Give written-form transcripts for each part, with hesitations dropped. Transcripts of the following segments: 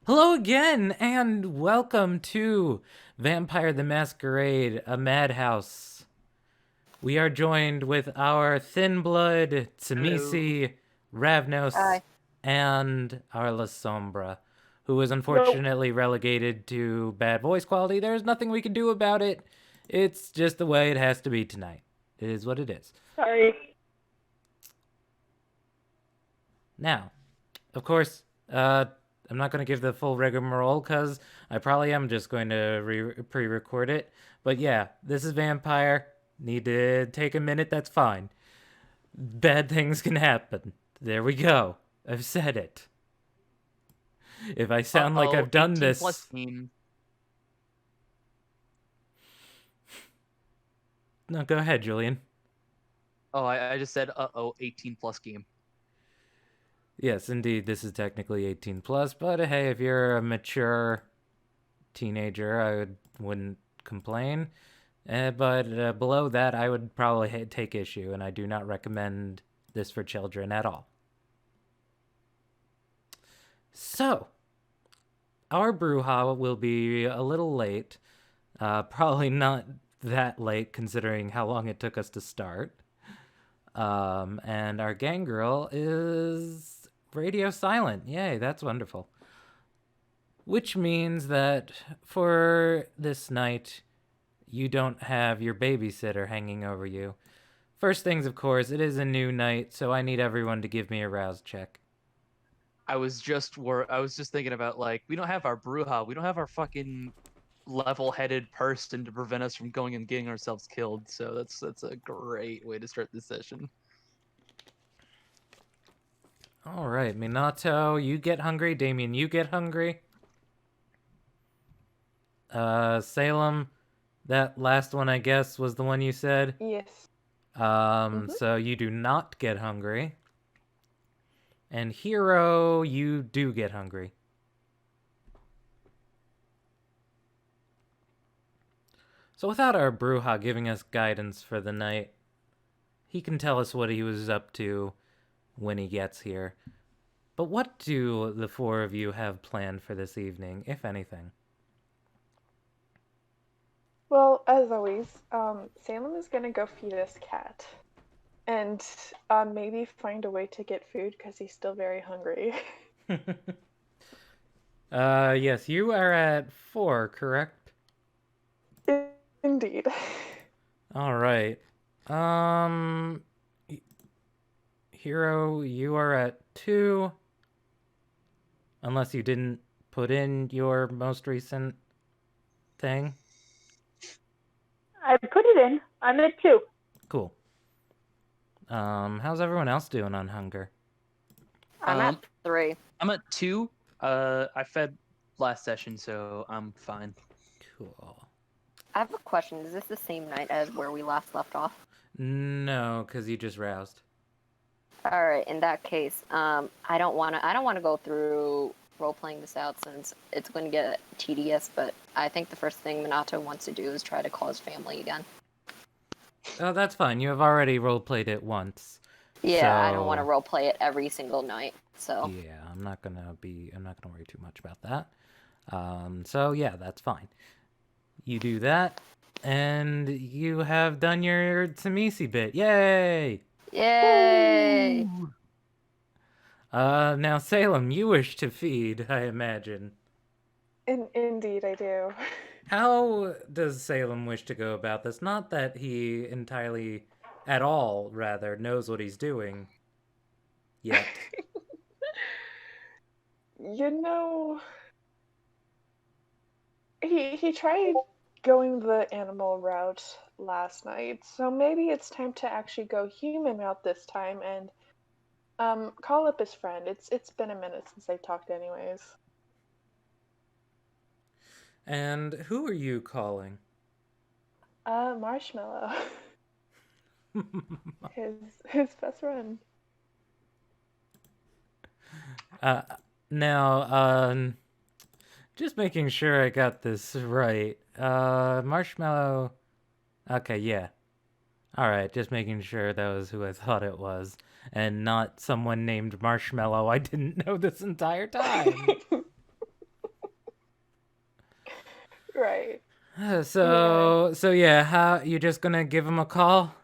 Hello again, and welcome to Vampire the Masquerade, a madhouse. We are joined with our Thin Blood, Hello. Tsimisi, Ravnos, Hi. and our La Sombra, who is Yo. unfortunately relegated to bad voice quality. There's nothing we can do about it. It's just the way it has to be tonight. It is what it is. Sorry. Now, of course, I'm not going to give the full rigmarole because I probably am just going to pre-record it. But yeah, this is Vampire. Need to take a minute, that's fine. Bad things can happen. There we go. I've said it. If I sound like Uh-oh, I've done 18 plus this... game. No, go ahead, Julian. Oh, I just said 18 plus game. Yes, indeed, this is technically 18 plus, but hey, if you're a mature teenager, wouldn't complain. But below that, I would probably take issue, and I do not recommend this for children at all. So, our brouhaha will be a little late. Probably not that late considering how long it took us to start. And our gang girl is radio silent. Yay, that's wonderful. Which means that for this night, you don't have your babysitter hanging over you. First things, of course, it is a new night, so I need everyone to give me a rouse check. I was just thinking about, like, we don't have our Bruja, we don't have our fucking level-headed person to prevent us from going and getting ourselves killed. So that's a great way to start this session. All right, Minato, you get hungry. Damien, you get hungry. Salem, that last one, I guess, was the one you said. Yes. So you do not get hungry. And Hero, you do get hungry. So without our Bruja giving us guidance for the night, he can tell us what he was up to when he gets here. But what do the four of you have planned for this evening, if anything? Well, as always, Salem is gonna go feed his cat, and maybe find a way to get food because he's still very hungry. Yes, you are at 4, correct? Indeed. All right. Um, Hero, you are at 2. Unless you didn't put in your most recent thing. I put it in. I'm at 2. Cool. How's everyone else doing on hunger? I'm at 3. I'm at 2. I fed last session, so I'm fine. Cool. I have a question. Is this the same night as where we last left off? No, because you just roused. All right. In that case, I don't want to go through role playing this out since it's going to get tedious. But I think the first thing Minato wants to do is try to call his family again. Oh, that's fine. You have already roleplayed it once. Yeah, I don't So- want to role play it every single night. So Yeah, I'm not gonna worry too much about that. So yeah, that's fine. You do that, and you have done your Tsimisi bit. Yay! yay! Now Salem, you wish to feed, I imagine. Indeed, I do. How does Salem wish to go about this? Not that he entirely, at all, rather, knows what he's doing. Yet. You know, he tried going the animal route last night, so maybe it's time to actually go human route this time and call up his friend. It's been a minute since they talked, anyways. And who are you calling? Marshmallow. his best friend. Now, just making sure I got this right. Marshmallow. Okay, yeah. Alright, just making sure that was who I thought it was, and not someone named Marshmallow I didn't know this entire time. Right. So yeah, how you just gonna give him a call?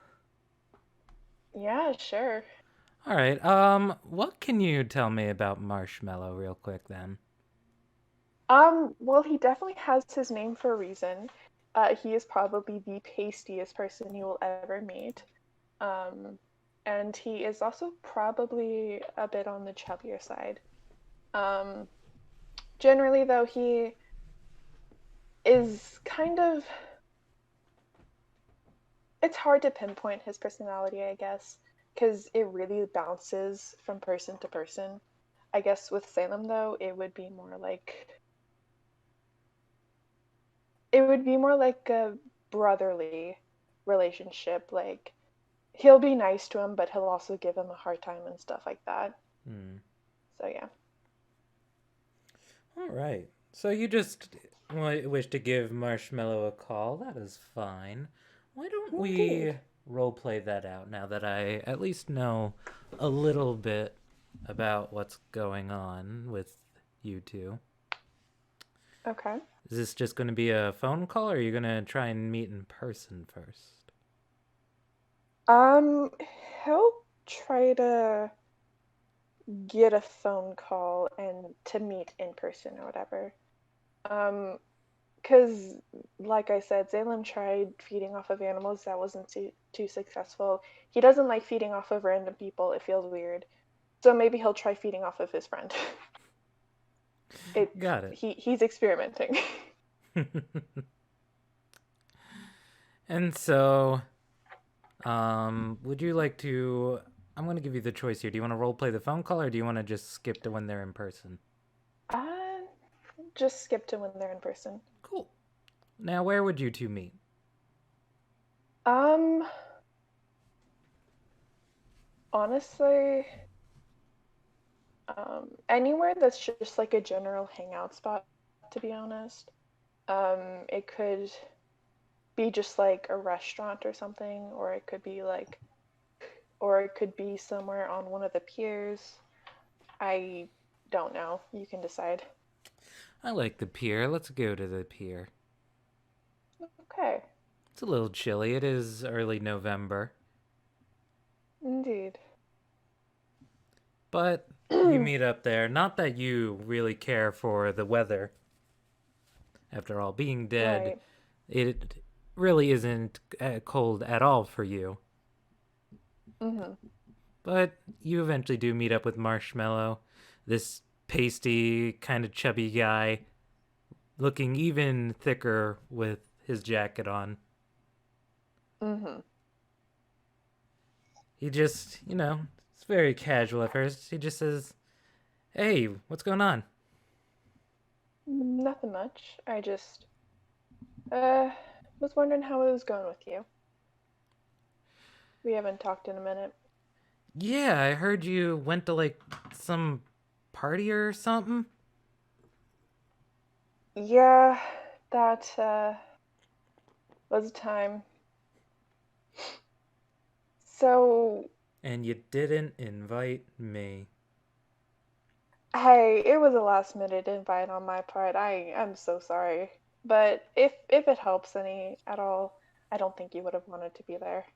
Yeah, sure. All right. What can you tell me about Marshmallow real quick then? Well, he definitely has his name for a reason. He is probably the pastiest person you will ever meet. Um, and he is also probably a bit on the chubbier side. Um, Generally, though, he is kind of. It's hard to pinpoint his personality, I guess, because it really bounces from person to person. I guess with Salem, though, it would be more like a brotherly relationship. Like he'll be nice to him, but he'll also give him a hard time and stuff like that. Hmm. So yeah. All right. So you just wish to give Marshmallow a call. That is fine. Why don't we Indeed. roleplay that out now that I at least know a little bit about what's going on with you two? Okay. Is this just going to be a phone call, or are you going to try and meet in person first? Um, he'll try to get a phone call and to meet in person or whatever. Because, like I said, Salem tried feeding off of animals that wasn't too successful. He doesn't like feeding off of random people, it feels weird. So maybe he'll try feeding off of his friend. Got it. He's experimenting. And so, would you like to? I'm going to give you the choice here. Do you want to roleplay the phone call, or do you want to just skip to when they're in person? uh, just skip to when they're in person. Cool. Now, where would you two meet? Um, Honestly, anywhere that's just like a general hangout spot, to be honest. It could be just like a restaurant or something, or it could be somewhere on one of the piers. I don't know. You can decide. I like the pier. Let's go to the pier. Okay, It's a little chilly. It is early November, indeed. but you meet up there. Not that you really care for the weather. After all, being dead, Right. it really isn't cold at all for you. Mhm. But you eventually do meet up with Marshmallow, this pasty, kind of chubby guy, looking even thicker with his jacket on. Mhm. He just, it's very casual at first. He just says, "Hey, what's going on?" Nothing much. I just uh was wondering how it was going with you. We haven't talked in a minute. Yeah, I heard you went to like some party or something. Yeah, that was a time. So, And you didn't invite me. hey, it was a last minute invite on my part. I'm so sorry. But if it helps any at all, I don't think you would have wanted to be there.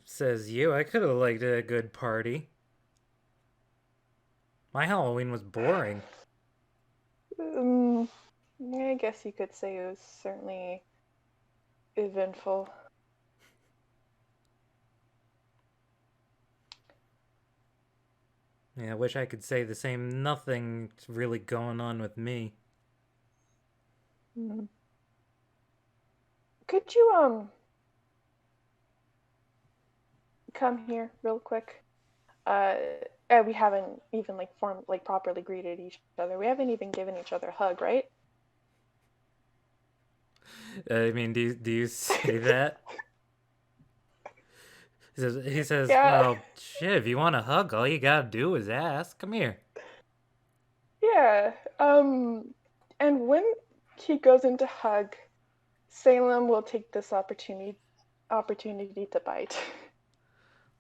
Says you. I could have liked a good party. My Halloween was boring. Um, yeah, I guess you could say it was certainly eventful. Yeah, I wish I could say the same. Nothing's really going on with me. Hmm. Could you come here real quick? Uh, we haven't even properly greeted each other. We haven't even given each other a hug, right? I mean, do you say that? He says, Yeah, well, shit, if you want a hug, all you gotta do is ask. Come here. yeah. And when he goes into hug, Salem will take this opportunity to bite.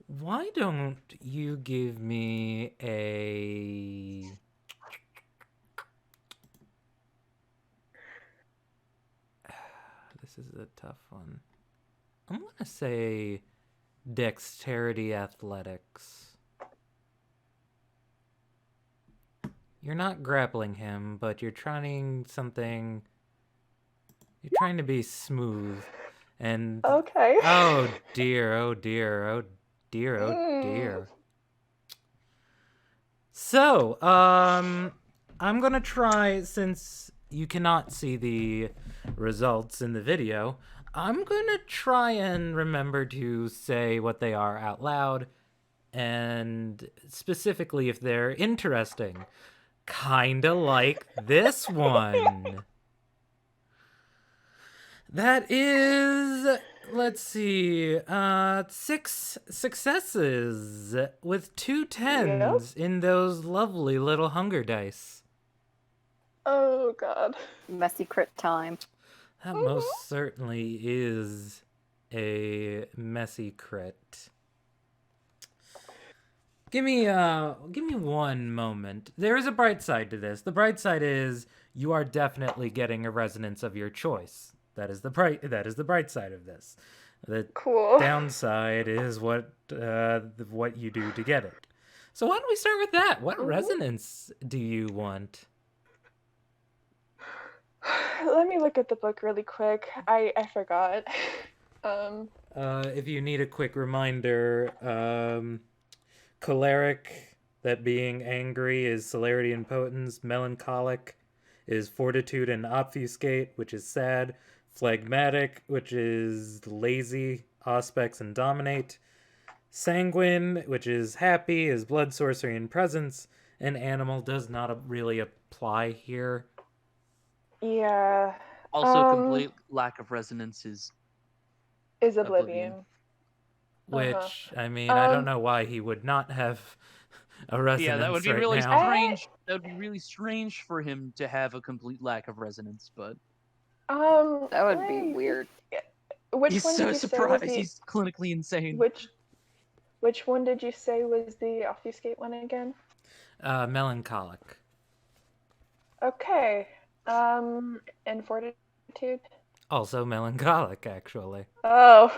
Why don't you give me a This is a tough one. I'm going to say dexterity athletics. You're not grappling him, but you're trying something... You're trying to be smooth. And... Okay. Oh dear, oh dear, oh dear, oh dear. So, I'm gonna try, since you cannot see the results in the video, I'm gonna try and remember to say what they are out loud, and specifically if they're interesting. Kinda like this one. That is, let's see, 6 successes with 2 10s in those lovely little hunger dice. Oh god. Messy crit time. That most certainly is a messy crit. Give me one moment. There is a bright side to this. The bright side is you are definitely getting a resonance of your choice. That is the bright side of this. The Cool. downside is what you do to get it. So why don't we start with that? What resonance do you want? Let me look at the book really quick. I forgot. If you need a quick reminder, choleric, that being angry, is celerity and potence. Melancholic is fortitude and obfuscate, which is sad. Phlegmatic, which is lazy, auspex, and dominate. Sanguine, which is happy, is blood, sorcery, and presence. And animal does not really apply here. Yeah. Also, complete lack of resonance is Oblivion. Which, I mean, I don't know why he would not have a resonance. Yeah, that would be right really now. strange. That would be really strange for him to have a complete lack of resonance, but That would be weird. Which he's one so did you say surprised. was the, He's clinically insane. which one did you say was the obfuscate one again? Melancholic. Okay. And fortitude? Also melancholic, actually. Oh.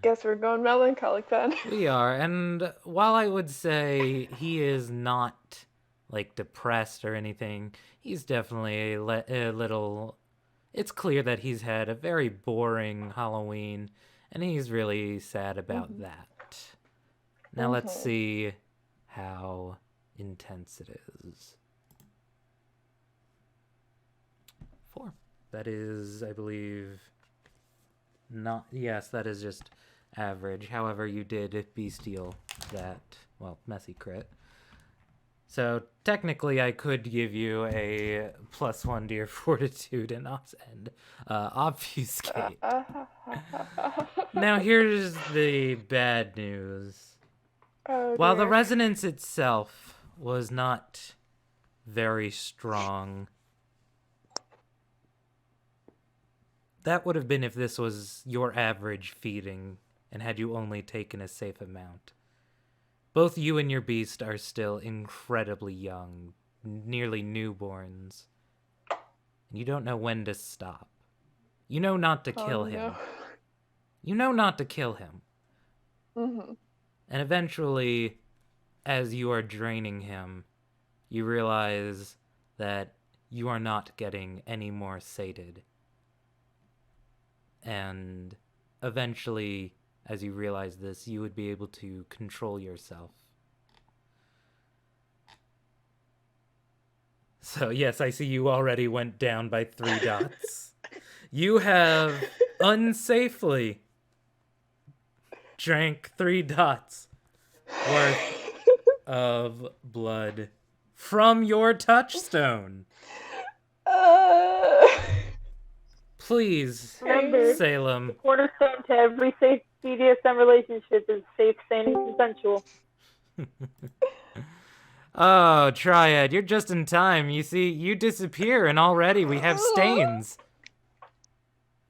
Guess we're going melancholic then. We are, and while I would say he is not, like, depressed or anything, he's definitely a little... It's clear that he's had a very boring Halloween, and he's really sad about that. Now let's see how intense it is. 4. That is, I believe, not... Yes, that is just average. However, you did bestial that, well, messy crit. So technically, I could give you a +1 to your fortitude and obfuscate. Now here's the bad news. Oh, While the dear. resonance itself was not very strong, that would have been if this was your average feeding and had you only taken a safe amount. Both you and your beast are still incredibly young, nearly newborns. And you don't know when to stop. You know not to kill him. You know not to kill him. Mm-hmm. And eventually, as you are draining him, you realize that you are not getting any more sated. And eventually, as you realize this, you would be able to control yourself. So yes, I see you already went down by 3 dots. You have unsafely drank 3 dots worth of blood from your touchstone. Please, Remember, Salem. the cornerstone to every safe BDSM relationship is safe, sane, and consensual. Oh, Triad, you're just in time. You see, you disappear, and already we have stains.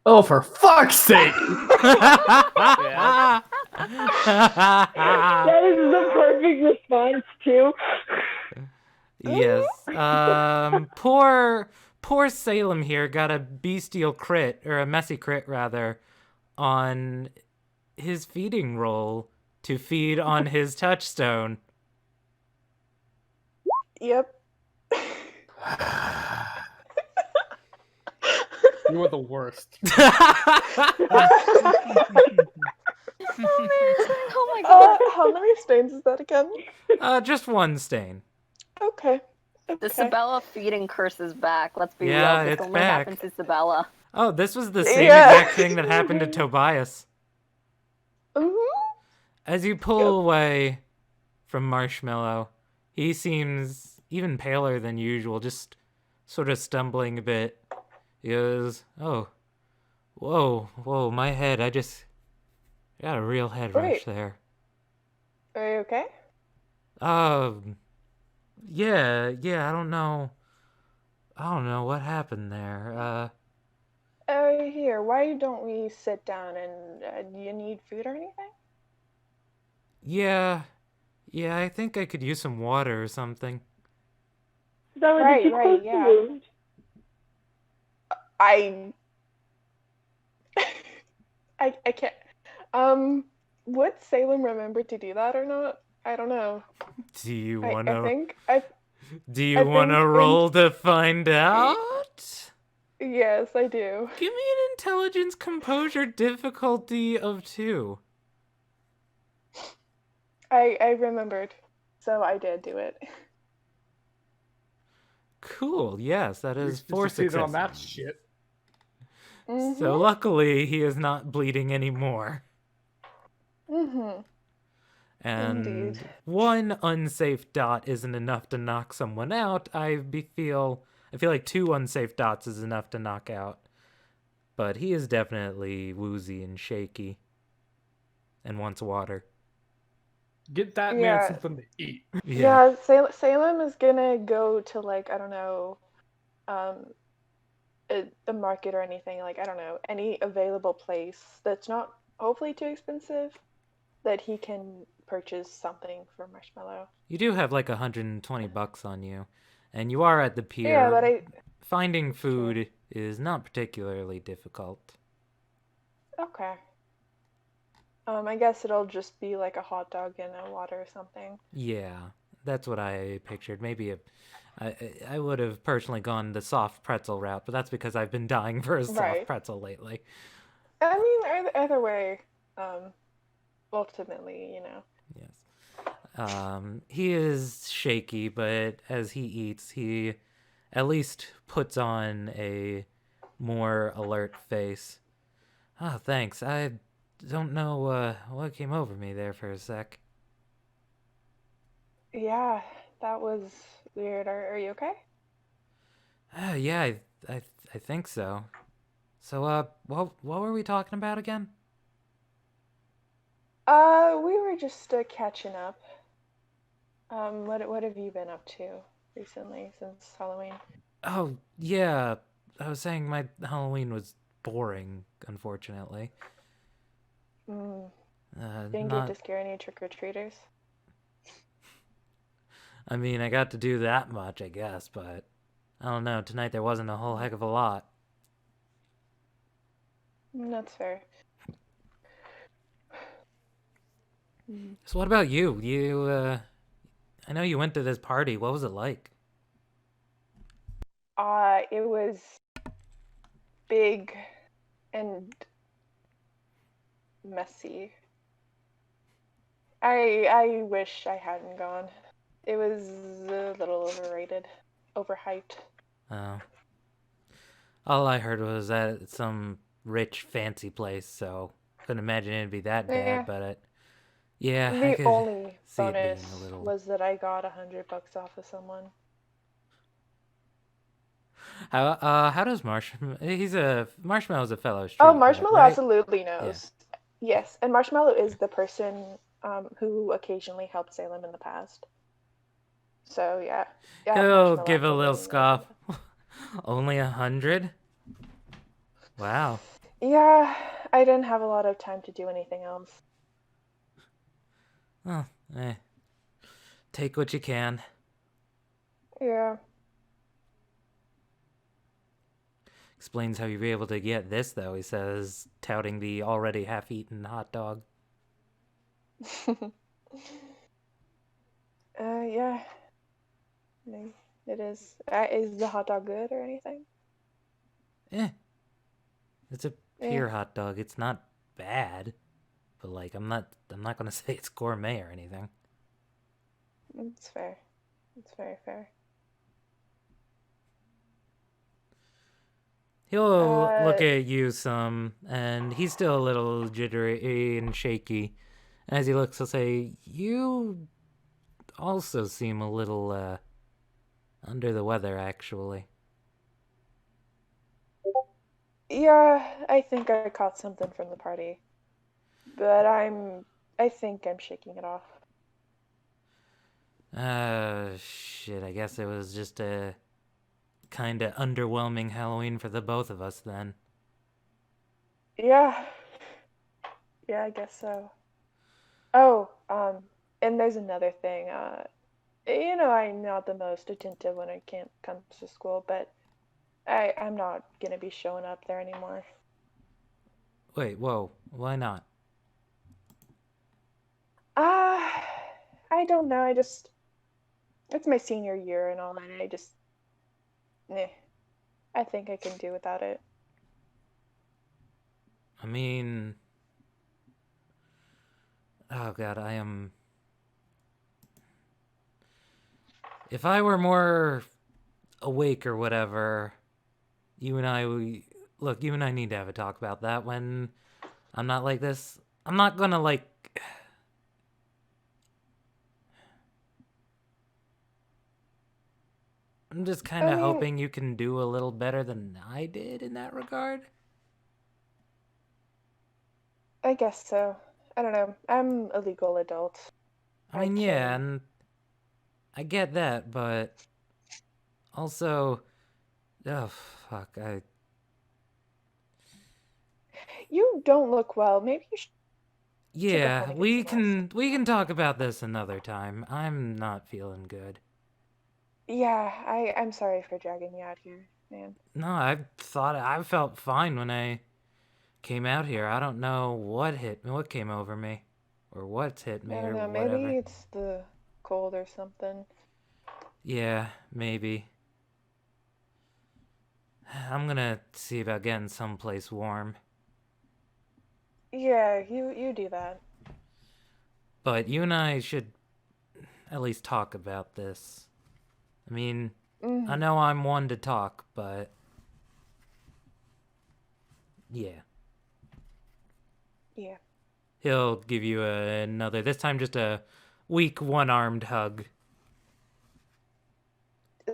Oh, for fuck's sake! Yeah. That is the perfect response, too. Yes. poor Salem here got a bestial crit, or a messy crit rather, on his feeding roll to feed on his touchstone. Yep. You are the worst. Oh my god. How many stains is that again? Just one stain. Okay. The Okay. Sabella feeding curse is back. Let's be Yeah, real. This it's only back. happens to Sabella. Oh, this was the same Yeah. exact thing that happened to Tobias. Mhm. As you pull away from Marshmallow, he seems even paler than usual, just sort of stumbling a bit. He goes, "Oh, whoa, my head, I got a real head rush Wait. there." Are you okay? Yeah, I don't know. I don't know what happened there. Here, why don't we sit down and do you need food or anything? Yeah, I think I could use some water or something. Bella, Right, did you right, close yeah. the wound? I I can't. Would Salem remember to do that or not? I don't know. Do you I wanna think do you wanna roll to find out? yes, I do. Give me an intelligence composure difficulty of 2. I remembered, so I did do it. Cool, yes, that is You 4 succeeded on that successes. shit. So luckily he is not bleeding anymore. Mm-hmm. And Indeed. 1 unsafe dot isn't enough to knock someone out. I feel like 2 unsafe dots is enough to knock out. But he is definitely woozy and shaky and wants water. Get that man Yeah. something to eat. Yeah, Salem is gonna go to like, I don't know, um, a market or anything, like, I don't know, any available place that's not hopefully too expensive that he can purchase something for Marshmallow. You do have like $120 on you, and you are at the pier. Yeah, but Finding food is not particularly difficult. okay. I guess it'll just be like a hot dog and a water or something. Yeah, that's what I pictured. Maybe I would have personally gone the soft pretzel route, but that's because I've been dying for a soft Right. pretzel lately. I mean, either way, ultimately, you know. Yes. He is shaky, but as he eats, he at least puts on a more alert face. Oh, thanks. I don't know what came over me there for a sec. Yeah, that was weird. Are you okay? Yeah, I think so. So, what were we talking about again? We were just catching up. What have you been up to recently since Halloween? Oh, yeah. I was saying my Halloween was boring, unfortunately. Didn't get Not. to scare any trick-or-treaters? I mean, I got to do that much, I guess, but I don't know. Tonight there wasn't a whole heck of a lot. That's fair. So, what about you? I know you went to this party. What was it like? It was big and messy. I wish I hadn't gone. It was a little overrated, overhyped. Oh. All I heard was that it's some rich, fancy place, so couldn't imagine it'd be that Yeah. bad, but yeah, I The could only see it being bonus a little... was that I got $100 off of someone. How does Marshmallow's a fellow street Oh, cat, Marshmallow right? absolutely knows. Yes, and Marshmallow is the person who occasionally helped Salem in the past. So yeah, He'll Marshmallow give a little absolutely knows scoff. that. Only 100? Wow. Yeah, I didn't have a lot of time to do anything else. Oh, take what you can. Yeah. Explains how you were able to get this, though. He says, touting the already half-eaten hot dog. Yeah. No, it is. Is the hot dog good or anything? It's a Eh. pure hot dog. It's not bad, but like I'm not gonna say it's gourmet or anything. It's fair. It's very fair. He'll look at you some, and he's still a little jittery and shaky. As he looks, he'll say, "You also seem a little under the weather, actually." Yeah, I think I caught something from the party. But I think I'm shaking it off. Shit, I guess it was just a kinda underwhelming Halloween for the both of us then. Yeah. Yeah, I guess so. Oh, and there's another thing. I'm not the most attentive when it comes to school, but I'm not gonna be showing up there anymore. Wait, whoa, why not? I don't know. It's my senior year and all that. I think I can do without it. I mean, oh god, I am. If I were more awake or whatever, you and I need to have a talk about that when I'm not like this. I'm not gonna like. I'm just kind of hoping you can do a little better than I did in that regard. I guess so. I don't know. I'm a legal adult. I mean, yeah, and I get that, but also, oh fuck, You don't look well. Maybe you should. Yeah, home and we get some can talk about this another time. I'm not feeling good. Yeah, I'm sorry for dragging you out here, man. No, I felt fine when I came out here. I don't know what came over me, or what's hit me, I don't or know. whatever. Maybe it's the cold or something. Yeah, maybe. I'm gonna see about getting someplace warm. Yeah, you do that. But you and I should at least talk about this. I mean, I know I'm one to talk, but yeah. Yeah. He'll give you another, this time just a weak one-armed hug.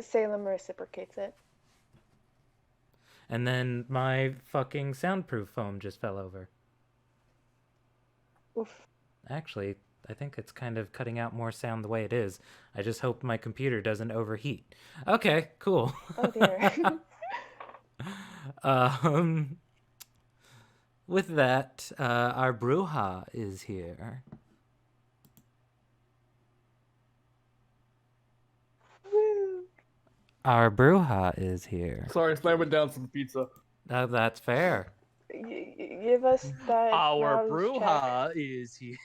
Salem reciprocates it. And then my fucking soundproof foam just fell over. Oof. Actually, I think it's kind of cutting out more sound the way it is. I just hope my computer doesn't overheat. Okay, cool. Oh dear. With that, our Bruja is here. Woo. Our Bruja is here. Sorry, slamming down some pizza. That's fair. Give us that. Our rouse Bruja is here.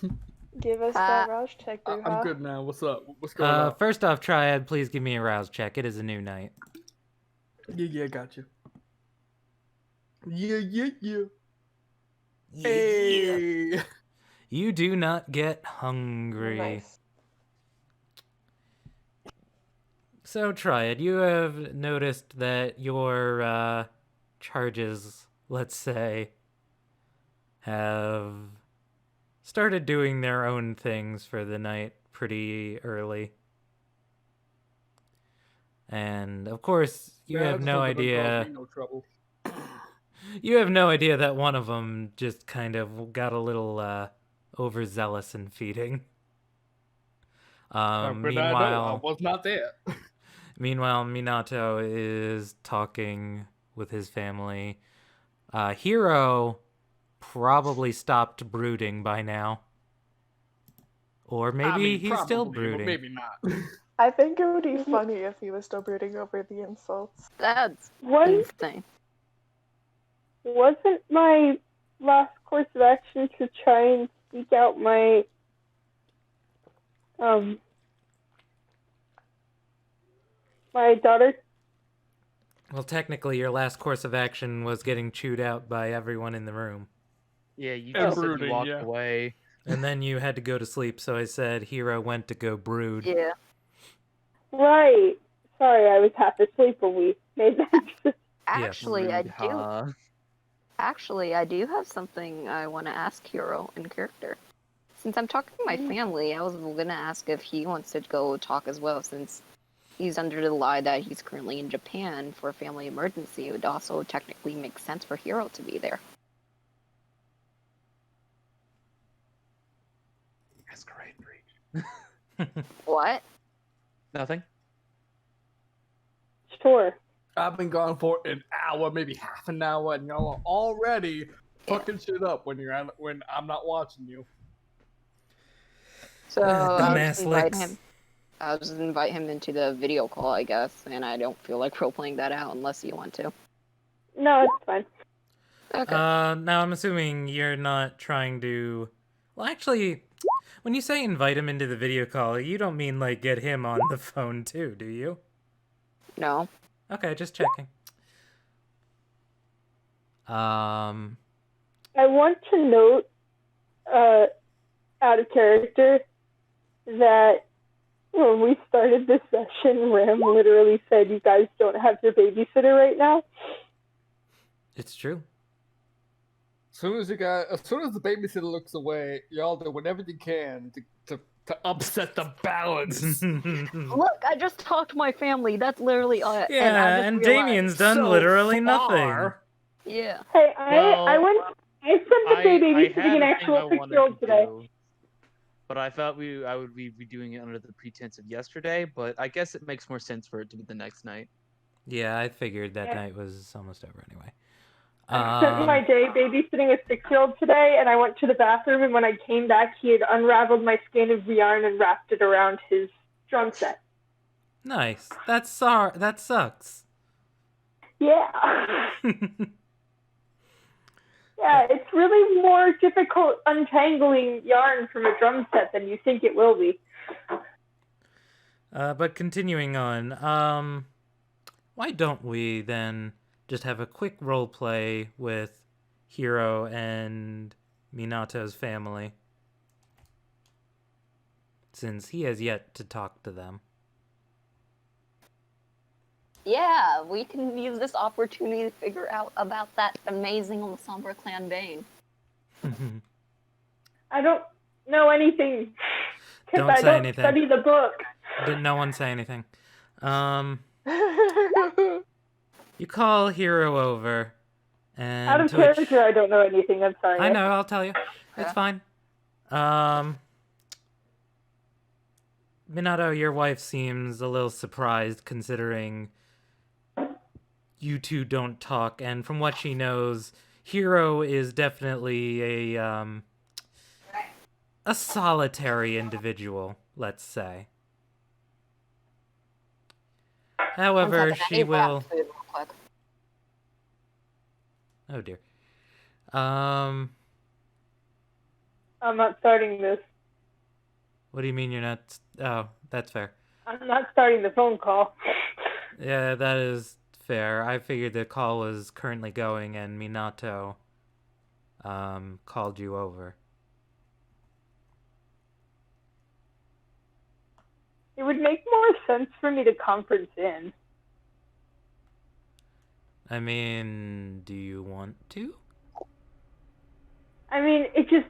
check. Give us that rouse check, Bruja. I'm good now. What's up? What's going on? First off, Triad, please give me a rouse check. It is a new night. Yeah, got you. Yeah. Yeah. Hey. You do not get hungry. Nice. So, Triad, you have noticed that your charges, let's say, have started doing their own things for the night pretty early. And, of course, you Man, I have just no hope it don't cause idea. me no trouble. You have no idea that one of them just kind of got a little overzealous in feeding. But I Meanwhile, was not there. Meanwhile, Minato is talking with his family. Hiro probably stopped brooding by now. Or maybe I mean, he's probably, still but brooding. maybe not. I think it would be funny if he was still brooding over the insults. That's What? insane. wasn't my last course of action to try and seek out my my daughter? Well, technically, your last course of action was getting chewed out by everyone in the room. Yeah, you And just said brooding, you walked yeah. away. And then you had to go to sleep, so I said Hero went to go brood. Yeah. Right. Sorry, I was half asleep when we made that. Actually, I Rude, do. huh? Actually, I do have something I want to ask Hero in character. Since I'm talking to my family, I was gonna ask if he wants to go talk as well, since he's under the lie that he's currently in Japan for a family emergency. It would also technically make sense for Hero to be there. Masquerade breach. What? Nothing. Sure. I've been gone for an hour, maybe half an hour, and y'all are already fucking shit up when I'm not watching you. So I'll Dumbass just invite licks. him. I'll just invite him into the video call, I guess, and I don't feel like role-playing that out unless you want to. No, it's fine. Okay. Now I'm assuming you're not trying to... Well, actually, when you say invite him into the video call, you don't mean, like, get him on the phone, too, do you? No. Okay, just checking. I want to note, out of character, that when we started this session, Ram literally said, "You guys don't have your babysitter right now." It's true. As soon as the babysitter looks away, y'all do whatever you can to upset the balance. Look, I just talked to my family. That's literally Yeah, and I just and realized- Damien's done So literally far. Yeah. Hey, Well, I spent the day babysitting had an a thing actual I wanted 6-year-old to today. do, but I thought I would be doing it under the pretense of yesterday. But I guess it makes more sense for it to be the next night. Yeah, I figured that Yeah. night was almost over anyway. I spent my day babysitting a 6-year-old today, and I went to the bathroom, and when I came back, he had unraveled my skein of yarn and wrapped it around his drum set. Nice. That sucks. Yeah. Yeah, it's really more difficult untangling yarn from a drum set than you think it will be. But continuing on, why don't we then just have a quick role play with Hiro and Minato's family, since he has yet to talk to them. Yeah, we can use this opportunity to figure out about that amazing Ensemble Clan Bane. I don't know anything because Don't I say don't anything. study the book. Didn't no one say anything. You call Hiro over, and Out of to which- character, I don't know anything. I'm sorry. I know, I'll tell you. It's Yeah. fine. Minato, your wife seems a little surprised considering you two don't talk, and from what she knows, Hiro is definitely a solitary individual, let's say. However, One second, I she need rat will... food real quick. Oh dear. I'm not starting this. What do you mean you're not... Oh, that's fair. I'm not starting the phone call. Yeah, that is fair. I figured the call was currently going and Minato called you over. It would make more sense for me to conference in. I mean, do you want to? I mean, it just...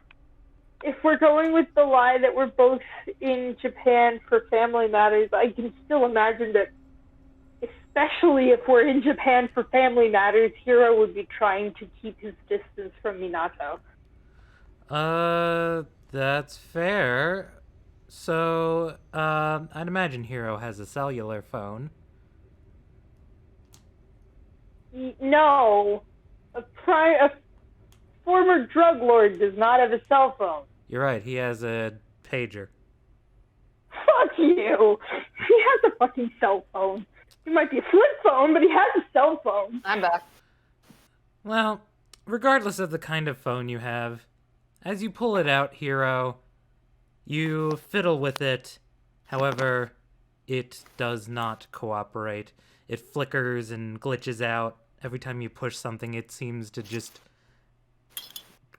If we're going with the lie that we're both in Japan for family matters, I can still imagine that, especially if we're in Japan for family matters, Hiro would be trying to keep his distance from Minato. That's fair. So, I'd imagine Hiro has a cellular phone. No. A former drug lord does not have a cell phone. You're right, he has a pager. Fuck you. He has a fucking cell phone. It might be a flip phone, but he has a cell phone. I'm back. Well, regardless of the kind of phone you have, as you pull it out, Hero, you fiddle with it. However, it does not cooperate. It flickers and glitches out. Every time you push something, it seems to just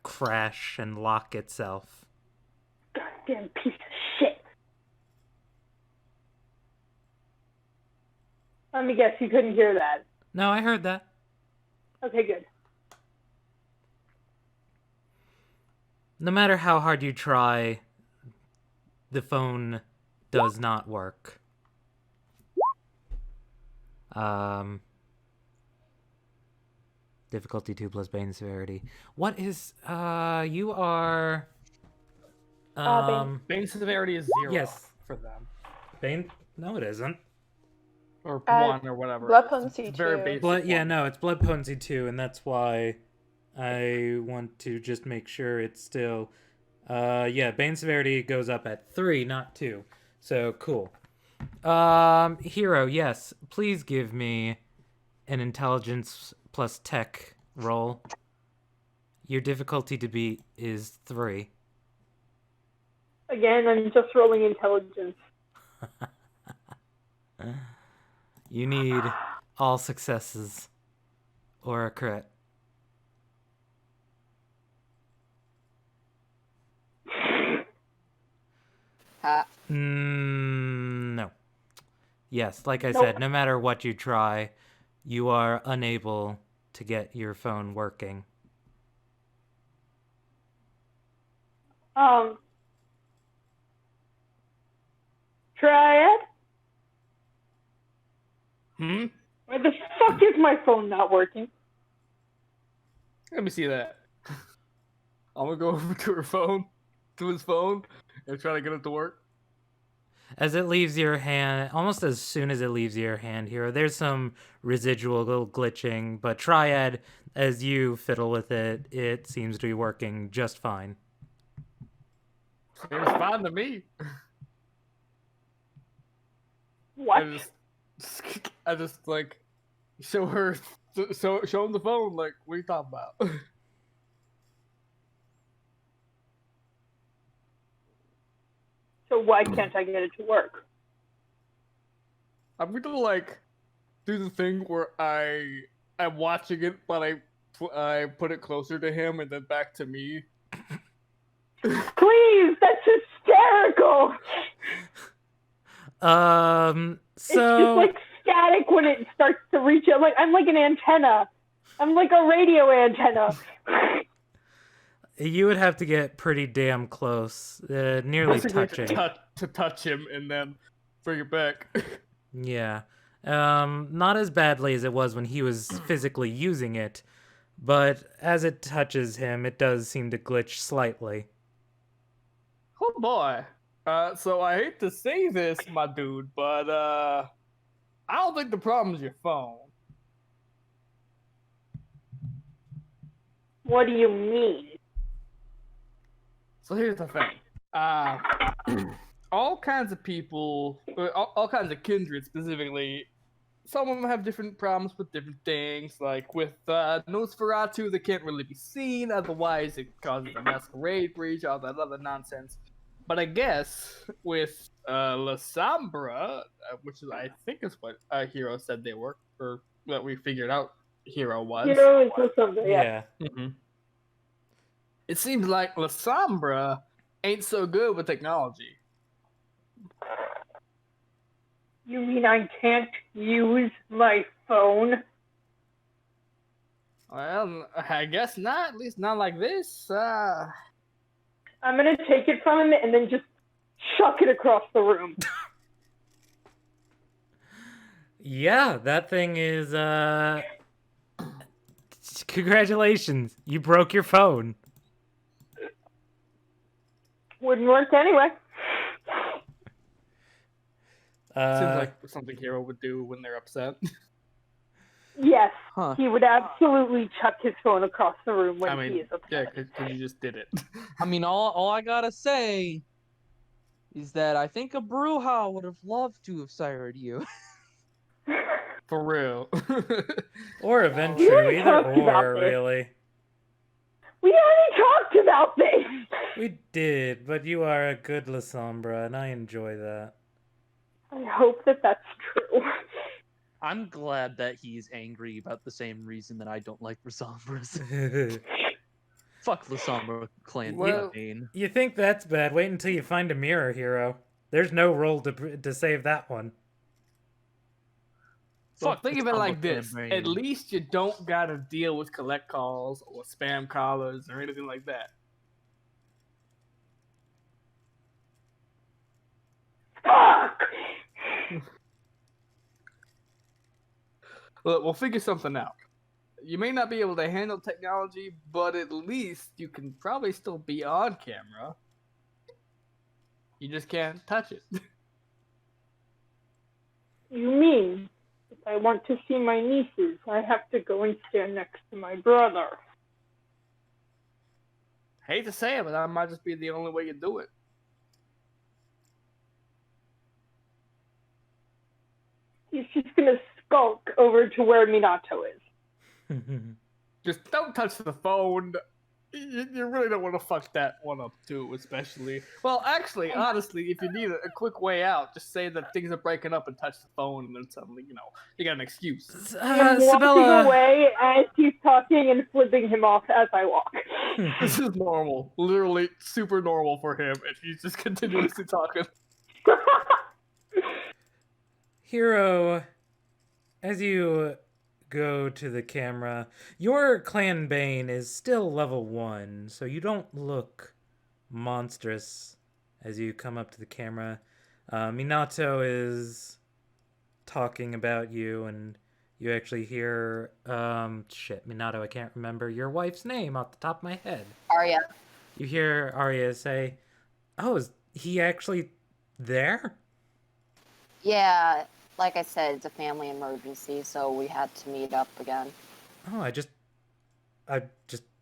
crash and lock itself. Goddamn piece of shit. Let me guess, you couldn't hear that. No, I heard that. Okay, good. No matter how hard you try, the phone does not work. Difficulty 2 plus Bane severity. What is, you are, Bane severity is 0 yes. for them. Bane? No, it isn't. Or 1 or whatever. Blood potency It's very 2. basic Blood, yeah, one. no, it's blood potency 2, and that's why I want to just make sure it's still, yeah, Bane severity goes up at 3, not 2. So, cool. Hero, yes, please give me an intelligence plus tech roll. Your difficulty to beat is 3. Again, I'm just rolling intelligence. You need all successes or a crit. No. Yes, like I said, no matter what you try, you are unable to get your phone working. Triad? Hmm? Why the fuck is my phone not working? Let me see that. I'm gonna go over to her phone, to his phone, and try to get it to work. As it leaves your hand, almost as soon as it leaves your hand, Hero, there's some residual little glitching, but Triad, as you fiddle with it, it seems to be working just fine. Seems fine to me. What? I just like show her, show him the phone. Like, what are you talking about? So why can't I get it to work? I'm gonna like do the thing where I'm watching it, but I put it closer to him and then back to me. Please, that's hysterical. It's just So like static when it starts to reach it. Like I'm like an antenna. I'm like a radio antenna. you would have to get pretty damn close, nearly touching. To touch him and then bring it back. Yeah. Not as badly as it was when he was physically using it, but as it touches him, it does seem to glitch slightly. Oh boy. So I hate to say this, my dude, but I don't think the problem is your phone. What do you mean? So here's the thing. All kinds of people, all kinds of kindred specifically, some of them have different problems with different things. Like with Nosferatu, they can't really be seen, otherwise it causes a Masquerade breach, all that other nonsense. But I guess with La Sombra, which is I think is what Hero said they were, or that we figured out Hero was. Hero is something, yeah. Mm-hmm. It seems like La Sombra ain't so good with technology. You mean I can't use my phone? Well, I guess not. At least not like this. I'm gonna take it from him and then just chuck it across the room. Yeah, that thing is, congratulations, you broke your phone. Wouldn't work anyway. Seems like something Hero would do when they're upset. Yes, Huh. he would absolutely chuck his phone across the room when I mean, he is upset. yeah, because you just did it. I mean, all I gotta say is that I think a Bruja would have loved to have sired you. For real. Or Adventure, We already either talked about or, this. really. We already talked about this! We did, but you are a good Lasombra, and I enjoy that. I hope that that's true. I'm glad that he's angry about the same reason that I don't like Lasombras. Fuck Lasombra clan Well- campaign. You think that's bad? Wait until you find a mirror hero. There's no role to save that one. Well, Fuck think of it Lasombra like this. campaign. At least you don't gotta deal with collect calls or spam callers or anything like that. Fuck! Look, we'll figure something out. You may not be able to handle technology, but at least you can probably still be on camera. You just can't touch it. You mean, if I want to see my nieces, I have to go and stand next to my brother. Hate to say it, but that might just be the only way you do it. He's just gonna skulk over to where Minato is. Just don't touch the phone. You really don't want to fuck that one up too, especially. Well, actually, honestly, if you need a quick way out, just say that things are breaking up and touch the phone, and then suddenly, you got an excuse. I'm walking Sabella. away as he's talking and flipping him off as I walk. This is normal, literally super normal for him, and he's just continuously talking. Hero, as you go to the camera, your clan bane is still level 1, so you don't look monstrous as you come up to the camera. Minato is talking about you, and you actually hear, Minato, I can't remember your wife's name off the top of my head. Arya. You hear Arya say, "Oh, is he actually there?" Yeah, like I said, it's a family emergency, so we had to meet up again. Oh, I just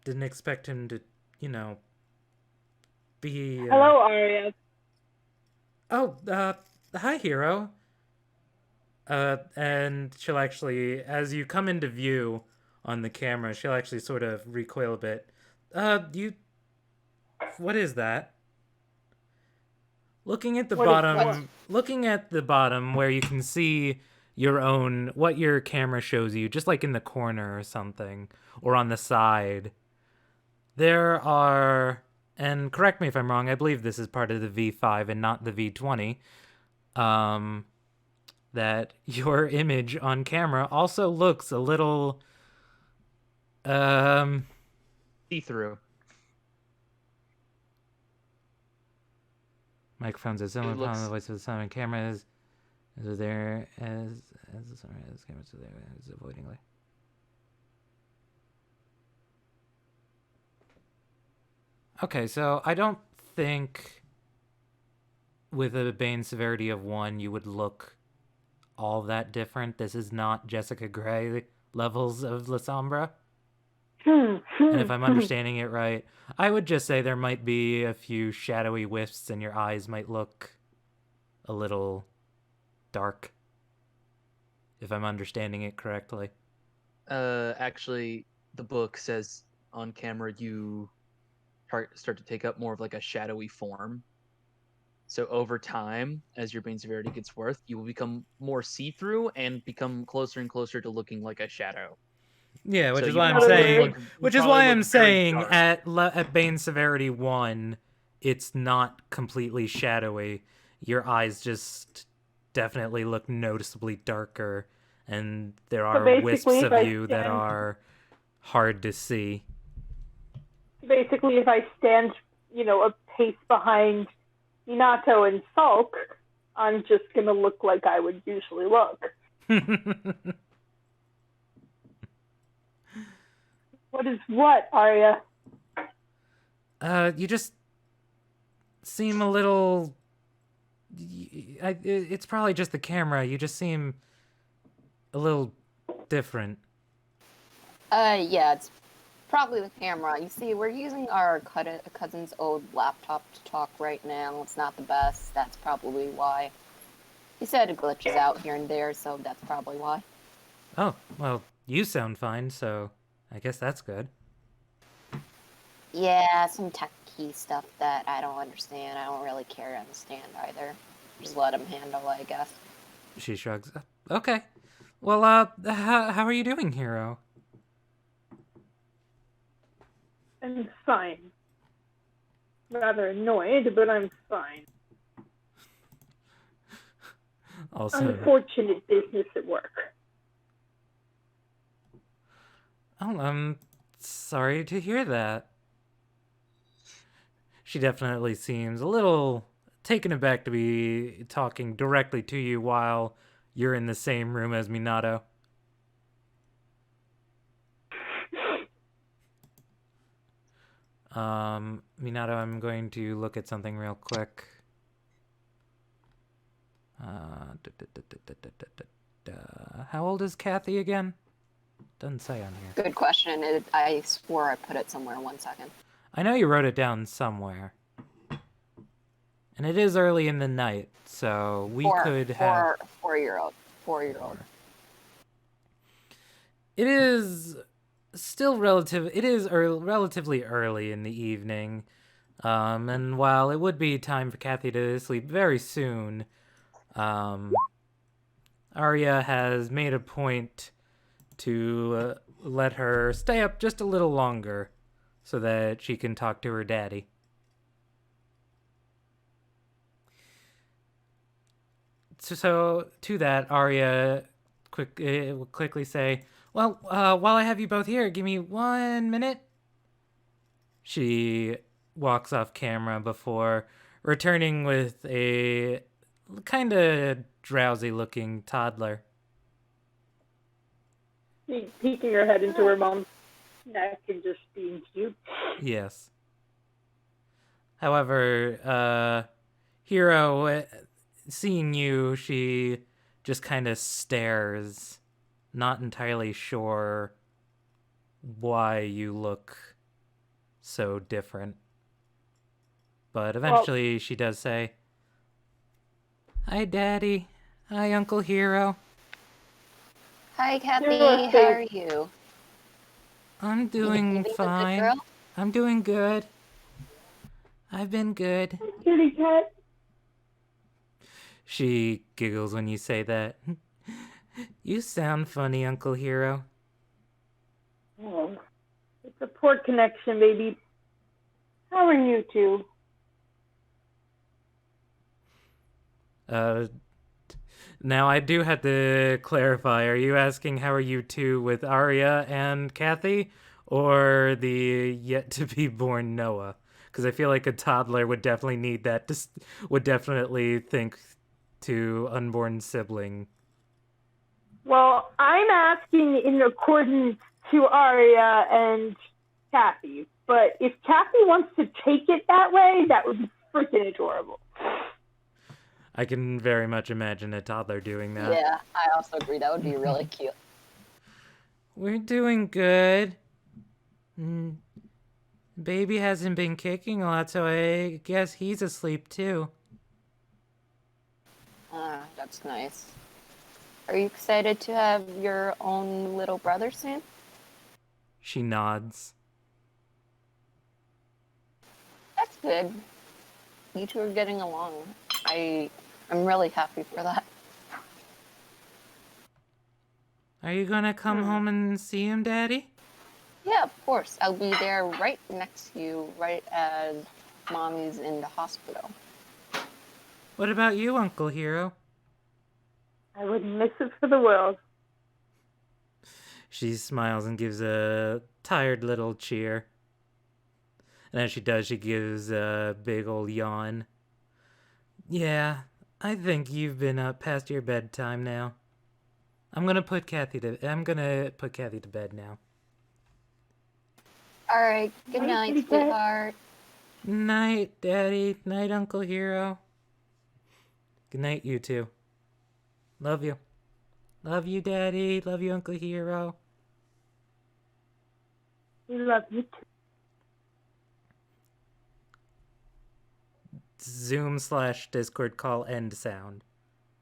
didn't expect him to, be. Hello, Arya. Oh, hi, Hero. And she'll actually, as you come into view on the camera, she'll actually sort of recoil a bit. What is that? Looking at the bottom where you can see what your camera shows you, just like in the corner or something, or on the side. There are, and correct me if I'm wrong, I believe this is part of the V5 and not the V20, that your image on camera also looks a little, See-through. Microphones are similar looks- upon the voice of the sound, and camera is there as camera is there as avoidingly. Okay, so I don't think with a Bane severity of 1 you would look all that different. This is not Jessica Gray levels of Lasombra. And if I'm understanding it right, I would just say there might be a few shadowy wisps and your eyes might look a little dark. If I'm understanding it correctly. Actually, the book says on camera you start to take up more of like a shadowy form. So over time, as your bane severity gets worse, you will become more see-through and become closer and closer to looking like a shadow. Yeah, which So is you why I'm probably saying, look- you which is probably why look I'm very saying dark. at Bane severity 1, it's not completely shadowy. Your eyes just definitely look noticeably darker, and there are basically, wisps if of I you that stand- are hard to see. Basically, if I stand, a pace behind Minato and sulk, I'm just gonna look like I would usually look. What is what, Arya? You just seem a little. It's probably just the camera. You just seem a little different. Yeah, it's probably the camera. You see, we're using our cousin's old laptop to talk right now. It's not the best. That's probably why. He said it glitches out here and there, so that's probably why. Oh, well, you sound fine, so I guess that's good. Yeah, some techie stuff that I don't understand. I don't really care to understand either. Just let him handle, I guess. She shrugs. Okay. Well, how are you doing, Hero? I'm fine. Rather annoyed, but I'm fine. Also, Unfortunate business at work. oh, I'm sorry to hear that. She definitely seems a little taken aback to be talking directly to you while you're in the same room as Minato. Minato, I'm going to look at something real quick. How old is Kathy again? Doesn't say on here. Good question. I swore I put it somewhere. 1 second. I know you wrote it down somewhere. And it is early in the night, so we could have... 4-year-old. 4-year-old. It is still relatively early in the evening. And while it would be time for Kathy to sleep very soon, Arya has made a point to let her stay up just a little longer so that she can talk to her daddy. So to that, Arya will quickly say, well, while I have you both here, give me 1 minute. She walks off camera before returning with a kind of drowsy-looking toddler. Peeking her head into her mom's neck and just being cute. Yes. However, Hero, seeing you, she just kind of stares, not entirely sure why you look so different. But eventually she does say, "Hi, Daddy. Hi, Uncle Hero. Hi, Kathy. You're How are you? I'm You doing being a good fine. girl? I'm doing good. I've been good." Kitty cat. She giggles when you say that. You sound funny, Uncle Hero. Oh, it's a poor connection, baby. How are you two? Now I do have to clarify. Are you asking how are you two with Arya and Kathy, or the yet-to-be-born Noah? Because I feel like a toddler would definitely need that. Would definitely think to unborn sibling. Well, I'm asking in accordance to Arya and Kathy, but if Kathy wants to take it that way, that would be freaking adorable. I can very much imagine a toddler doing that. Yeah, I also agree. That would be really cute. We're doing good. Baby hasn't been kicking a lot, so I guess he's asleep too. That's nice. Are you excited to have your own little brother soon? She nods. That's good. You two are getting along. I'm really happy for that. Are you gonna come home and see him, Daddy? Yeah, of course. I'll be there right next to you, right as Mommy's in the hospital. What about you, Uncle Hero? I wouldn't miss it for the world. She smiles and gives a tired little cheer. And as she does, she gives a big old yawn. Yeah, I think you've been up past your bedtime now. I'm gonna put Kathy to bed now. All right. Good night, sweetheart. Night, Daddy. Night, Uncle Hero. Good night, you two. Love you. Love you, Daddy. Love you, Uncle Hero. We love you too. Zoom/Discord call end sound.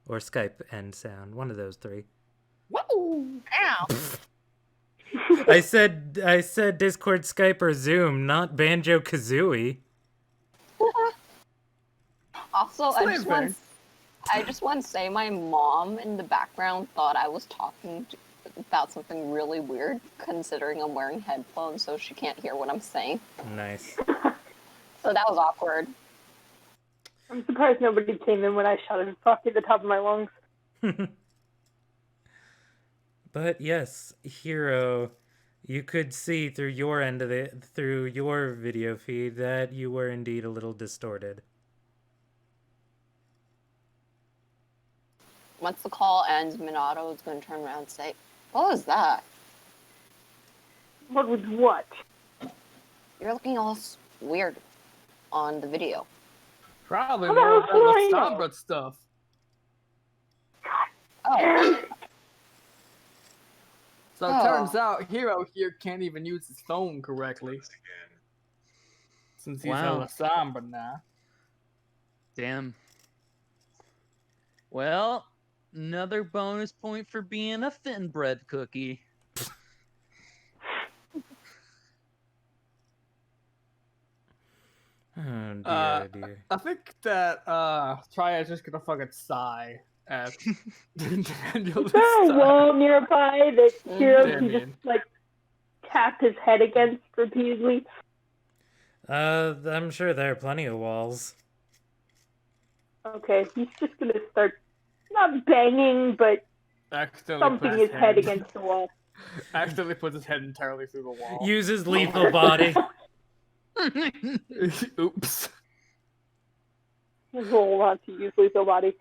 Or Skype end sound. One of those three. Whoa! Ow! I said Discord, Skype, or Zoom, not Banjo Kazooie. Also, Same thing. I just want to say my mom in the background thought I was talking about something really weird, considering I'm wearing headphones, so she can't hear what I'm saying. Nice. So that was awkward. I'm surprised nobody came in when I shouted fuck at the top of my lungs. But yes, Hero, you could see through your end of it, through your video feed, that you were indeed a little distorted. Once the call ends, Minato is going to turn around and say, "What was that? What was what? You're looking all weird on the video." Probably How the more hell about do I the know? Sombra stuff. Oh, So it turns out Hero here can't even use his phone correctly. Since he's Wow. a Sombra now. Damn. Well, another bonus point for being a thin bread cookie. Oh dear, Uh, dear. I think that Triad's just gonna fucking sigh at Daniel Is this there a time. wall nearby that Hero Yeah, can just man. like tap his head against repeatedly? I'm sure there are plenty of walls. Okay, he's just gonna start not banging, but Accidentally thumping puts his head against the wall. Accidentally puts his head entirely through the wall. Uses lethal body. Oops. Roll on to use lethal body.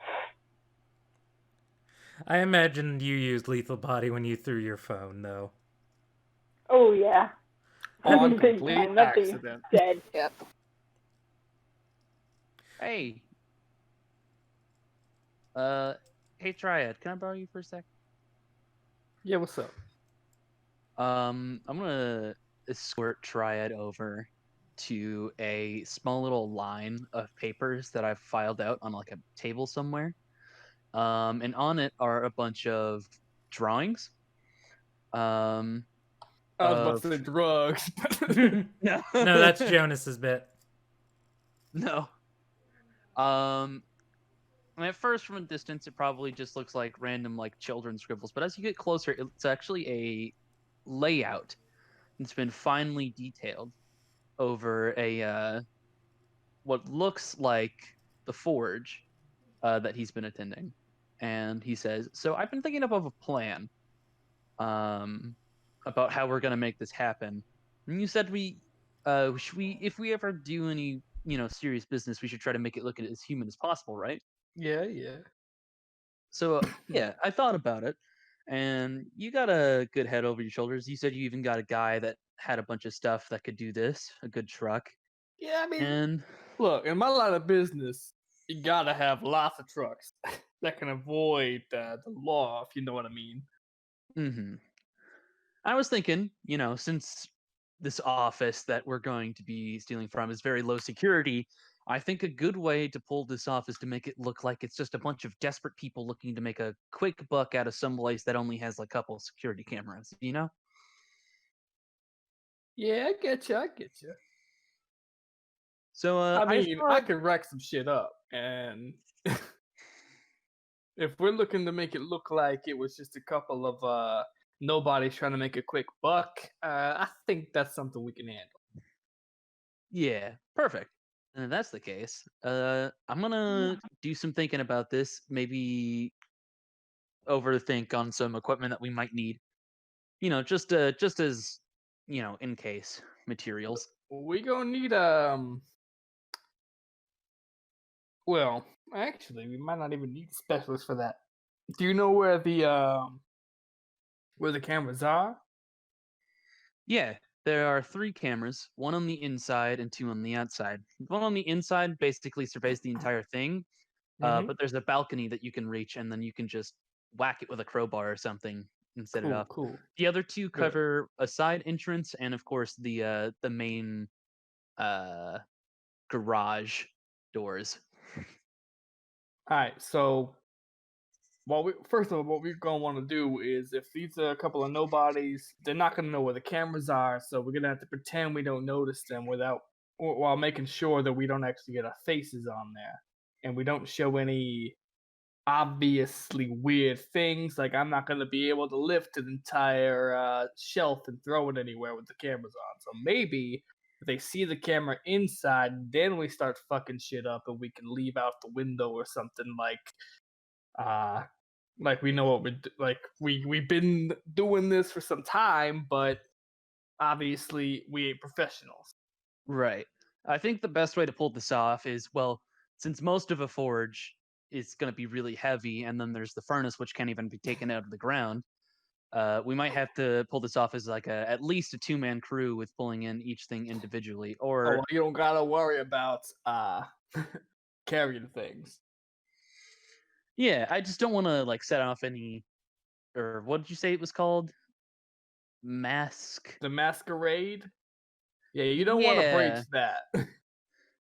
I imagine you used lethal body when you threw your phone, though. Oh yeah. On Big complete time, that thing's accident. dead. yep. Hey. Hey Triad, can I borrow you for a sec? Yeah, what's up? I'm gonna escort Triad over to a small little line of papers that I've filed out on like a table somewhere. And on it are a bunch of drawings. I was about to say drugs. No, No, that's Jonas's bit. No. And at first, from a distance, it probably just looks like random like children's scribbles. But as you get closer, it's actually a layout. It's been finely detailed over a what looks like the forge that he's been attending. And he says, "So I've been thinking of a plan about how we're gonna make this happen. And you said if we ever do any serious business, we should try to make it look as human as possible, right?" yeah, yeah. So yeah, I thought about it, and you got a good head over your shoulders. You said you even got a guy that had a bunch of stuff that could do this, a good truck, Yeah, I mean, and look, in my line of business, you gotta have lots of trucks that can avoid the law, if you know what I mean. mm-hmm. I was thinking, since this office that we're going to be stealing from is very low security, I think a good way to pull this off is to make it look like it's just a bunch of desperate people looking to make a quick buck out of some place that only has like a couple of security cameras, Yeah, I get you. So I mean, I thought, could rack some shit up, and if we're looking to make it look like it was just a couple of nobodies trying to make a quick buck, I think that's something we can handle. yeah, perfect. And if that's the case, I'm gonna do some thinking about this. Maybe overthink on some equipment that we might need. Just as in case materials. We gonna need well, actually, we might not even need specialists for that. Do you know where the cameras are? Yeah, there are 3 cameras, one on the inside and 2 on the outside. The one on the inside basically surveys the entire thing, Mhm. but there's a balcony that you can reach, and then you can just whack it with a crowbar or something and set it up. Cool. The other 2 cover a side entrance and, of course, the main garage doors. All right, so first of all, what we're gonna want to do is, if these are a couple of nobodies, they're not gonna know where the cameras are, so we're gonna have to pretend we don't notice them while making sure that we don't actually get our faces on there, and we don't show any obviously weird things. Like, I'm not gonna be able to lift an entire shelf and throw it anywhere with the cameras on. So maybe if they see the camera inside, then we start fucking shit up, and we can leave out the window or something like we know what we've been doing this for some time, but obviously we ain't professionals. Right. I think the best way to pull this off is, well, since most of a forge is going to be really heavy, and then there's the furnace which can't even be taken out of the ground, we might have to pull this off as like at least a 2-man crew with pulling in each thing individually. Or well, you don't gotta worry about carrying things. yeah, I just don't want to like set off any, or what did you say it was called? The Masquerade? Yeah, you don't want to breach that.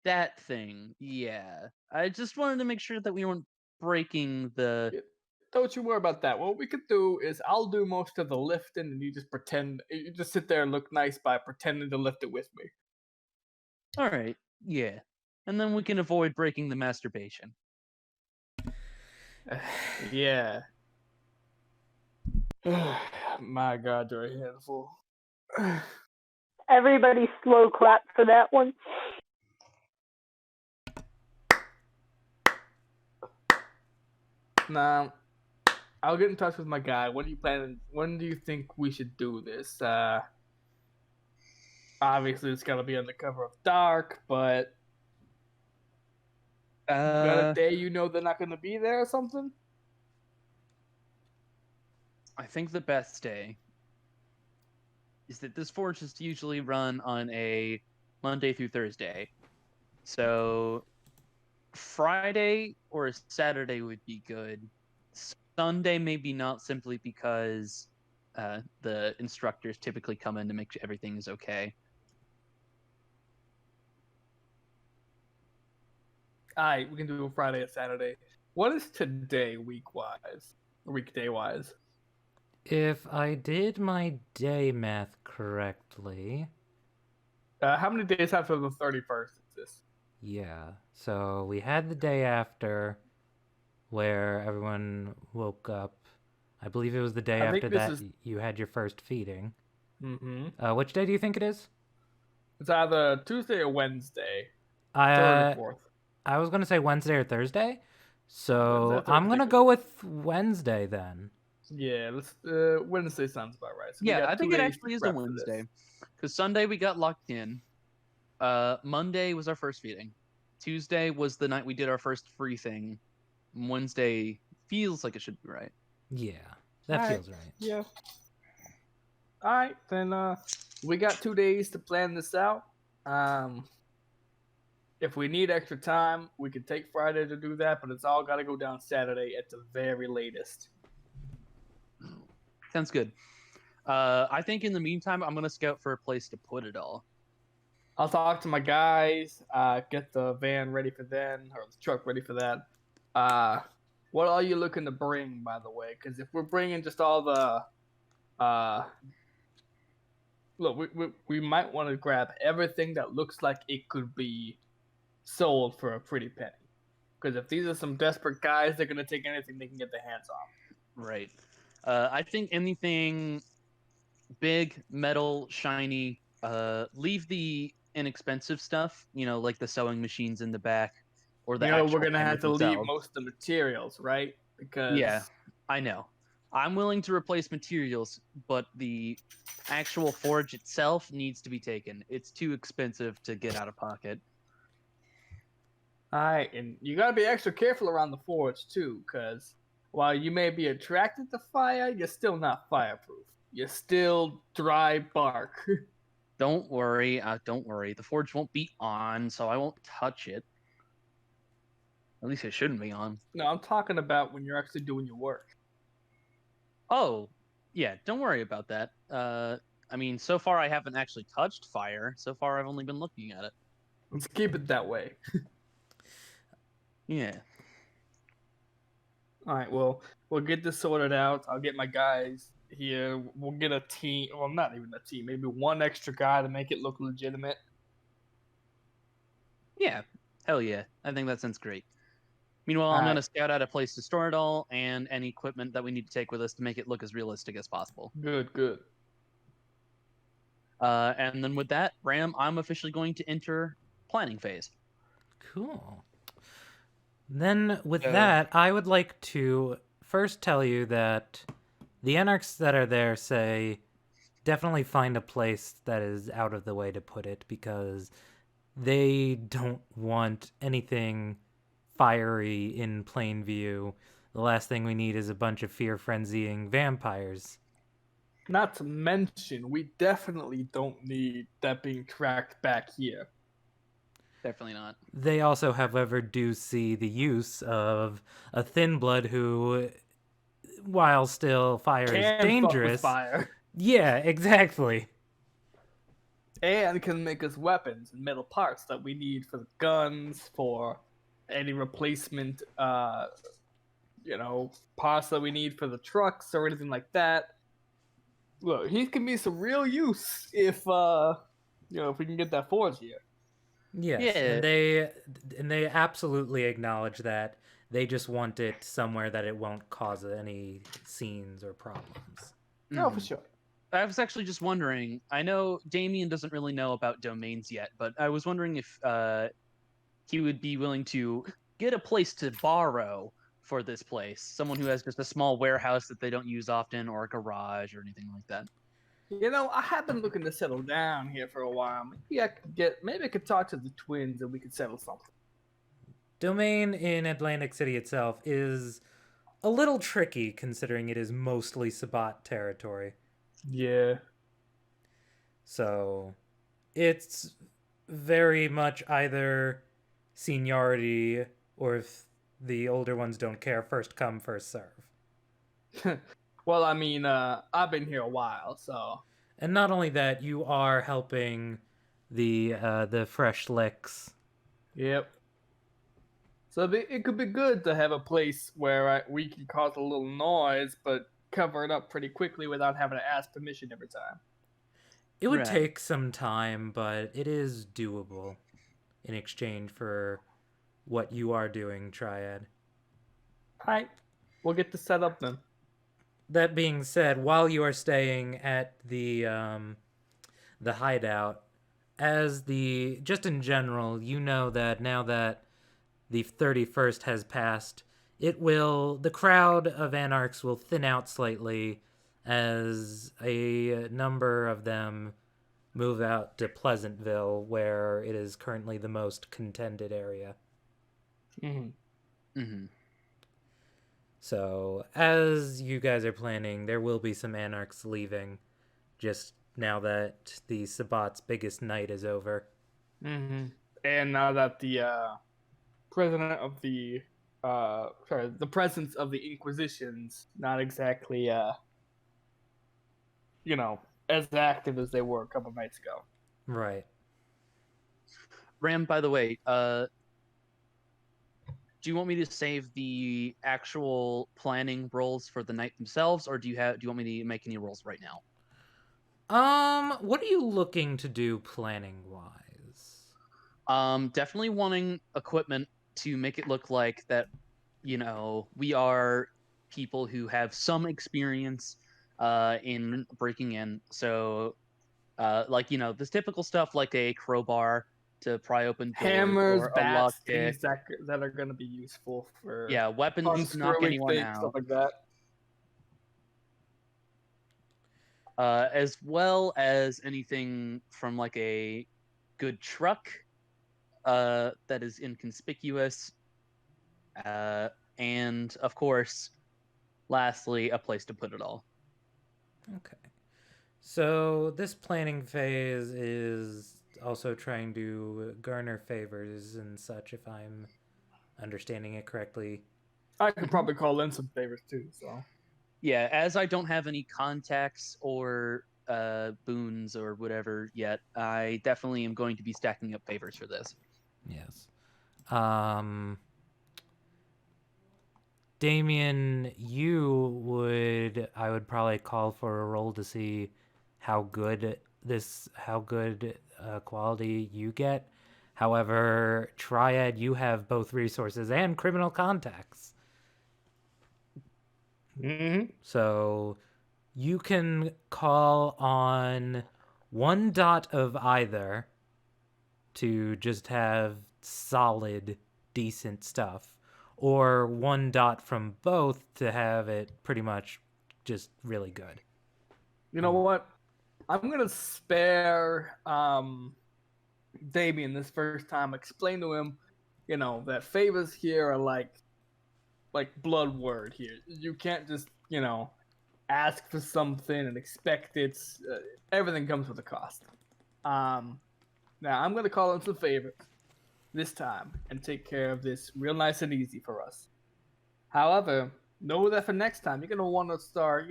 That thing. Yeah. I just wanted to make sure that we weren't breaking the... Don't you worry about that. What we could do is I'll do most of the lifting, and you just sit there and look nice by pretending to lift it with me. All right. Yeah. And then we can avoid breaking the masturbation. Yeah. My God, you're a handful. Everybody slow clap for that one. Nah, I'll get in touch with my guy. When do you think we should do this? Obviously it's gotta be on the cover of dark, but got a day you know they're not gonna be there or something? I think the best day is that this forge is usually run on a Monday through Thursday. So Friday or Saturday would be good. Sunday maybe not, simply because the instructors typically come in to make sure everything is okay. Alright, we can do Friday or Saturday. What is today weekday-wise? If I did my day math correctly... How many days after the 31st is this? Yeah, so we had the day after where everyone woke up. I believe it was the day after that you had your first feeding. Mm-hmm. Which day do you think it is? It's either Tuesday or Wednesday. I 34th. I was going to say Wednesday or Thursday. So I'm going to go with Wednesday then. Yeah, Wednesday sounds about right. So yeah, I think it actually is a Wednesday. Because Sunday we got locked in. Monday was our first feeding. Tuesday was the night we did our first free thing. Wednesday feels like it should be right. Yeah, that feels right. Yeah. Alright, then we got 2 days to plan this out. If we need extra time, we could take Friday to do that, but it's all got to go down Saturday at the very latest. Sounds good. I think in the meantime, I'm going to scout for a place to put it all. I'll talk to my guys, get the van ready for then, or the truck ready for that. What are you looking to bring, by the way? Because if we're bringing just all the... Look, we might want to grab everything that looks like it could be sold for a pretty penny. Because if these are some desperate guys, they're going to take anything they can get their hands on. Right. I think anything big, metal, shiny, leave the inexpensive stuff, like the sewing machines in the back, or the we're going to have to leave most of the materials, right? Because... Yeah, I know. I'm willing to replace materials, but the actual forge itself needs to be taken. It's too expensive to get out of pocket. Alright, and you gotta be extra careful around the forge, too, because while you may be attracted to fire, you're still not fireproof. You're still dry bark. Don't worry, The forge won't be on, so I won't touch it. At least it shouldn't be on. No, I'm talking about when you're actually doing your work. Oh, yeah, don't worry about that. I mean, so far I haven't actually touched fire. So far I've only been looking at it. Let's keep it that way. Yeah. All right, well, we'll get this sorted out. I'll get my guys here. We'll get a team. Well, not even a team. Maybe one extra guy to make it look legitimate. Yeah, hell yeah. I think that sounds great. Meanwhile, I'm Alright. going to scout out a place to store it all and any equipment that we need to take with us to make it look as realistic as possible. Good. And then with that, Ram, I'm officially going to enter planning phase. Cool. Then, with So- that, I would like to first tell you that the anarchs that are there say definitely find a place that is out of the way to put it, because they don't want anything fiery in plain view. The last thing we need is a bunch of fear-frenzying vampires. Not to mention, we definitely don't need that being tracked back here. Definitely not. They also, however, do see the use of a thin blood who, while still fire Can is fuck with dangerous. fire. Yeah, exactly. And can make us weapons and metal parts that we need for the guns, for any replacement, parts that we need for the trucks or anything like that. Look, he can be some real use if we can get that forge here. Yes, Yeah. and they absolutely acknowledge that. They just want it somewhere that it won't cause any scenes or problems. No, for Mhm. sure. I was actually just wondering. I know Damien doesn't really know about domains yet, but I was wondering if he would be willing to get a place to borrow for this place. Someone who has just a small warehouse that they don't use often, or a garage, or anything like that. I have been looking to settle down here for a while. Maybe I could talk to the twins and we could settle something. Domain in Atlantic City itself is a little tricky, considering it is mostly Sabat territory. Yeah. So it's very much either seniority, or if the older ones don't care, first come, first serve. Well, I mean, I've been here a while, so. And not only that, you are helping the fresh licks. Yep. So it could be good to have a place where we can cause a little noise, but cover it up pretty quickly without having to ask permission every time. It would Right. take some time, but it is doable in exchange for what you are doing, Triad. Alright, we'll get this set up then. That being said, while you are staying at the hideout, just in general, you know that now that the 31st has passed, the crowd of anarchs will thin out slightly as a number of them move out to Pleasantville, where it is currently the most contended area. Mm-hmm. Mm-hmm. So, as you guys are planning, there will be some anarchs leaving, just now that the Sabat's biggest night is over. Mm-hmm. And now that the president of the the presence of the Inquisition's not exactly as active as they were a couple nights ago. Right. Ram, by the way, do you want me to save the actual planning rolls for the night themselves, or do you want me to make any rolls right now? What are you looking to do planning wise? Definitely wanting equipment to make it look like that, we are people who have some experience in breaking in. So, this typical stuff like a crowbar to pry open doors, Hammers, or a bats, lockpick. things that are going to be useful for Yeah, weapons to knock unscrewing anyone things, out. stuff like that. As well as anything from like a good truck that is inconspicuous, and of course, lastly, a place to put it all. Okay. So, this planning phase is also trying to garner favors and such, if I'm understanding it correctly. I could probably call in some favors too, so. Yeah, as I don't have any contacts or boons or whatever yet, I definitely am going to be stacking up favors for this. Yes. Damien, I would probably call for a roll to see how good quality you get. However, Triad, you have both resources and criminal contacts. Mm-hmm. So you can call on 1 dot of either to just have solid, decent stuff, or 1 dot from both to have it pretty much just really good. You know what? I'm gonna spare Damien this first time. Explain to him, that favors here are like blood word here. You can't just ask for something and expect it. Everything comes with a cost. Now I'm gonna call in some favors this time and take care of this real nice and easy for us. However, know that for next time you're gonna want to start,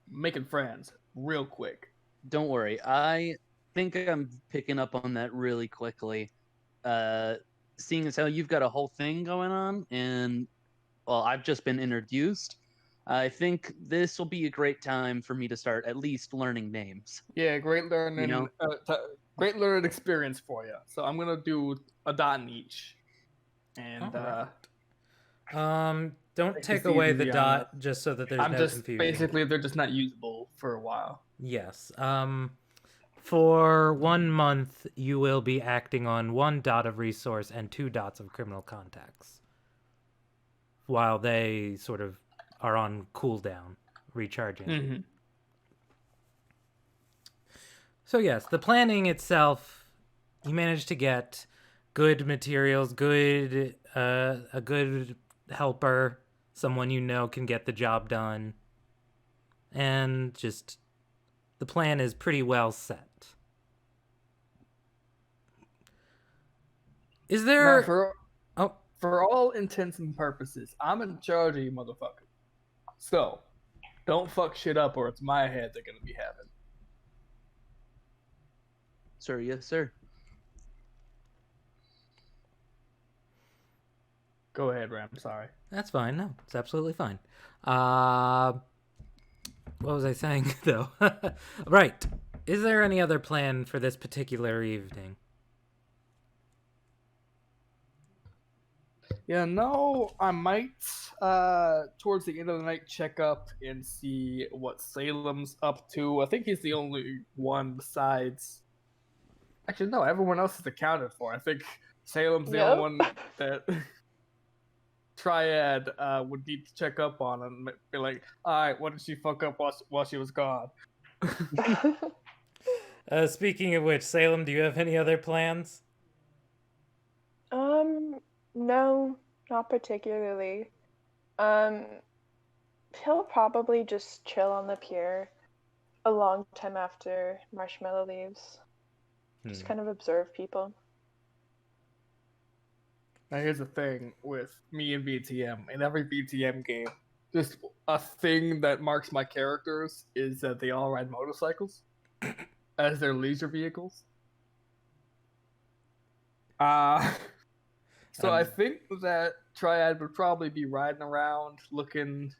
making friends real quick. Don't worry. I think I'm picking up on that really quickly. Seeing as how you've got a whole thing going on, and well, I've just been introduced. I think this will be a great time for me to start at least learning names. Yeah, great learning, great learning experience for you. So I'm gonna do a dot in each, and don't Take take this away easy the on dot just so that there's I'm no just confusion. basically they're just not usable for a while. Yes. For 1 month, you will be acting on 1 dot of resource and 2 dots of criminal contacts, while they sort of are on cooldown, recharging. Mm-hmm. So yes, the planning itself, you managed to get good materials, a good helper, someone you know can get the job done, and just the plan is pretty well set. Is there? Now, for all intents and purposes, I'm in charge of you, motherfucker. So, don't fuck shit up, or it's my head they're gonna be having. Sir, yes, sir. Go ahead, Ram. Sorry. That's fine. No, it's absolutely fine. What was I saying though? Right. Is there any other plan for this particular evening? Yeah, no, I might towards the end of the night check up and see what Salem's up to. I think he's the only one besides. Actually, no, everyone else is accounted for. I think Salem's the only one that Triad would need to check up on and be like, all right, what did she fuck up while she was gone? Speaking of which, Salem, do you have any other plans? No, not particularly. He'll probably just chill on the pier a long time after Marshmallow leaves. Just kind of observe people. Now here's the thing with me and BTM. In every BTM game, just a thing that marks my characters is that they all ride motorcycles as their leisure vehicles. So I think that Triad would probably be riding around looking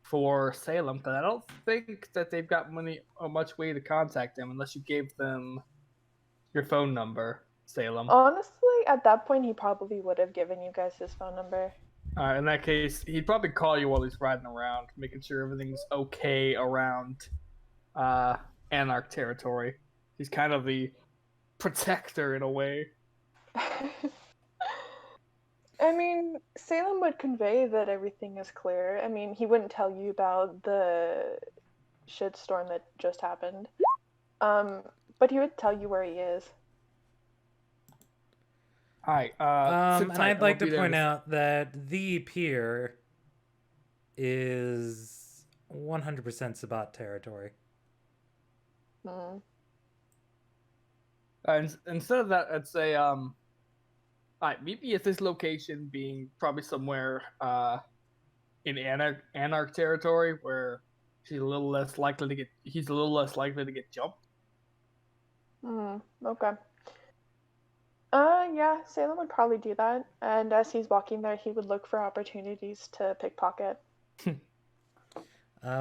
for Salem, but I don't think that they've got much way to contact them unless you gave them your phone number, Salem. Honestly, at that point, he probably would have given you guys his phone number. In that case, he'd probably call you while he's riding around, making sure everything's okay around Anarch territory. He's kind of the protector in a way. I mean, Salem would convey that everything is clear. I mean, he wouldn't tell you about the shitstorm that just happened. But he would tell you where he is. Hi. And I'd like to point out that the pier is 100% Sabat territory. Instead of that, I'd say, alright, meet me at this location, being probably somewhere in Anarch territory where he's a little less likely to get jumped. Okay. Yeah, Salem would probably do that. And as he's walking there, he would look for opportunities to pickpocket.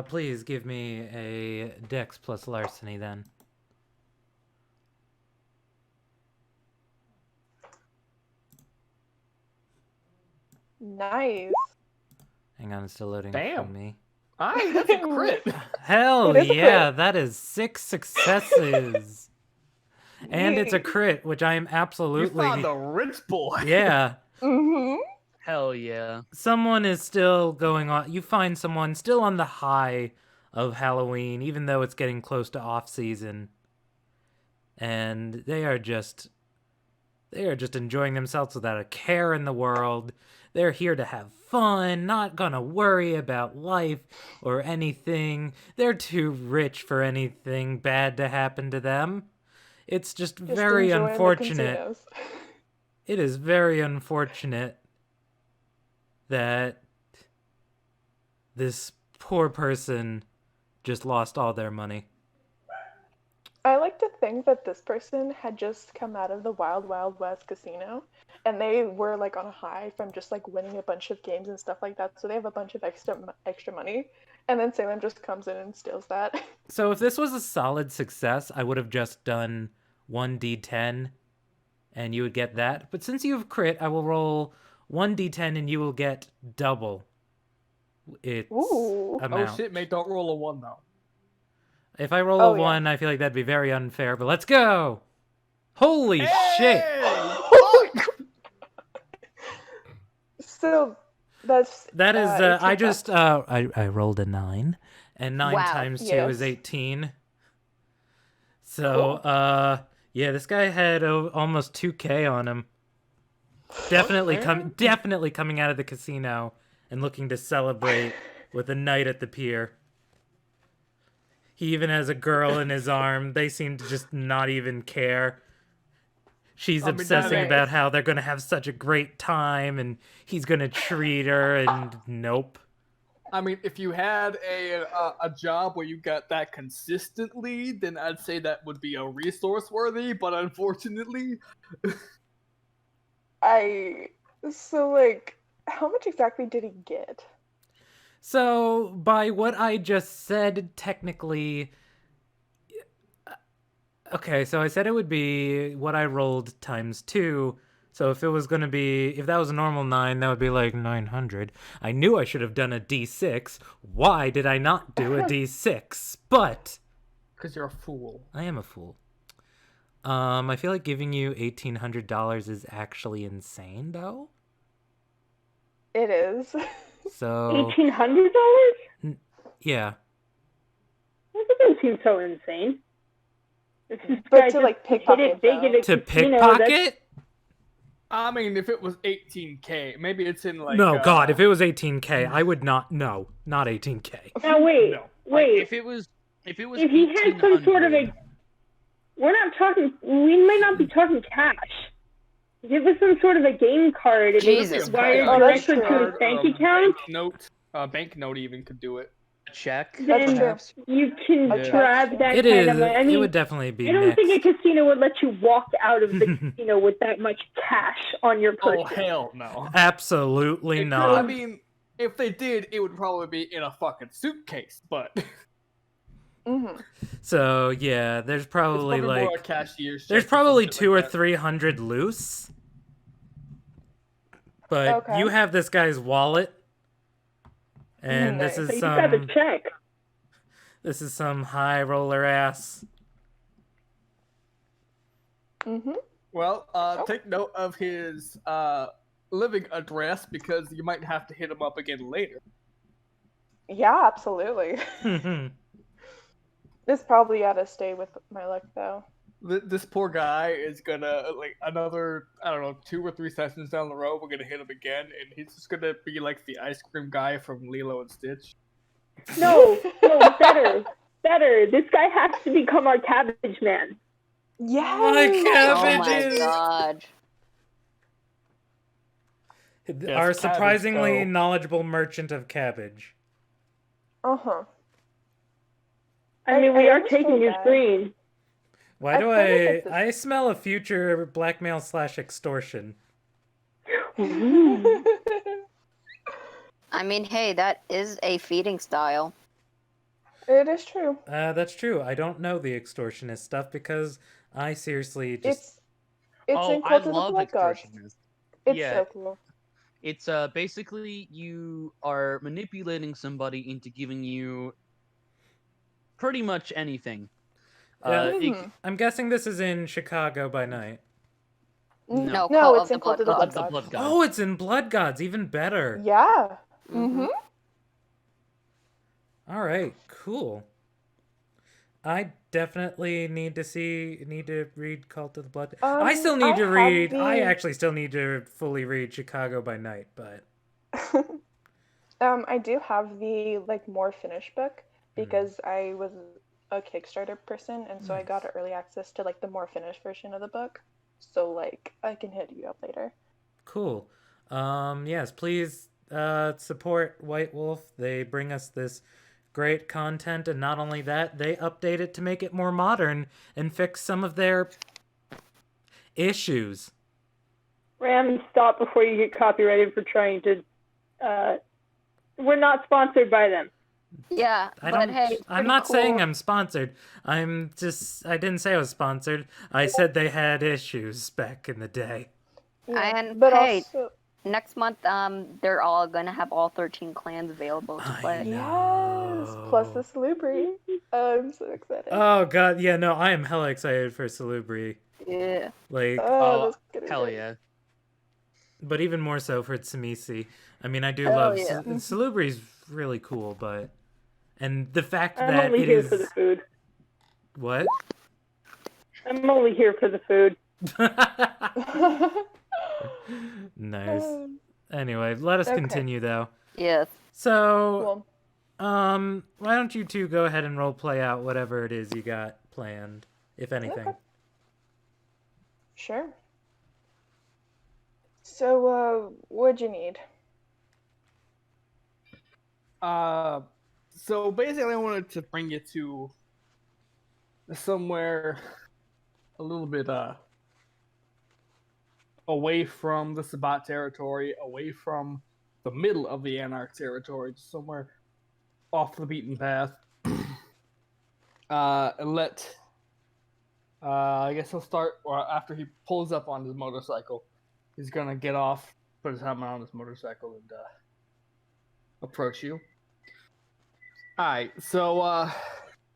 Please give me a Dex plus larceny then. Nice. Hang on, it's still loading Damn. for me. That's a crit. Hell It is a yeah, crit. that is 6 successes. And it's a crit, which I am You absolutely... found a rich boy. Yeah. Mm-hmm. Hell yeah. Someone is still going on... You find someone still on the high of Halloween, even though it's getting close to off-season. And they are just enjoying themselves without a care in the world. They're here to have fun, not gonna worry about life or anything. They're too rich for anything bad to happen to them. It's just very enjoying the unfortunate. casinos. It is very unfortunate that this poor person just lost all their money. I like to think that this person had just come out of the Wild Wild West casino, and they were like on a high from just like winning a bunch of games and stuff like that. So they have a bunch of extra money, and then Salem just comes in and steals that. So if this was a solid success, I would have just done 1d10 and you would get that. But since you have crit, I will roll 1d10 and you will get double its Ooh. amount. Oh shit, mate! Don't roll a 1 though. If I roll Oh, a yeah. 1, I feel like that'd be very unfair, but let's go! Holy shit! So that's That is, 18 I just, I rolled a 9, and 9 Wow. times 2 Yes. is 18. So, yeah, this guy had almost 2k on him. Definitely coming out of the casino and looking to celebrate with a night at the pier. He even has a girl in his arm. They seem to just not even care. She's I mean, obsessing that- about how they're going to have such a great time and he's going to treat her, and nope. I mean, if you had a job where you got that consistently, then I'd say that would be a resource worthy. But unfortunately, So like, how much exactly did he get? So, by what I just said, technically... Okay, so I said it would be what I rolled times 2. So if it was going to be... If that was a normal 9, that would be like 900. I knew I should have done a d6. Why did I not do a d6? But... because you're a fool. I am a fool. I feel like giving you $1,800 is actually insane, though. It is. So... $1,800? Yeah. That doesn't seem so insane. If this But guy to, just like, hit pickpocket, it big though. at a To casino, that's- pickpocket? I mean, if it was 18k, maybe it's in like. No, God, if it was 18k, I would not. No, not 18k. Now wait, No. wait. Like, if it was If he had some sort of 1800, a, we're not talking. We might not be talking cash. If it was some sort of a game card, and Jesus it wired Christ. Oh, that's directly to true. his bank account, Banknote even could do it. check, Then perhaps. you can Yeah. grab that It kind is. of money. I mean, It would definitely be I don't mixed. think a casino would let you walk out of the casino with that much cash on your person. Oh hell no! Absolutely I not. mean, if they did, it would probably be in a fucking suitcase. But Mm-hmm. So yeah, there's it's probably more a like cashier's there's check or probably something 2 or like that. 300 loose. But Okay. you have this guy's wallet, and this Nice. So is you just have a some check. high roller ass. Mm-hmm. Well, take note of his living address because you might have to hit him up again later. Yeah, absolutely. This probably gotta stay with my luck though. This poor guy is gonna like another, I don't know, 2 or 3 sessions down the road. We're gonna hit him again, and he's just gonna be like the ice cream guy from Lilo and Stitch. No, better. This guy has to become our cabbage man. Yeah. Oh my Cabbages! god. Our cabbage, surprisingly though. knowledgeable merchant of cabbage. Uh-huh. I mean, we I are taking understand his that. green. Why I do feel like I? it's a- I smell a future blackmail / extortion. Ooh. I mean, hey, that is a feeding style. It is true. That's true. I don't know the extortionist stuff because I seriously just. It's Oh, in I Cult of the love Blood Gods. extortionists. It's Yeah. so cool. It's basically you are manipulating somebody into giving you pretty much anything. Yeah, Mhm. I'm guessing this is in Chicago by night. No. No, No, Cult it's of the in Cult Blood of the Cult Blood of the Gods. Blood Gods. Oh, it's in Blood Gods, even better. Yeah. Mhm. All right, cool. I definitely need to read Cult of the Blood. I still need I to have read. I the- actually still need to fully read Chicago by Night, but I do have the like more finished book because I was a Kickstarter person, and so I got Nice. early access to like the more finished version of the book. So like I can hit you up later. cool. Yes, please support White Wolf. They bring us this great content, and not only that, they update it to make it more modern and fix some of their issues. Ram, stop before you get copyrighted for trying to. We're not sponsored by them. Yeah, but hey, it's I'm pretty not cool. saying I'm sponsored. I didn't say I was sponsored. I said they had issues back in the day. Yeah. And But hey, also, next month, they're all gonna have all 13 clans available to I play. know. yes, plus the Salubri. I'm so excited. Oh god, yeah, no, I am hella excited for Salubri. Yeah. Like, Oh, that's gonna be hell great. yeah. but even more so for Tsimisi. I mean, I do Hell love yeah. Salubri's really cool, but and the fact I'm that only it here is for the food. what? I'm only here for the food. Nice. Anyway, let us Okay. continue though. Yes. So, Cool. why don't you two go ahead and role play out whatever it is you got planned, if anything. Okay. Sure. So, what'd you need? So basically, I wanted to bring you to somewhere a little bit away from the Sabat territory, away from the middle of the Anarch territory, just somewhere off the beaten path. And let I guess he'll start, or after he pulls up on his motorcycle, he's gonna get off, put his helmet on his motorcycle, and approach you. Alright, so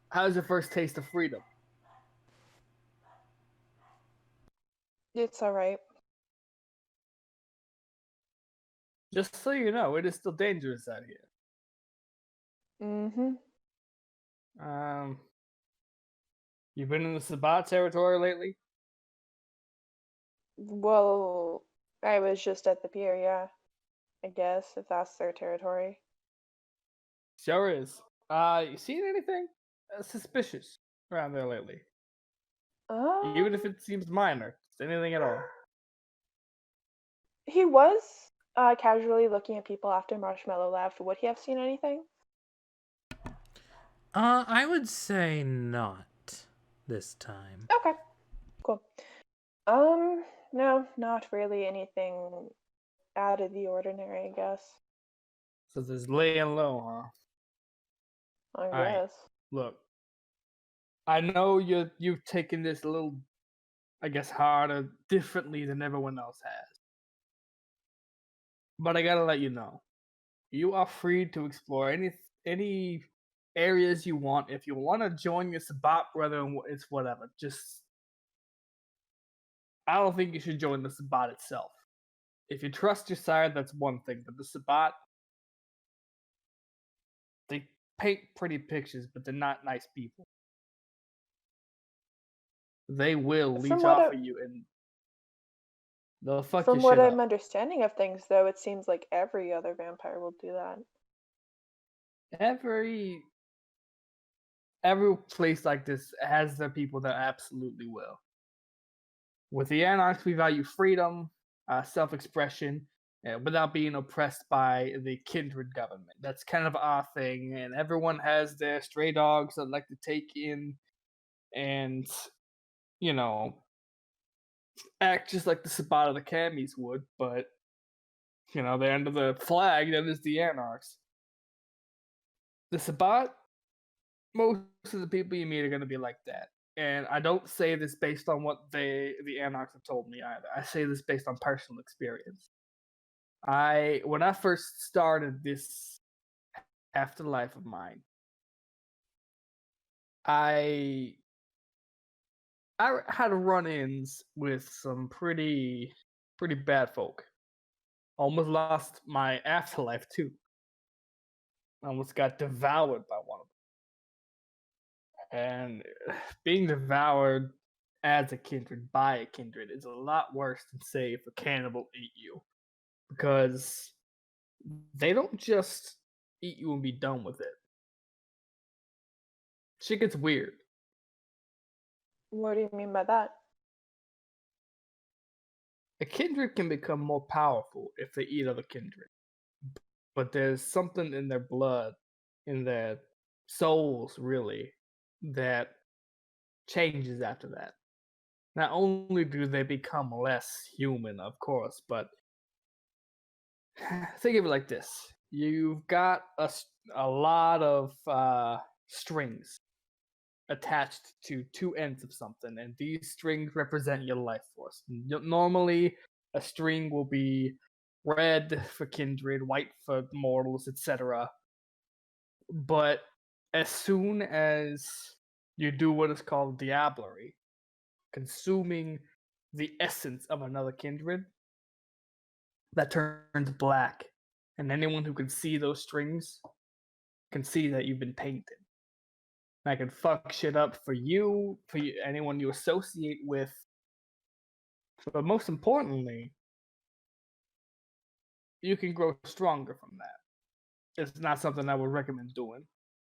how's your first taste of freedom? It's alright. Just so you know, it is still dangerous out here. Mm-hmm. You've been in the Sabat territory lately? Well, I was just at the pier, yeah. I guess, if that's their territory. Sure is. You seen anything suspicious around there lately? Even if it seems minor, just anything at all. He was casually looking at people after Marshmallow left. Would he have seen anything? I would say not this time. Okay, cool. No, not really anything out of the ordinary, I guess. So there's laying low, huh? I Alright. guess. Look, I know you've taken this a little, I guess, harder, differently than everyone else has. But I gotta let you know, you are free to explore any areas you want. If you want to join your Sabat, whether it's whatever, just I don't think you should join the Sabat itself. If you trust your side, that's one thing. But the Sabat, they paint pretty pictures, but they're not nice people. They will leech From what off I- of you and they'll fuck From your what shit I'm up. understanding of things, though, it seems like every other vampire will do that. Every place like this has their people that absolutely will. With the Anarchs, we value freedom, self-expression, without being oppressed by the kindred government. That's kind of our thing, and everyone has their stray dogs that like to take in and you know, act just like the Sabbat of the Camis would, but, you know, they're under the flag that is the Anarchs. The Sabbat, most of the people you meet are going to be like that. And I don't say this based on what the Anarchs have told me either. I say this based on personal experience. When I first started this afterlife of mine, I had run-ins with some pretty bad folk. Almost lost my afterlife too. Almost got devoured by one of them. And being devoured as a kindred by a kindred is a lot worse than, say, if a cannibal ate you, because they don't just eat you and be done with it. Shit gets weird. What do you mean by that? A kindred can become more powerful if they eat other kindred, but there's something in their blood, in their souls, really, that changes after that. Not only do they become less human, of course, but think of it like this. You've got a lot of strings attached to two ends of something, and these strings represent your life force. Normally, a string will be red for kindred, white for mortals, etc. But as soon as you do what is called diablerie, consuming the essence of another kindred, that turns black, and anyone who can see those strings can see that you've been tainted. And I can fuck shit up for you, anyone you associate with, but most importantly, you can grow stronger from that. It's not something I would recommend doing,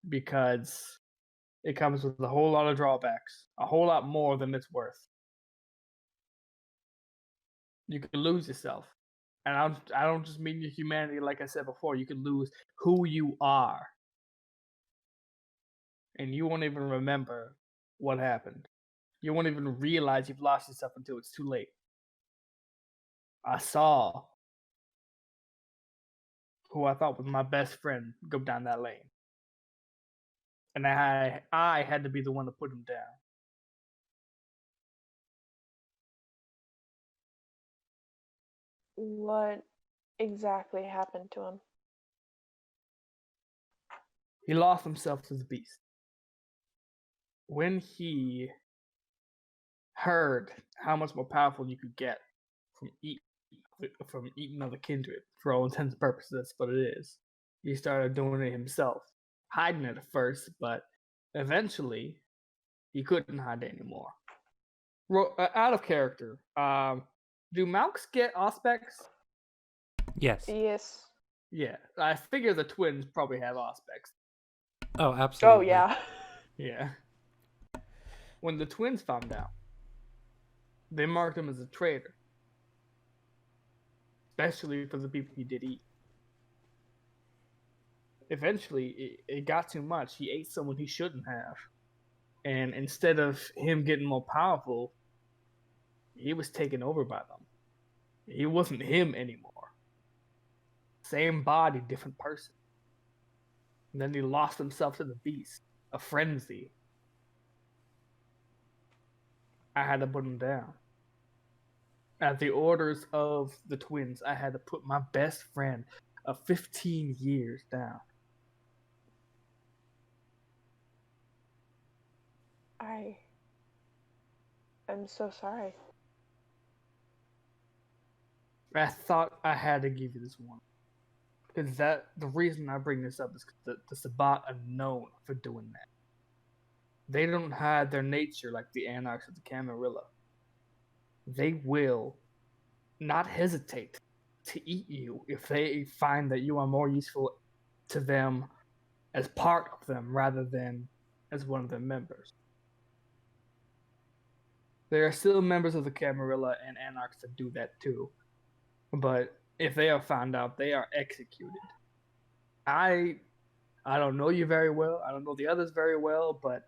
because it comes with a whole lot of drawbacks, a whole lot more than it's worth. You can lose yourself. And I don't just mean your humanity, like I said before. You can lose who you are. And you won't even remember what happened. You won't even realize you've lost yourself until it's too late. I saw who I thought was my best friend go down that lane. And I had to be the one to put him down. What exactly happened to him? He lost himself to the beast. When he heard how much more powerful you could get from eating other kindred, for all intents and purposes, that's what it is, he started doing it himself, hiding it at first, but eventually he couldn't hide it anymore. Out of character, do Malks get Auspex? Yes. Yes. Yeah, I figure the twins probably have Auspex. Oh, absolutely. Oh, yeah. Yeah. When the twins found out, they marked him as a traitor. Especially for the people he did eat. Eventually, it got too much. He ate someone he shouldn't have. And instead of him getting more powerful, he was taken over by them. He wasn't him anymore. Same body, different person. And then he lost himself to the beast, a frenzy. I had to put him down. At the orders of the twins, I had to put my best friend of 15 years down. I'm so sorry. I thought I had to give you this one. Because the reason I bring this up is because the Sabbat are known for doing that. They don't hide their nature like the Anarchs of the Camarilla. They will not hesitate to eat you if they find that you are more useful to them as part of them rather than as one of their members. There are still members of the Camarilla and Anarchs that do that too. But if they are found out, they are executed. I don't know you very well. I don't know the others very well, but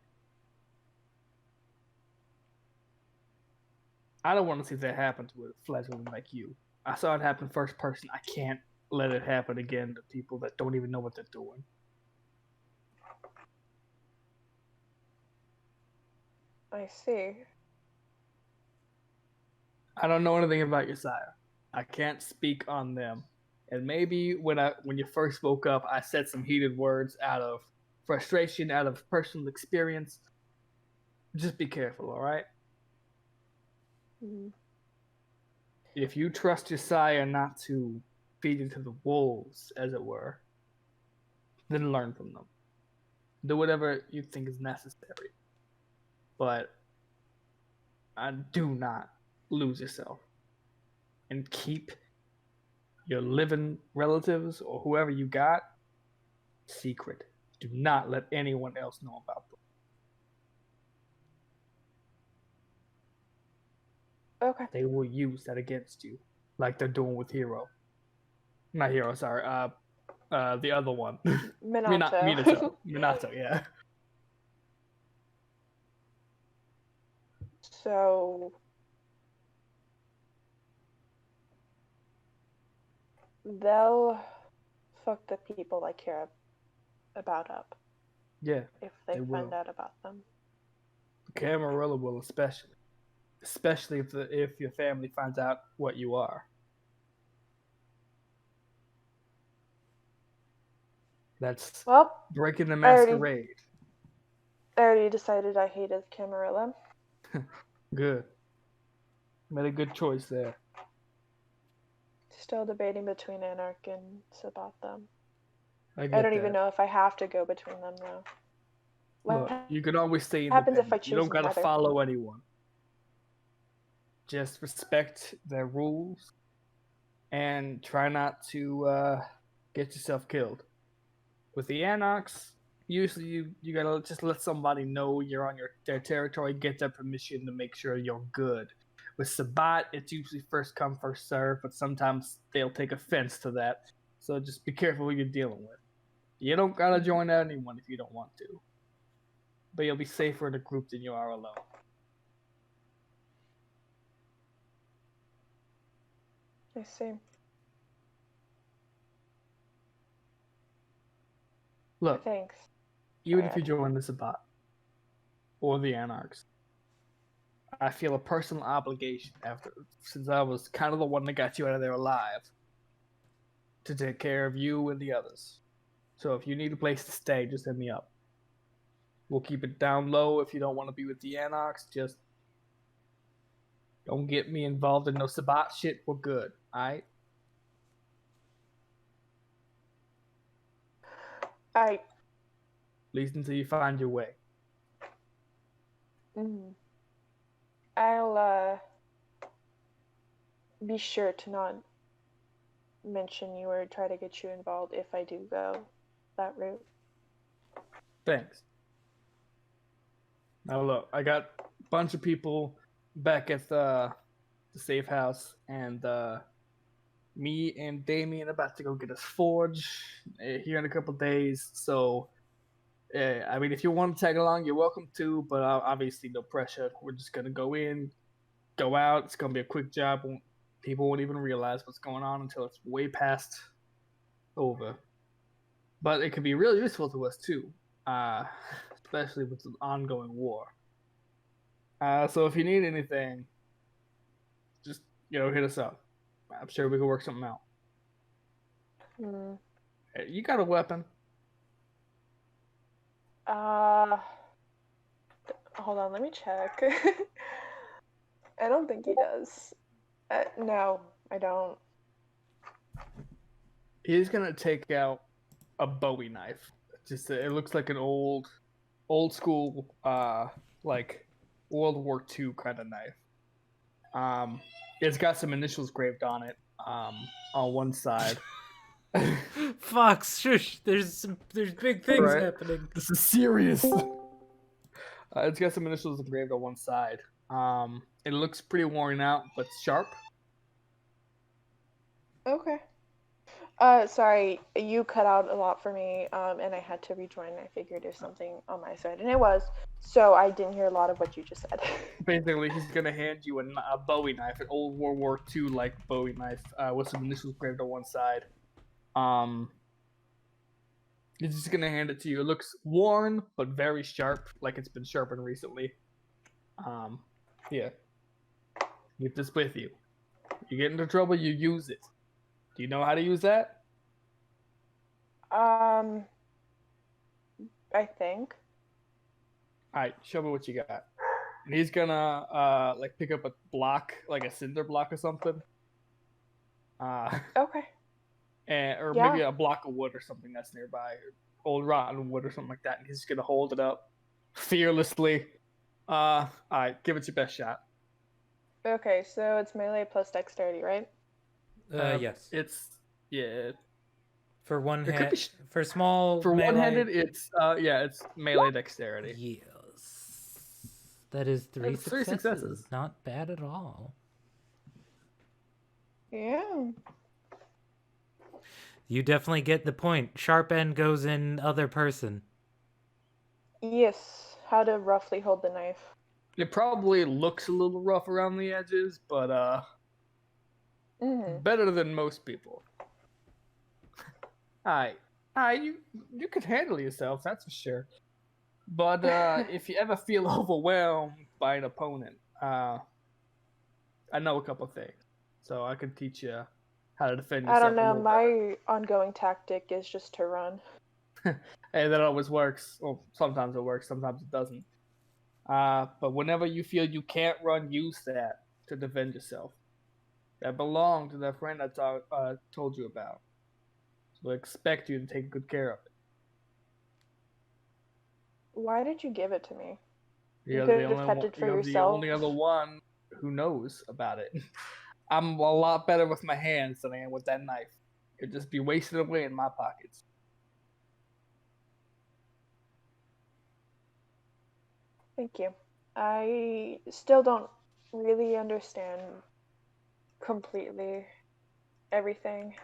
I don't want to see that happen to a fledgling like you. I saw it happen first person. I can't let it happen again to people that don't even know what they're doing. I see. I don't know anything about your sire. I can't speak on them. And maybe when you first woke up, I said some heated words out of frustration, out of personal experience. Just be careful, all right? Mm. If you trust your sire not to feed into the wolves, as it were, then learn from them. Do whatever you think is necessary. But do not lose yourself. And keep your living relatives or whoever you got secret. Do not let anyone else know about them. Okay. They will use that against you, like they're doing with Hero. Not Hero, sorry. The other one. Minato. Minato, yeah. So they'll fuck the people I care about up Yeah, if they they find will. out about them. Camarilla will especially if your family finds out what you are. That's Well, breaking the I already- masquerade. I already decided I hated Camarilla. Good. Made a good choice there. Still debating between Anarch and Sabathum. I I don't even that. know if I have to go between them now. Look, you can always stay happens independent. if I You choose don't gotta neither? follow anyone. Just respect their rules and try not to get yourself killed. With the Anox, usually you gotta just let somebody know you're on their territory, get their permission to make sure you're good. With Sabat, it's usually first come, first serve, but sometimes they'll take offense to that. So just be careful who you're dealing with. You don't gotta join anyone if you don't want to. But you'll be safer in a group than you are alone. I see. Look, Thanks. even if you Brad. join the Sabat or the Anarchs, I feel a personal obligation since I was kind of the one that got you out of there alive to take care of you and the others. So if you need a place to stay, just hit me up. We'll keep it down low if you don't want to be with the Anox. Just don't get me involved in no Sabat shit. We're good, alright? At least until you find your way. I'll be sure to not mention you or try to get you involved if I do go that route. Thanks. Now look, I got a bunch of people back at the safe house, and me and Damien about to go get us forge here in a couple days. So, I mean, if you want to tag along, you're welcome to, but obviously no pressure. We're just gonna go in, go out. It's gonna be a quick job. People won't even realize what's going on until it's way past over. But it can be really useful to us too, especially with the ongoing war. So if you need anything, just hit us up. I'm sure we can work something out. Hey, you got a weapon? Hold on, let me check. I don't think he does. No, I don't. He's gonna take out a Bowie knife. It looks like an old school, like World War II kind of knife. It's got some initials engraved on it. On one side. Fox, shush! There's big things happening. This is serious. It's got some initials engraved on one side. It looks pretty worn out, but sharp. Okay. Sorry, you cut out a lot for me, and I had to rejoin. I figured there's something on my side, and it was. So I didn't hear a lot of what you just said. Basically, he's gonna hand you a Bowie knife, an old World War II like Bowie knife, with some initials engraved on one side. He's just gonna hand it to you. It looks worn but very sharp, like it's been sharpened recently. Yeah. Keep this with you. You get into trouble, you use it. Do you know how to use that? I think. Alright, show me what you got. And he's gonna like pick up a block, like a cinder block or something. Okay. Or Yeah. maybe a block of wood or something that's nearby, or old rotten wood or something like that. And he's gonna hold it up fearlessly. Alright, give it your best shot. Okay, so it's melee plus dexterity, right? Yes. It's yeah. For one It could hand, be for small For melee, one-handed, it's it's melee dexterity. Yes. That is three That's three successes. successes. Not bad at all. Yeah. You definitely get the point. Sharp end goes in other person. Yes. How to roughly hold the knife. It probably looks a little rough around the edges, but Mm-hmm. better than most people. You could handle yourself, that's for sure. But if you ever feel overwhelmed by an opponent, I know a couple things, so I can teach you how to defend yourself. I don't a know. little better. My ongoing tactic is just to run. Hey, that always works. Well, sometimes it works, sometimes it doesn't. But whenever you feel you can't run, use that to defend yourself. That belonged to that friend I told you about. So I expect you to take good care of it. Why did you give it to me? You're could the have only kept one, it for you're the yourself. only other one who knows about it. I'm a lot better with my hands than I am with that knife. It'd just be wasted away in my pockets. Thank you. I still don't really understand completely everything.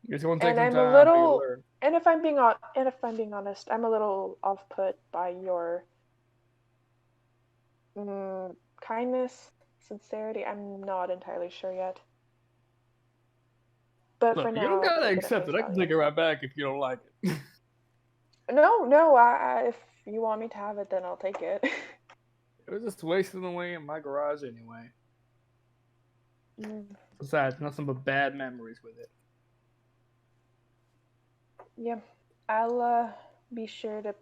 It's going to take And some I'm a time for you to little learn. and if I'm being honest, I'm a little off put by your kindness, sincerity. I'm not entirely sure yet. But for Look, you now, don't I'll gotta take it at accept face it. I can value. take it right back if you don't like it. No. If you want me to have it, then I'll take it. It was just wasting away in my garage anyway. Mm, Besides, nothing but bad memories with it. yeah, I'll be sure to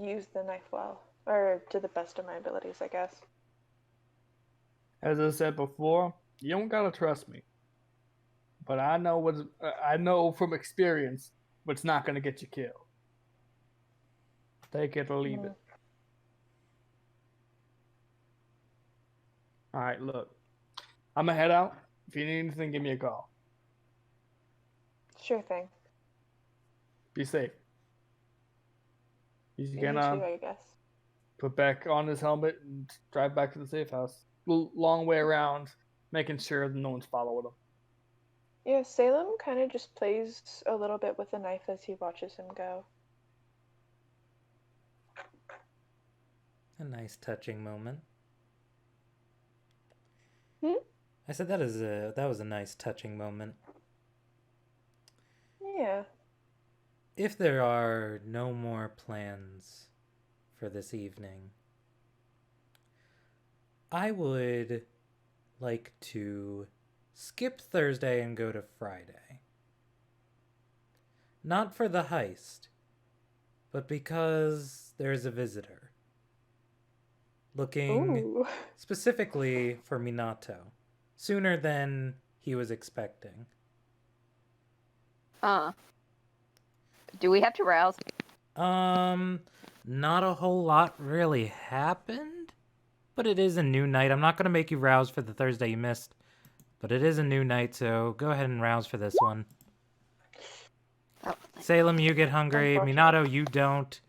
use the knife well, or to the best of my abilities, I guess. As I said before, you don't gotta trust me, but I know from experience what's not gonna get you killed. Take it or leave it. All right, look, I'm gonna head out. If you need anything, give me a call. Sure thing. Be safe. He's You gonna too, I guess. put back on his helmet and drive back to the safe house. Long way around, making sure that no one's following him. Yeah, Salem kind of just plays a little bit with the knife as he watches him go. A nice touching moment. Hmm? I said that was a nice touching moment. Yeah. If there are no more plans for this evening, I would like to skip Thursday and go to Friday. Not for the heist, but because there's a visitor. Looking Ooh. specifically for Minato. Sooner than he was expecting. Do we have to rouse? Not a whole lot really happened, but it is a new night. I'm not going to make you rouse for the Thursday you missed, but it is a new night, so go ahead and rouse for this one. Oh, Salem, you get hungry. Minato, you don't.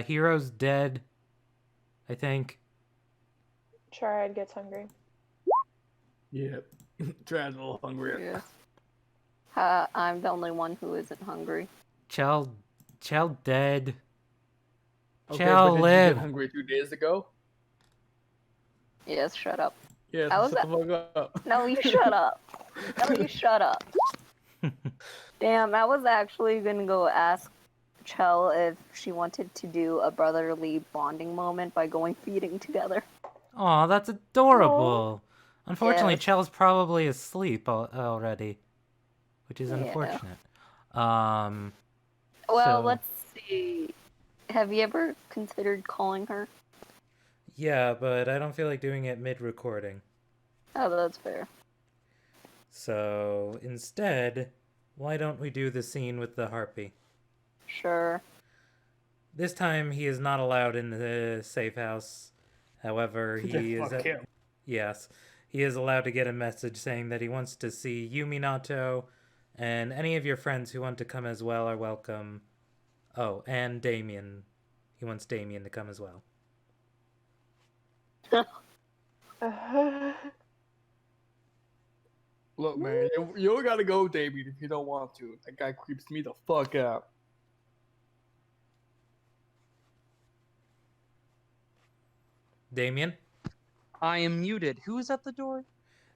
Hero's dead, I think. Triad gets hungry. Yep. Trad's a little hungry. yes. I'm the only one who isn't hungry. Chell Chell dead. Okay, Chell but did you live. get hungry 2 days ago? Yes, shut up. Yes, How shut was the fuck up. No, you shut up. No, you shut up. Damn, I was actually gonna go ask Chell if she wanted to do a brotherly bonding moment by going feeding together. Aw, that's adorable. Unfortunately, Yes. Chell's probably asleep already, which is Yeah. unfortunate. Well, So- let's see. Have you ever considered calling her? Yeah, but I don't feel like doing it mid-recording. Oh, that's fair. So instead, why don't we do the scene with the Harpy? Sure. This time he is not allowed in the safe house. However, he is Fuck him. yes, he is allowed to get a message saying that he wants to see you, Minato, and any of your friends who want to come as well are welcome. Oh, and Damien. He wants Damien to come as well. Look, man, you don't gotta go, David, if you don't want to. That guy creeps me the fuck out. Damien? I am muted. Who is at the door?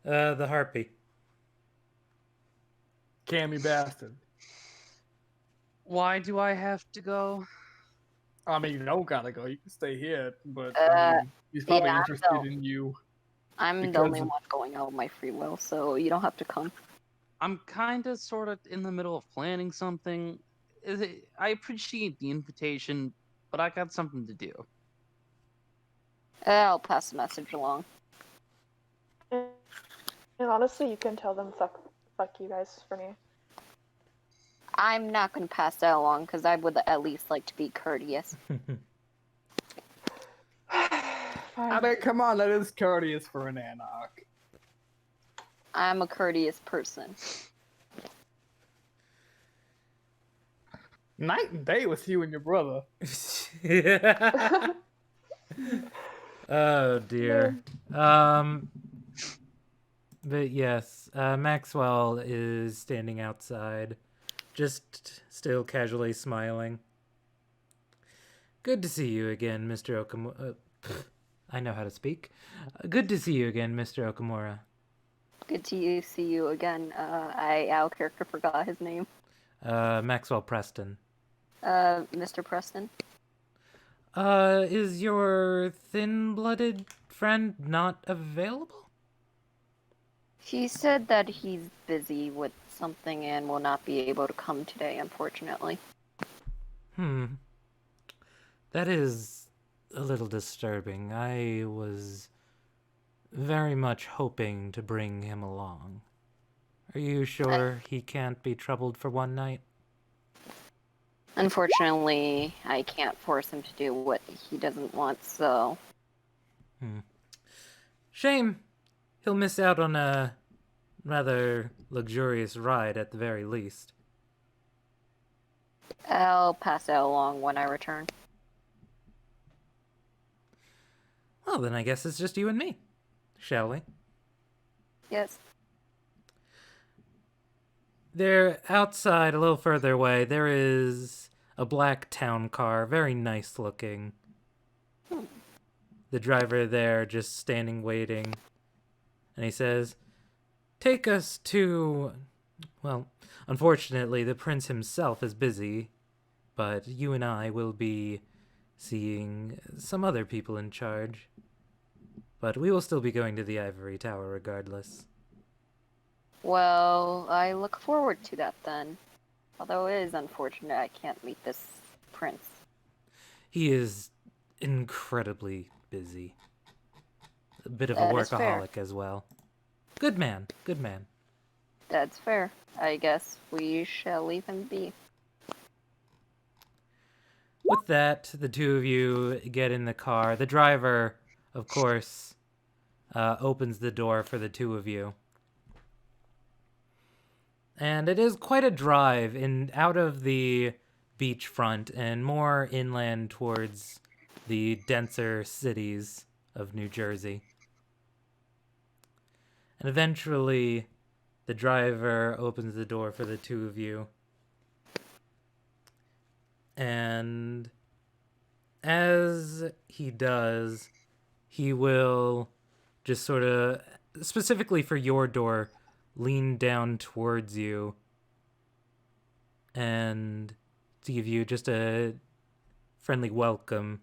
The Harpy. Cammy bastard. Why do I have to go? I mean, you don't gotta go. You can stay here, but he's yeah, probably I interested know. in you. I'm the Because only of- one going out of my free will, so you don't have to come. I'm kind of sort of in the middle of planning something. I appreciate the invitation, but I got something to do. I'll pass the message along. And honestly, you can tell them fuck you guys for me. I'm not going to pass that along because I would at least like to be courteous. I mean, come on, that is courteous for an anarch. I'm a courteous person. Night and day with you and your brother. Oh dear. But yes, Maxwell is standing outside, just still casually smiling. Good to see you again, Mr. Okamura. I know how to speak. Good to see you again, Mr. Okamura. Good to see you again. Our character forgot his name. Maxwell Preston. Mr. Preston. Is your thin-blooded friend not available? He said that he's busy with something and will not be able to come today, unfortunately. That is a little disturbing. I was very much hoping to bring him along. Are you sure he can't be troubled for one night? Unfortunately, I can't force him to do what he doesn't want, so... Shame. He'll miss out on a rather luxurious ride at the very least. I'll pass that along when I return. Well, then I guess it's just you and me. Shall we? Yes. There, outside, a little further away, there is a black town car, very nice looking. The driver there just standing waiting. And he says, "Take us to..." Well, unfortunately, the prince himself is busy, but you and I will be seeing some other people in charge. But we will still be going to the ivory tower regardless. Well, I look forward to that then. Although it is unfortunate I can't meet this prince. He is incredibly busy. A bit of a That is fair. workaholic as well. Good man, good man. That's fair. I guess we shall leave him be. With that, the two of you get in the car. The driver, of course, opens the door for the two of you. And it is quite a drive out of the beachfront and more inland towards the denser cities of New Jersey. And eventually, the driver opens the door for the two of you. And as he does, he will just sort of, specifically for your door, lean down towards you and to give you just a friendly welcome.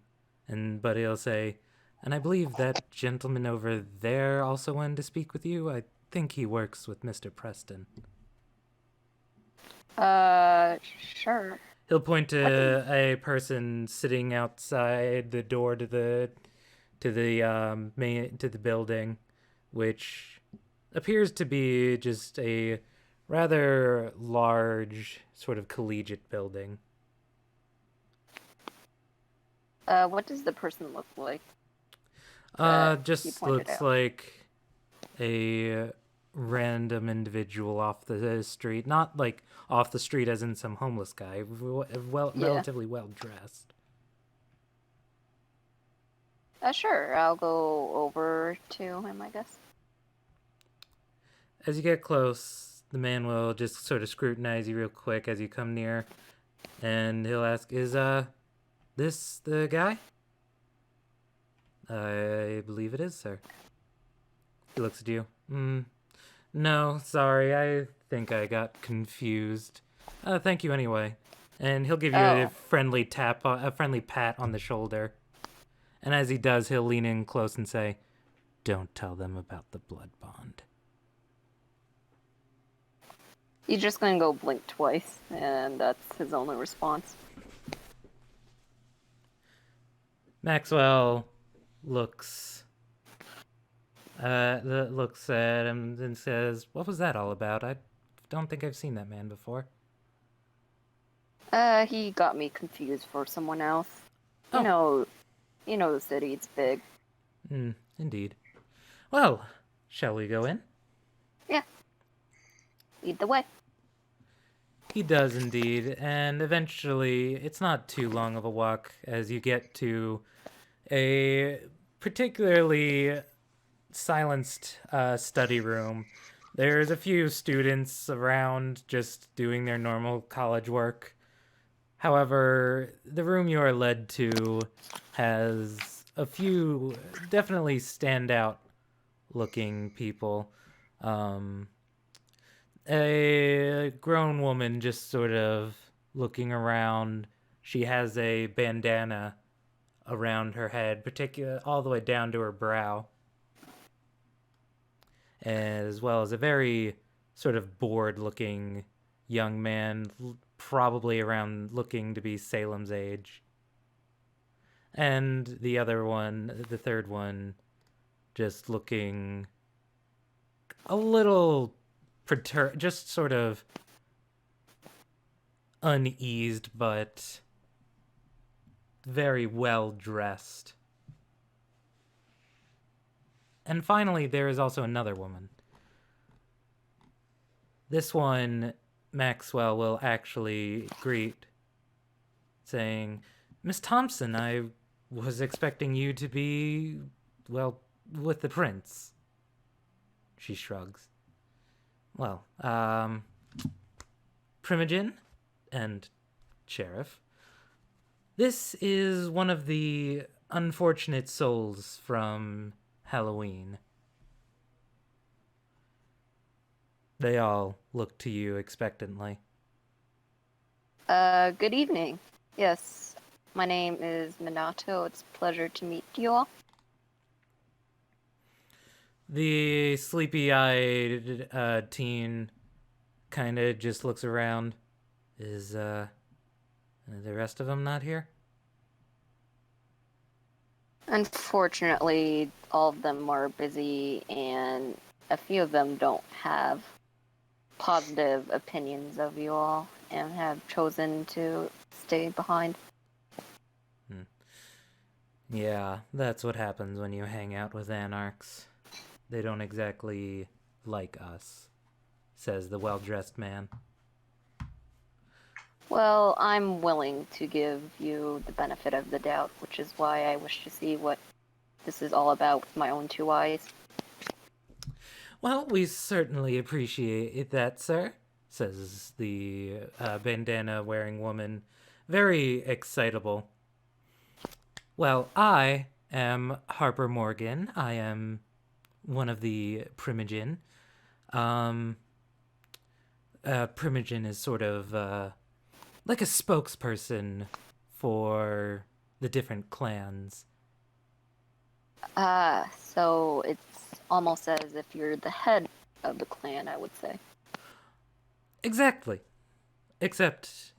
But he'll say, and I believe that gentleman over there also wanted to speak with you. I think he works with Mr. Preston. Sure. He'll point to a person sitting outside the door to the building, which appears to be just a rather large sort of collegiate building. What does the person look like? He Just pointed looks out. like a random individual off the street. Not like off the street as in some homeless guy. Yeah. Relatively well dressed. Sure. I'll go over to him, I guess. As you get close, the man will just sort of scrutinize you real quick as you come near, and he'll ask, "Is this the guy?" "I believe it is, sir." He looks at you. No, sorry, I think I got confused. Thank you anyway." And he'll give you a Oh. friendly a friendly pat on the shoulder. And as he does, he'll lean in close and say, "Don't tell them about the blood bond." He's just gonna go blink twice, and that's his only response. Maxwell looks at him and says, "What was that all about? I don't think I've seen that man before." He got me confused for someone else. Oh. You know the city, it's big. Indeed. Well, shall we go in? Lead the way. He does indeed, and eventually it's not too long of a walk as you get to a particularly silenced study room. There's a few students around just doing their normal college work. However, the room you are led to has a few definitely standout looking people. A grown woman just sort of looking around. She has a bandana around her head, all the way down to her brow, as well as a very sort of bored-looking young man, probably around looking to be Salem's age. And the third one, just looking a little just sort of uneased, but very well dressed. And finally, there is also another woman. This one, Maxwell will actually greet, saying, "Miss Thompson, I was expecting you to be, well, with the prince." She shrugs. "Well, Primogen and Sheriff, this is one of the unfortunate souls from Halloween." They all look to you expectantly. Good evening. Yes, my name is Minato. It's a pleasure to meet you all. The sleepy-eyed teen kind of just looks around. Is the rest of them not here? Unfortunately, all of them are busy, and a few of them don't have positive opinions of you all and have chosen to stay behind. Yeah, that's what happens when you hang out with anarchs. They don't exactly like us, says the well-dressed man. Well, I'm willing to give you the benefit of the doubt, which is why I wish to see what this is all about with my own two eyes. Well, we certainly appreciate that, sir, says the bandana-wearing woman, very excitable. Well, I am Harper Morgan. I am one of the Primogen. Primogen is sort of like a spokesperson for the different clans. So it's almost as if you're the head of the clan, I would say. Exactly. Except,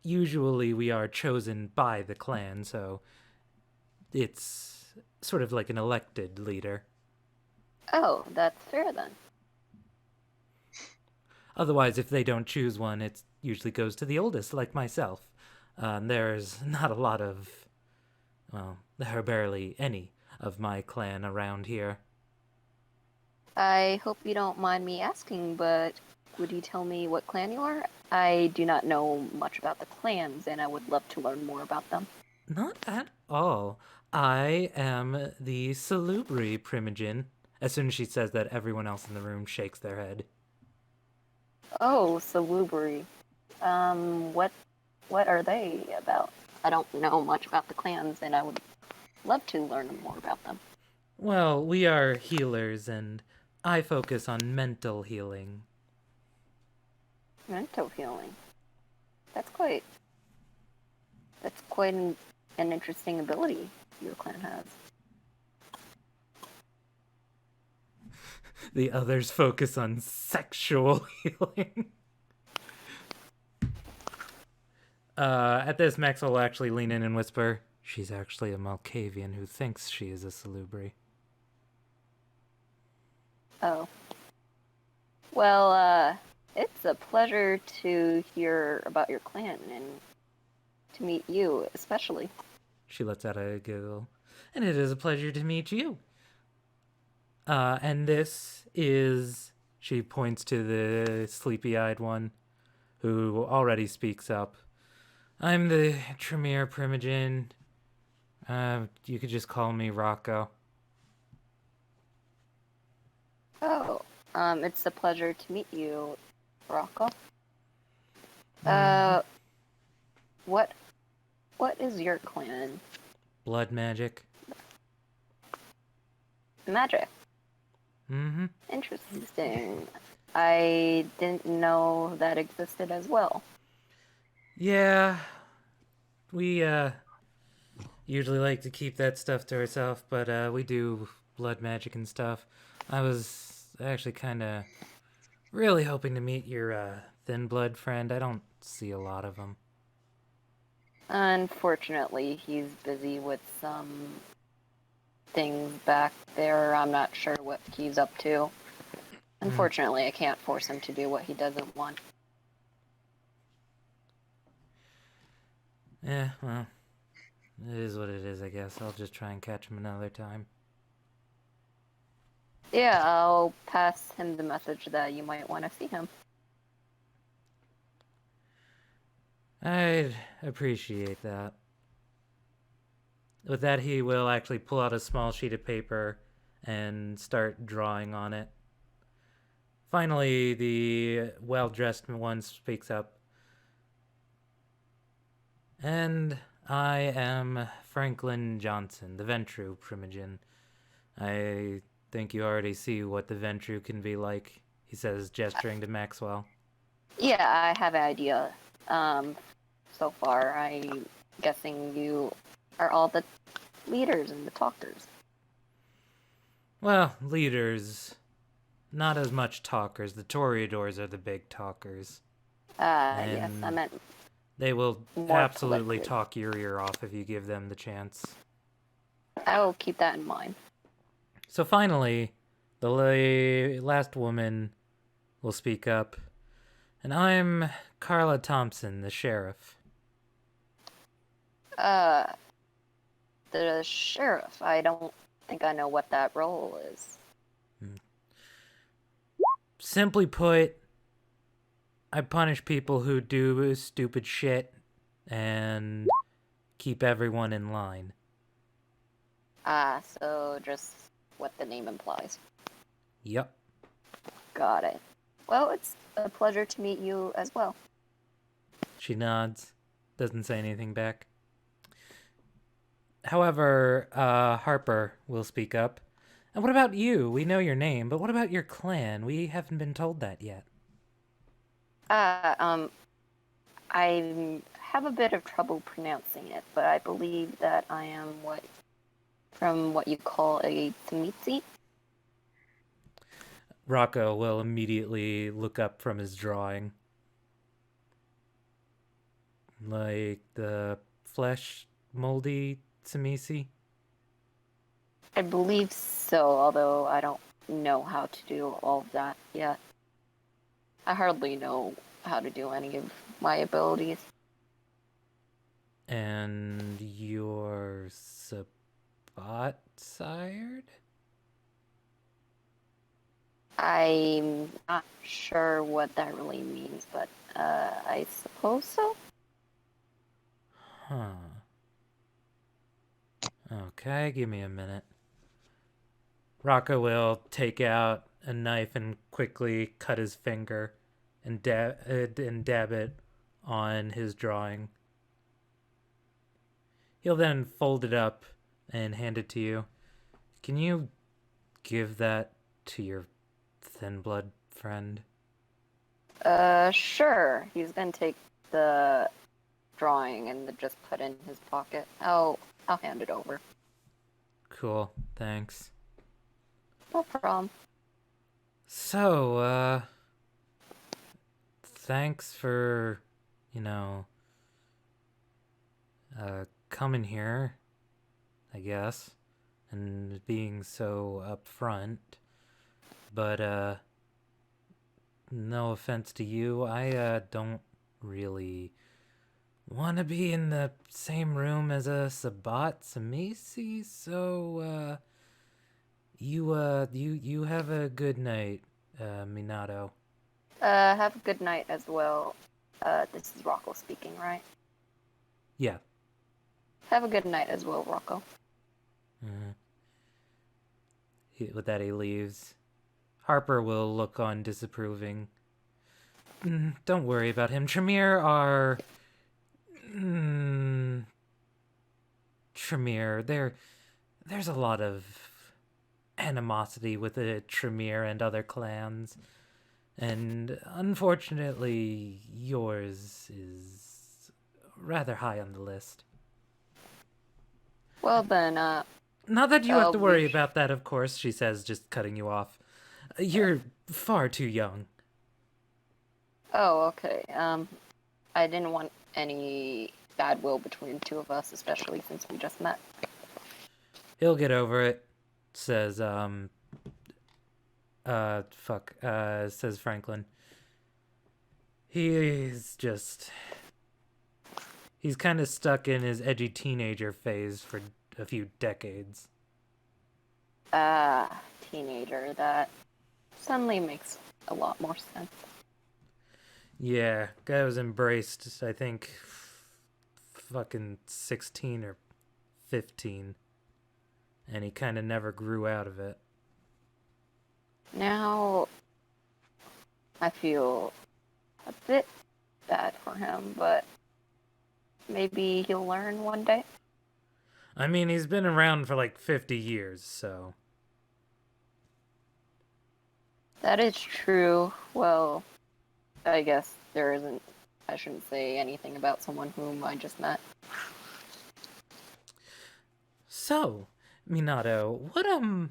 usually we are chosen by the clan, so it's sort of like an elected leader. Oh, that's fair then. Otherwise, if they don't choose one, it usually goes to the oldest, like myself. There's not a lot of, well, there are barely any of my clan around here. I hope you don't mind me asking, but would you tell me what clan you are? I do not know much about the clans, and I would love to learn more about them. Not at all. I am the Salubri Primogen. As soon as she says that, everyone else in the room shakes their head. Oh, Salubri. What are they about? I don't know much about the clans, and I would love to learn more about them. Well, we are healers, and I focus on mental healing. Mental healing. That's quite an interesting ability your clan has. The others focus on sexual healing. At this, Max will actually lean in and whisper, "She's actually a Malkavian who thinks she is a Salubri." Oh. Well, it's a pleasure to hear about your clan and to meet you, especially. She lets out a giggle. "And it is a pleasure to meet you." And this is... She points to the sleepy-eyed one, who already speaks up. "I'm the Tremere Primogen. You could just call me Rocco." Oh, it's a pleasure to meet you, Rocco. What is your clan? Blood magic. Magic. Mm-hmm. Interesting. I didn't know that existed as well. Yeah. We, usually like to keep that stuff to ourselves, but, we do blood magic and stuff. I was actually kind of really hoping to meet your, thin blood friend. I don't see a lot of them. Unfortunately, he's busy with some things back there. I'm not sure what he's up to. Unfortunately, I can't force him to do what he doesn't want. Yeah, well, it is what it is, I guess. I'll just try and catch him another time. Yeah, I'll pass him the message that you might want to see him. I'd appreciate that. With that, he will actually pull out a small sheet of paper and start drawing on it. Finally, the well-dressed one speaks up. "And I am Franklin Johnson, the Ventru Primogen. I think you already see what the Ventru can be like," he says, gesturing to Maxwell. Yeah, I have an idea. So far, I'm guessing you are all the leaders and the talkers. Well, leaders, not as much talkers. The Toreadors are the big talkers. Yes, I meant They will more absolutely collected. talk your ear off if you give them the chance. I will keep that in mind. So finally, the last woman will speak up. "And I'm Carla Thompson, the sheriff." The sheriff. I don't think I know what that role is. Simply put, I punish people who do stupid shit and keep everyone in line. So just what the name implies. Yep. Got it. Well, it's a pleasure to meet you as well. She nods. doesn't say anything back. However, Harper will speak up. And what about you? We know your name, but what about your clan? We haven't been told that yet. I have a bit of trouble pronouncing it, but I believe that I am what you call a Tzimitzi. Rocco will immediately look up from his drawing. Like the flesh moldy Tzimitzi? I believe so, although I don't know how to do all of that yet. I hardly know how to do any of my abilities. And you're Sabot-sired? I'm not sure what that really means, but I suppose so. Huh. Okay, give me a minute. Rocco will take out a knife and quickly cut his finger and dab it on his drawing. He'll then fold it up and hand it to you. Can you give that to your thin blood friend? Sure. He's gonna take the drawing and just put in his pocket. I'll hand it over. Cool, thanks. No problem. So, thanks for, coming here, I guess, and being so upfront. But, no offense to you, I, don't really want to be in the same room as a Sabbat Samisi, so, you have a good night, Minato. Have a good night as well. This is Rocco speaking, right? Yeah. Have a good night as well, Rocco. With that, he leaves. Harper will look on disapproving. Don't worry about him. Tremere are... Tremere, there's a lot of animosity with the Tremere and other clans. And unfortunately, yours is rather high on the list. Well then, Not that you have to worry we- about that, of course, she says, just cutting you off. You're far too young. oh, okay. I didn't want any bad will between the two of us, especially since we just met. He'll get over it, says, says Franklin. He's kind of stuck in his edgy teenager phase for a few decades. Teenager, that suddenly makes a lot more sense. Yeah, guy was embraced, I think, fucking 16 or 15. And he kind of never grew out of it. Now, I feel a bit bad for him, but maybe he'll learn one day. I mean, he's been around for like 50 years, so... That is true. Well, I guess I shouldn't say anything about someone whom I just met. So, Minato, what, I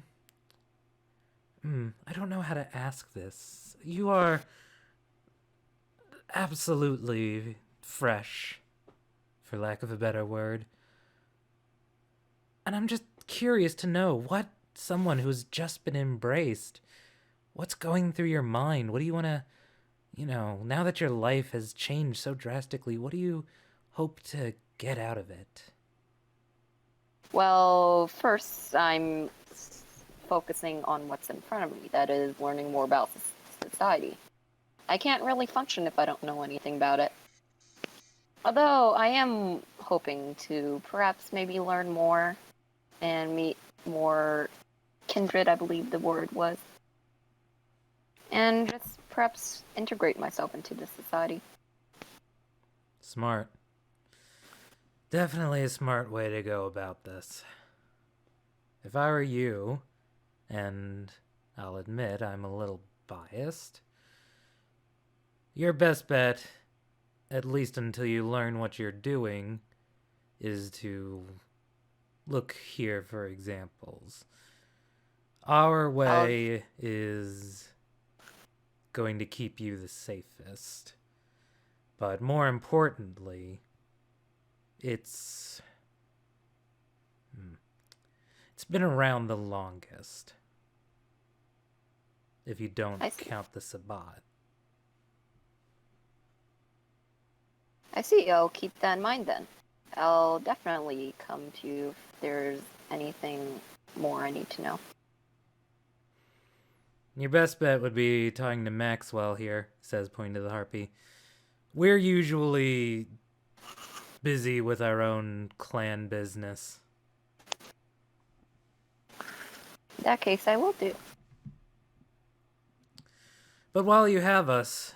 don't know how to ask this. You are absolutely fresh, for lack of a better word. And I'm just curious to know what someone who's just been embraced, what's going through your mind? What do you want to, now that your life has changed so drastically, what do you hope to get out of it? Well, first, I'm focusing on what's in front of me. That is, learning more about society. I can't really function if I don't know anything about it. Although, I am hoping to perhaps maybe learn more and meet more kindred, I believe the word was. And just perhaps integrate myself into the society. Smart. Definitely a smart way to go about this. If I were you, and I'll admit I'm a little biased, your best bet, at least until you learn what you're doing, is to look here for examples. Our way is going to keep you the safest. But more importantly, it's been around the longest. If you don't count the Sabbat. I see. I'll keep that in mind then. I'll definitely come to you if there's anything more I need to know. Your best bet would be talking to Maxwell here, says, pointing to the Harpy. We're usually busy with our own clan business. In that case, I will do. But while you have us,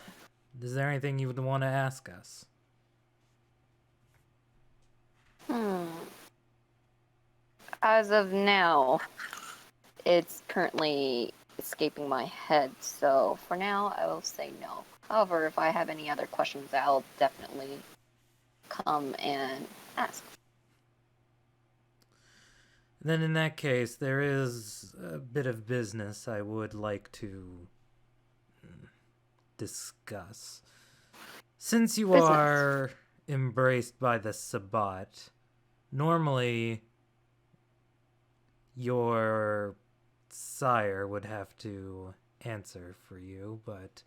is there anything you would want to ask us? As of now, it's currently escaping my head, so for now, I will say no. However, if I have any other questions, I'll definitely come and ask. Then in that case, there is a bit of business I would like to discuss. Since you are embraced by the Sabbat, normally your sire would have to answer for you, but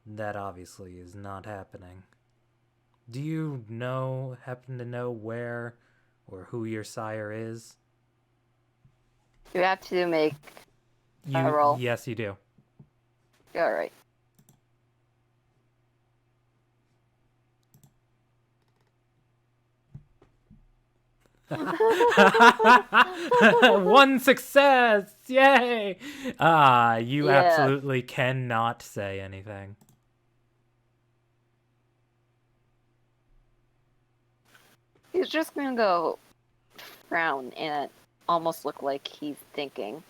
that obviously is not happening. Do you happen to know where or who your sire is? You have to make a roll. Yes, you do. Alright. One success! Yay! You absolutely cannot say anything. He's just gonna go frown and almost look like he's thinking.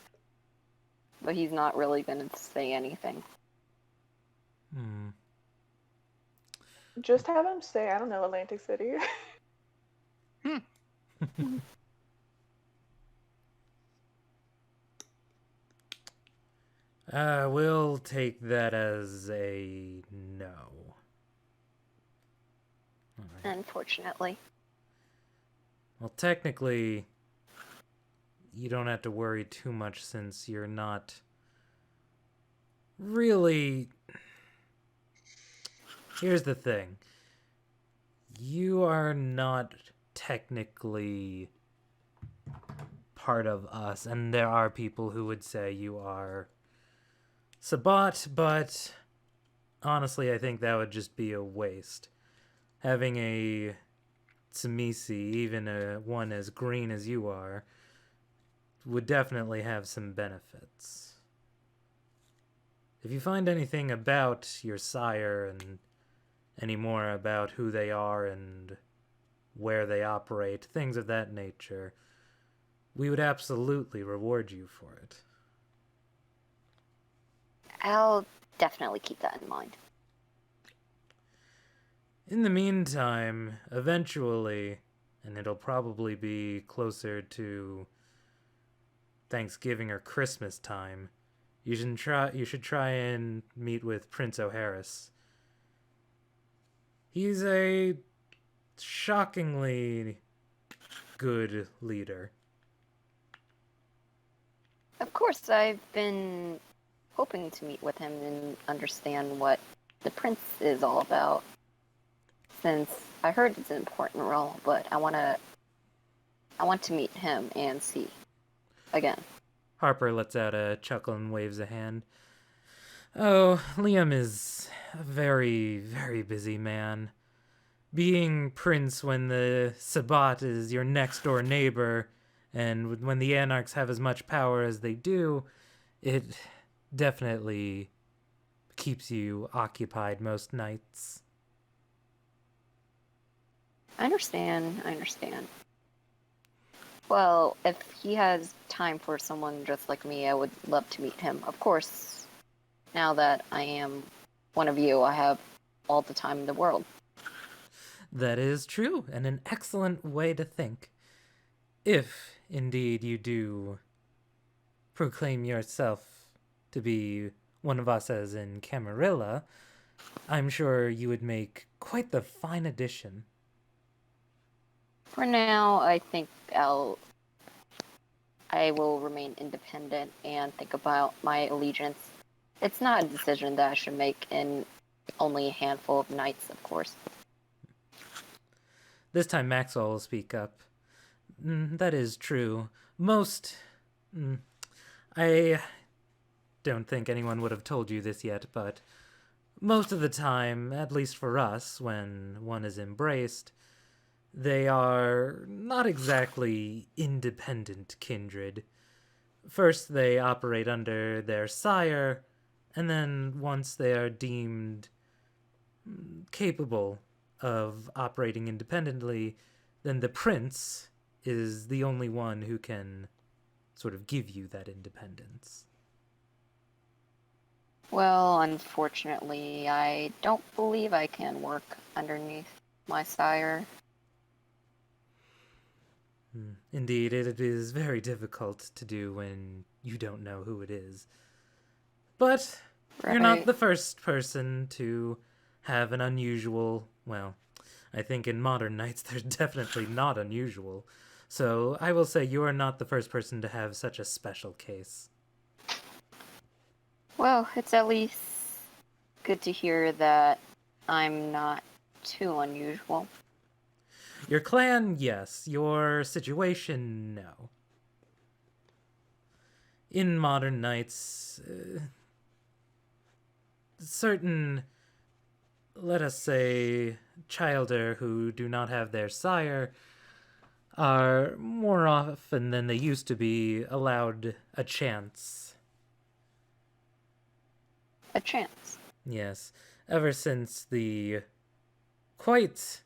But he's not really gonna say anything. Just have him say, I don't know, Atlantic City. We'll take that as a no. Right. Unfortunately. Well, technically, you don't have to worry too much since you're not really... Here's the thing. You are not technically part of us, and there are people who would say you are Sabbat, but honestly, I think that would just be a waste. Having a Tsimisi, even one as green as you are, would definitely have some benefits. If you find anything about your sire and any more about who they are and where they operate, things of that nature, we would absolutely reward you for it. I'll definitely keep that in mind. In the meantime, eventually, and it'll probably be closer to Thanksgiving or Christmas time, you should try and meet with Prince O'Harris. He's a shockingly good leader. Of course, I've been hoping to meet with him and understand what the prince is all about. Since I heard it's an important role, but I want to meet him and see again. Harper lets out a chuckle and waves a hand. Oh, Liam is a very, very busy man. Being prince when the Sabbat is your next door neighbor, and when the Anarchs have as much power as they do, it definitely keeps you occupied most nights. I understand. I understand. Well, if he has time for someone just like me, I would love to meet him. Of course, now that I am one of you, I have all the time in the world. That is true, and an excellent way to think. If, indeed, you do proclaim yourself to be one of us as in Camarilla, I'm sure you would make quite the fine addition. For now, I think I will remain independent and think about my allegiance. It's not a decision that I should make in only a handful of nights, of course. This time Maxwell will speak up. That is true. Most... I don't think anyone would have told you this yet, but most of the time, at least for us, when one is embraced, they are not exactly independent kindred. First, they operate under their sire, and then once they are deemed capable of operating independently, then the prince is the only one who can sort of give you that independence. Well, unfortunately, I don't believe I can work underneath my sire. Indeed, it is very difficult to do when you don't know who it is. But you're not Right. the first person to have an unusual, well, I think in modern nights they're definitely not unusual. So I will say you are not the first person to have such a special case. Well, it's at least good to hear that I'm not too unusual. Your clan, yes. Your situation, no. In modern nights, certain, let us say, childer who do not have their sire are more often than they used to be allowed a chance. A chance. Yes, ever since the quite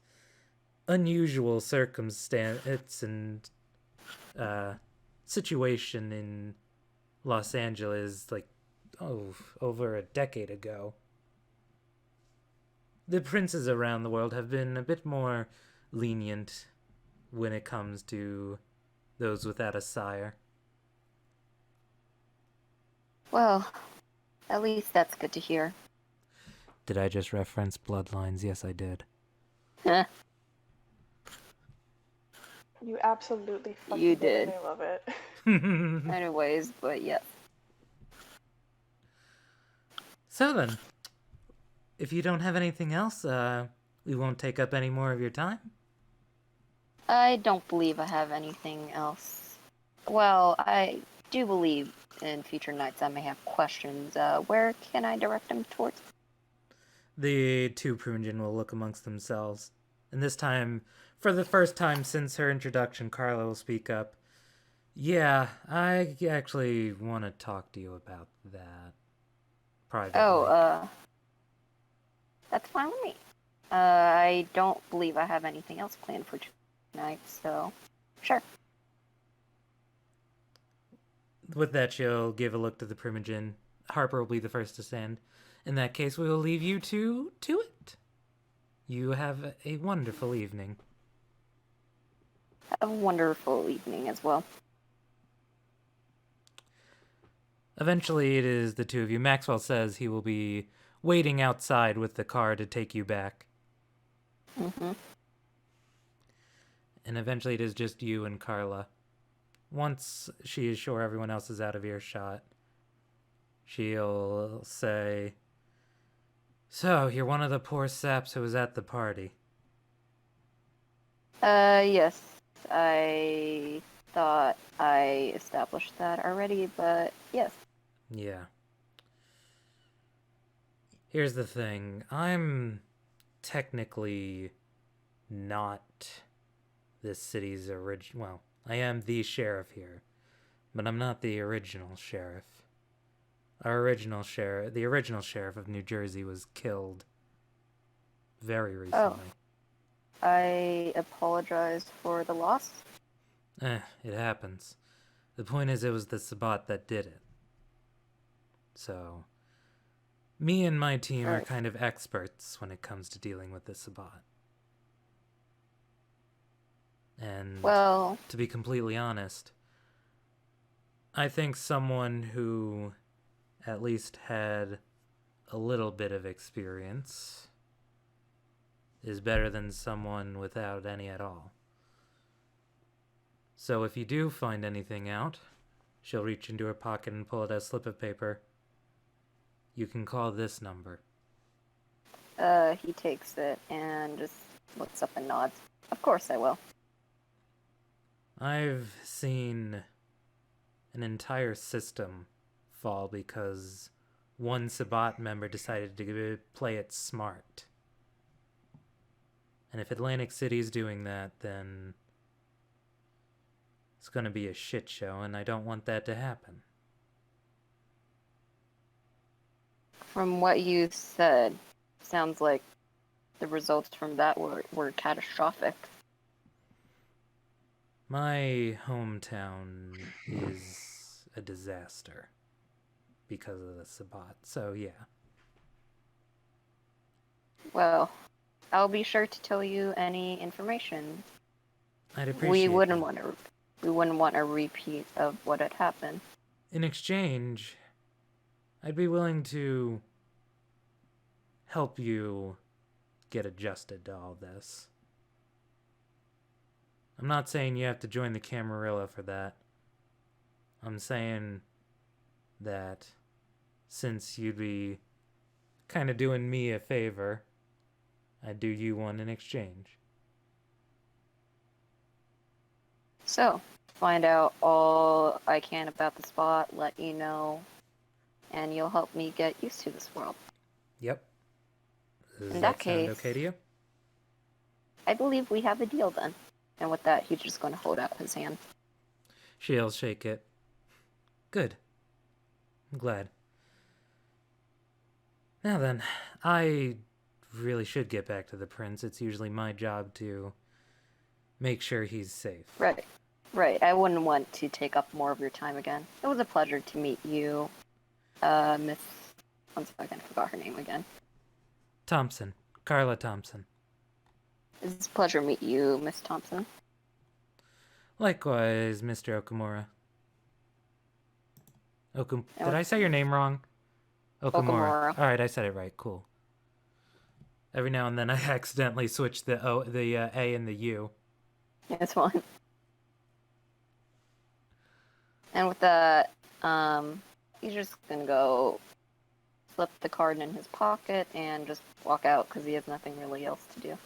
unusual circumstance and situation in Los Angeles, like, over a decade ago. The princes around the world have been a bit more lenient when it comes to those without a sire. Well, at least that's good to hear. Did I just reference bloodlines? Yes, I did. You absolutely fucking You did. did. And I love it. Anyways, but yeah. So then, if you don't have anything else, we won't take up any more of your time. I don't believe I have anything else. Well, I do believe in future nights I may have questions. Where can I direct them towards? The two Prunjin will look amongst themselves. And this time, for the first time since her introduction, Carla will speak up. Yeah, I actually want to talk to you about that. Privately. Oh, that's fine with me. I don't believe I have anything else planned for tonight, so sure. With that, she'll give a look to the Primogen. Harper will be the first to stand. In that case, we will leave you two to it. You have a wonderful evening. Have a wonderful evening as well. Eventually, it is the two of you. Maxwell says he will be waiting outside with the car to take you back. Mm-hmm. And eventually, it is just you and Carla. Once she is sure everyone else is out of earshot, she'll say, "So, you're one of the poor saps who was at the party." Yes. I thought I established that already, but yes. Yeah. Here's the thing. I'm technically not this city's well, I am the sheriff here, but I'm not the original sheriff. The original sheriff of New Jersey was killed very recently. I apologize for the loss. It happens. The point is, it was the Sabbat that did it. So, me and my team are Right. kind of experts when it comes to dealing with the Sabbat. And Well, to be completely honest, I think someone who at least had a little bit of experience is better than someone without any at all. So if you do find anything out, she'll reach into her pocket and pull out a slip of paper. You can call this number. he takes it and just looks up and nods. Of course I will. I've seen an entire system fall because one Sabbat member decided to play it smart. And if Atlantic City's doing that, then it's gonna be a shit show, and I don't want that to happen. From what you said, sounds like the results from that were catastrophic. My hometown is a disaster because of the Sabbat, so yeah. Well, I'll be sure to tell you any information. I'd appreciate We wouldn't that. want a repeat of what had happened. In exchange, I'd be willing to help you get adjusted to all this. I'm not saying you have to join the Camarilla for that. I'm saying that since you'd be kind of doing me a favor, I'd do you one in exchange. So, find out all I can about the spot, let you know, and you'll help me get used to this world. Yep. Does In that that sound case- okay to you? I believe we have a deal then. And with that, he's just going to hold out his hand. She'll shake it. Good. I'm glad. Now then, I really should get back to the prince. It's usually my job to make sure he's safe. Right. I wouldn't want to take up more of your time again. It was a pleasure to meet you, Miss... One second, I forgot her name again. Thompson. Carla Thompson. It's a pleasure to meet you, Miss Thompson. Likewise, Mr. Okamura. Did what- I say your name wrong? Okamura. Okamura. Alright, I said it right. Cool. Every now and then I accidentally switch the A and the U. Yeah, it's fine. And with that, he's just gonna go slip the card in his pocket and just walk out because he has nothing really else to do.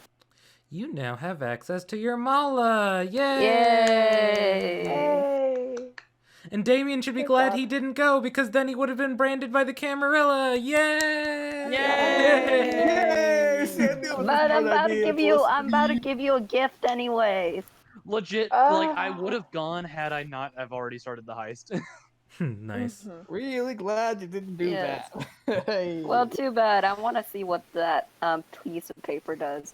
You now have access to your mala! Yay! Yay! Hey. And Damien should be Good glad job. he didn't go because then he would have been branded by the Camarilla! Yay! Yay! But I'm about to give you a gift anyways. Legit, like I Ah. would have gone had I not. I've already started the heist. Nice. Mhm. Really glad you didn't do Yeah. that. Hey. Well, too bad. I want to see what that piece of paper does.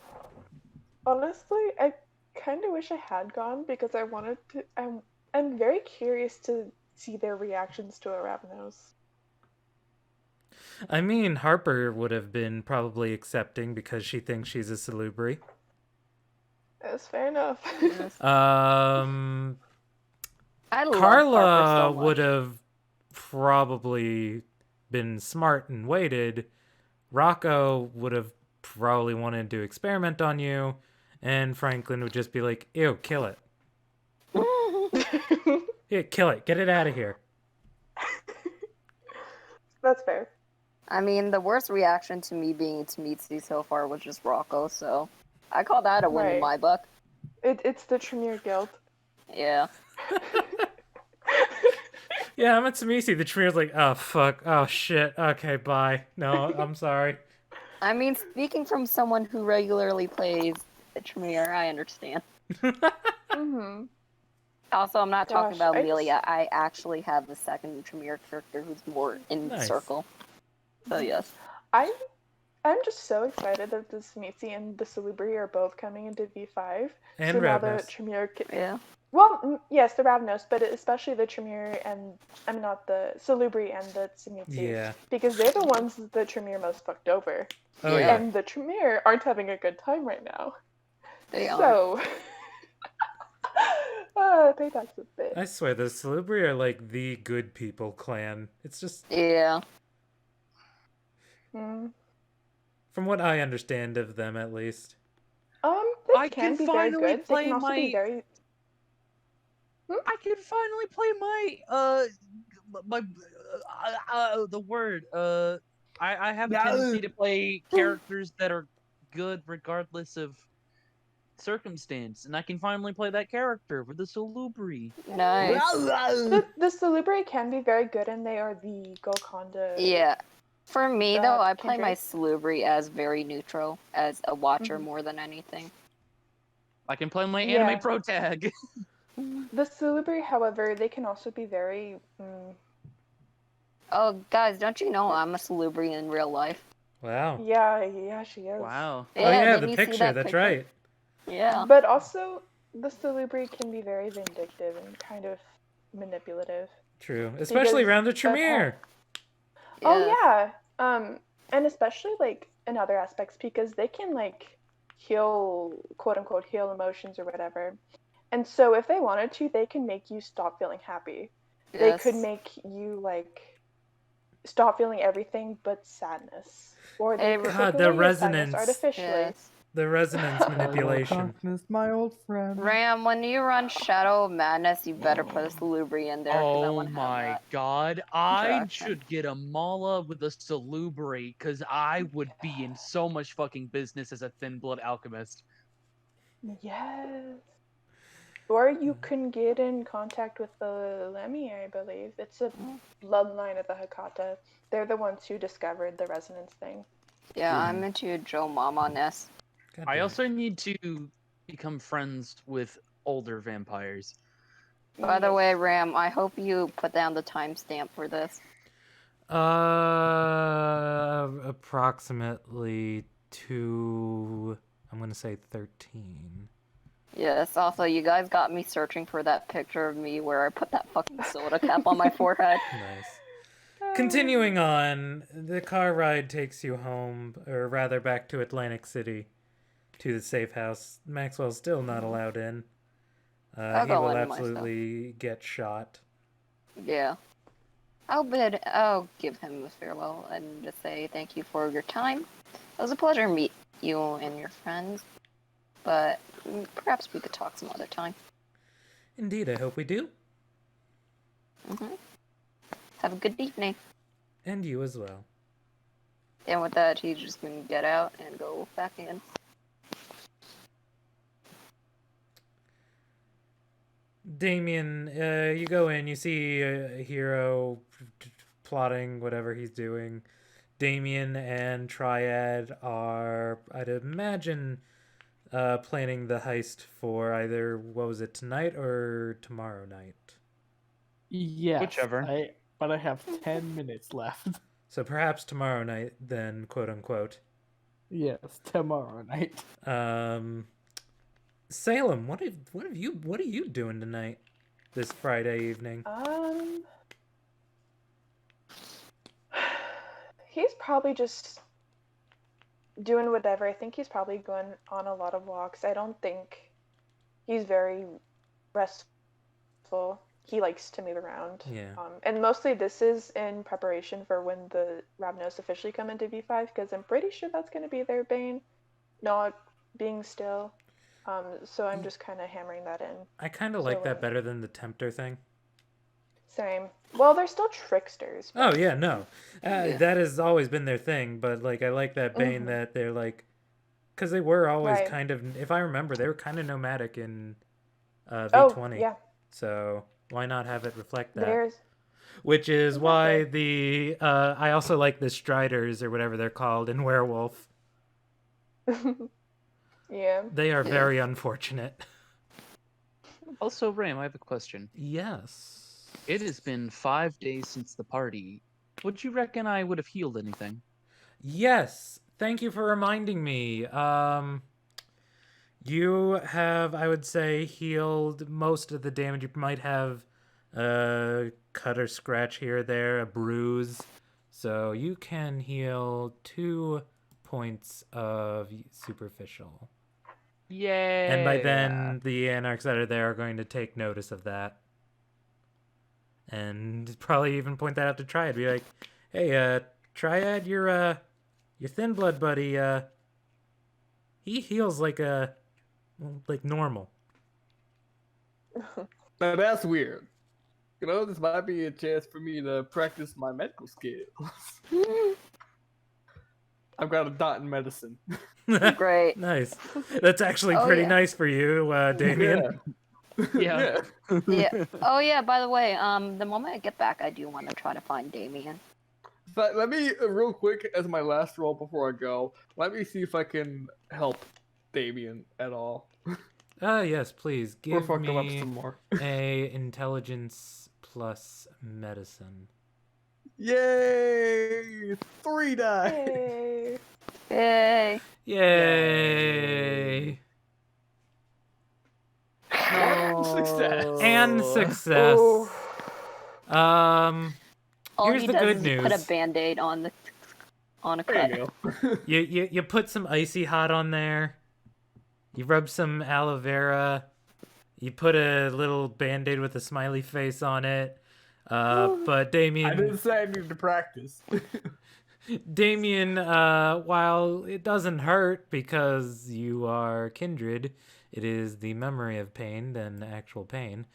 Honestly, I kind of wish I had gone because I wanted to. I'm very curious to see their reactions to Arabnos. I mean, Harper would have been probably accepting because she thinks she's a salubri. That's fair enough. Yes. I love Harper Carla so much. would have probably been smart and waited. Rocco would have probably wanted to experiment on you. And Franklin would just be like, ew, kill it. Yeah, kill it. Get it out of here. That's fair. I mean, the worst reaction to me being Tamitsi so far was just Rocco, so I call that a win in Right. my book. It's the Tremere Guild. Yeah. Yeah, I'm at Samisi. The Tree's like, oh, fuck. Oh, shit. Okay, bye. No, I'm sorry. I mean, speaking from someone who regularly plays the Tremere, I understand. Mm-hmm. Also, I'm not talking Gosh, about I Lilia. I actually have the second Tremere character who's more in Nice. circle. So yes. I I'm just so excited that the Smithy and the Salubri are both coming into V5. And so now the Ravnos. Tremere can... Yeah. Well, yes, the Ravnos, but especially the Tremere and... I'm not the Salubri and the Tzimitzi. Yeah. Because they're the ones the Tremere most fucked over. Oh Yeah. yeah. And the Tremere aren't having a good time right now. They are. So... Payback's a bit. I swear, the Salubri are like the good people clan. It's just, Yeah. Mm. from what I understand of them, at least. They I can can be very finally good. They play can also be my- very... I can finally play the word. I have a tendency to play characters that are good regardless of circumstance, and I can finally play that character with the Salubri. Nice. The Salubri can be very good, and they are the Golconda. Yeah. For me, though, I play my kindred. Salubri as very neutral, as a watcher Mhm. more than anything. I can play my Yeah. anime pro tag. The Salubri, however, they can also be very. Oh, guys, don't you know I'm a Salubri in real life? Wow. Yeah, she is. Wow. Oh yeah, didn't the you see picture. that That's picture? right. Yeah. But also, the Salubri can be very vindictive and kind of manipulative. True. Especially Because around the that's Tremere. Oh yeah. And especially like in other aspects because they can like heal, quote unquote, heal emotions or whatever. And so if they wanted to, they can make you stop feeling happy. They could Yes. make you like stop feeling everything but sadness. Or they Hey, could God, take the away your sadness resonance. artificially. Yes. The resonance Hello, manipulation. darkness, my old friend. Ram, when you run Shadow of Madness, you better put a Salubri in there. 'Cause I Oh want to have my that. god, I interaction. should get a Mala with a Salubri, because I would be in so much fucking business as a thin blood alchemist. Yes. Or you can get in contact with the Lemmy, I believe. It's a bloodline of the Hakata. They're the ones who discovered the resonance thing. Yeah, I'm into Joe Mama Ness. God I damn it. also need to become friends with older vampires. By the way, Ram, I hope you put down the timestamp for this. Approximately 2. I'm gonna say 13. Yes, also, you guys got me searching for that picture of me where I put that fucking soda cap on my forehead. Nice. Continuing on, the car ride takes you home, or rather back to Atlantic City, to the safe house. Maxwell's still not allowed in. I'll He go will in myself. absolutely get shot. Yeah. I'll give him a farewell and just say thank you for your time. It was a pleasure to meet you and your friends, but perhaps we could talk some other time. Indeed, I hope we do. Have a good evening. And you as well. And with that, he's just gonna get out and go back in. Damien, you go in, you see a hero plotting whatever he's doing. Damien and Triad are, I'd imagine, planning the heist for either, what was it, tonight or tomorrow night? Yes. Whichever. But I have 10 minutes left. So perhaps tomorrow night, then, quote unquote. Yes, tomorrow night. Salem, what are you doing tonight? This Friday evening? He's probably just doing whatever. I think he's probably going on a lot of walks. I don't think he's very restful. He likes to move around. Yeah. And mostly this is in preparation for when the Ravnos officially come into V5, because I'm pretty sure that's going to be their bane, not being still. So I'm just kind of hammering that in. I kind of like that better than the Tempter thing. Same. Well, they're still tricksters. Oh yeah, no, that has always been their thing. But like, I like that bane that they're like, because they were always Right. kind of, if I remember, they were kind of nomadic in V20. Yeah. So why not have it reflect that? There's Which is why the I also like the Striders or whatever they're called in Werewolf. yeah. They are very unfortunate. Also, Ram, I have a question. Yes. It has been 5 days since the party. Would you reckon I would have healed anything? Yes. thank you for reminding me. You have, I would say, healed most of the damage. You might have a cut or scratch here or there, a bruise. So you can heal 2 points of superficial. Yay! And by then, the anarchs that are there are going to take notice of that. And probably even point that out to Triad. Be like, hey, Triad, your thin blood buddy, he heals like normal. Now that's weird. You know, this might be a chance for me to practice my medical skills. I've got a dot in medicine. Great. Nice. That's actually Oh, pretty yeah. nice for you, Damien. Yeah. Yeah. Oh yeah. By the way, the moment I get back, I do want to try to find Damien. But let me, real quick, as my last roll before I go, let me see if I can help Damien at all. Yes, please. Or Give fuck him up me some more. a intelligence plus medicine. Yay! 3 die! Yay. Yay. Yay! Success! And success. Ooh. All Here's he the does good is put a news. band-aid on a There cut. you go. You put some icy hot on there. You rub some aloe vera. You put a little band-aid with a smiley face on it. But I Damien, didn't say I needed to practice. while it doesn't hurt because you are kindred, it is the memory of pain than actual pain.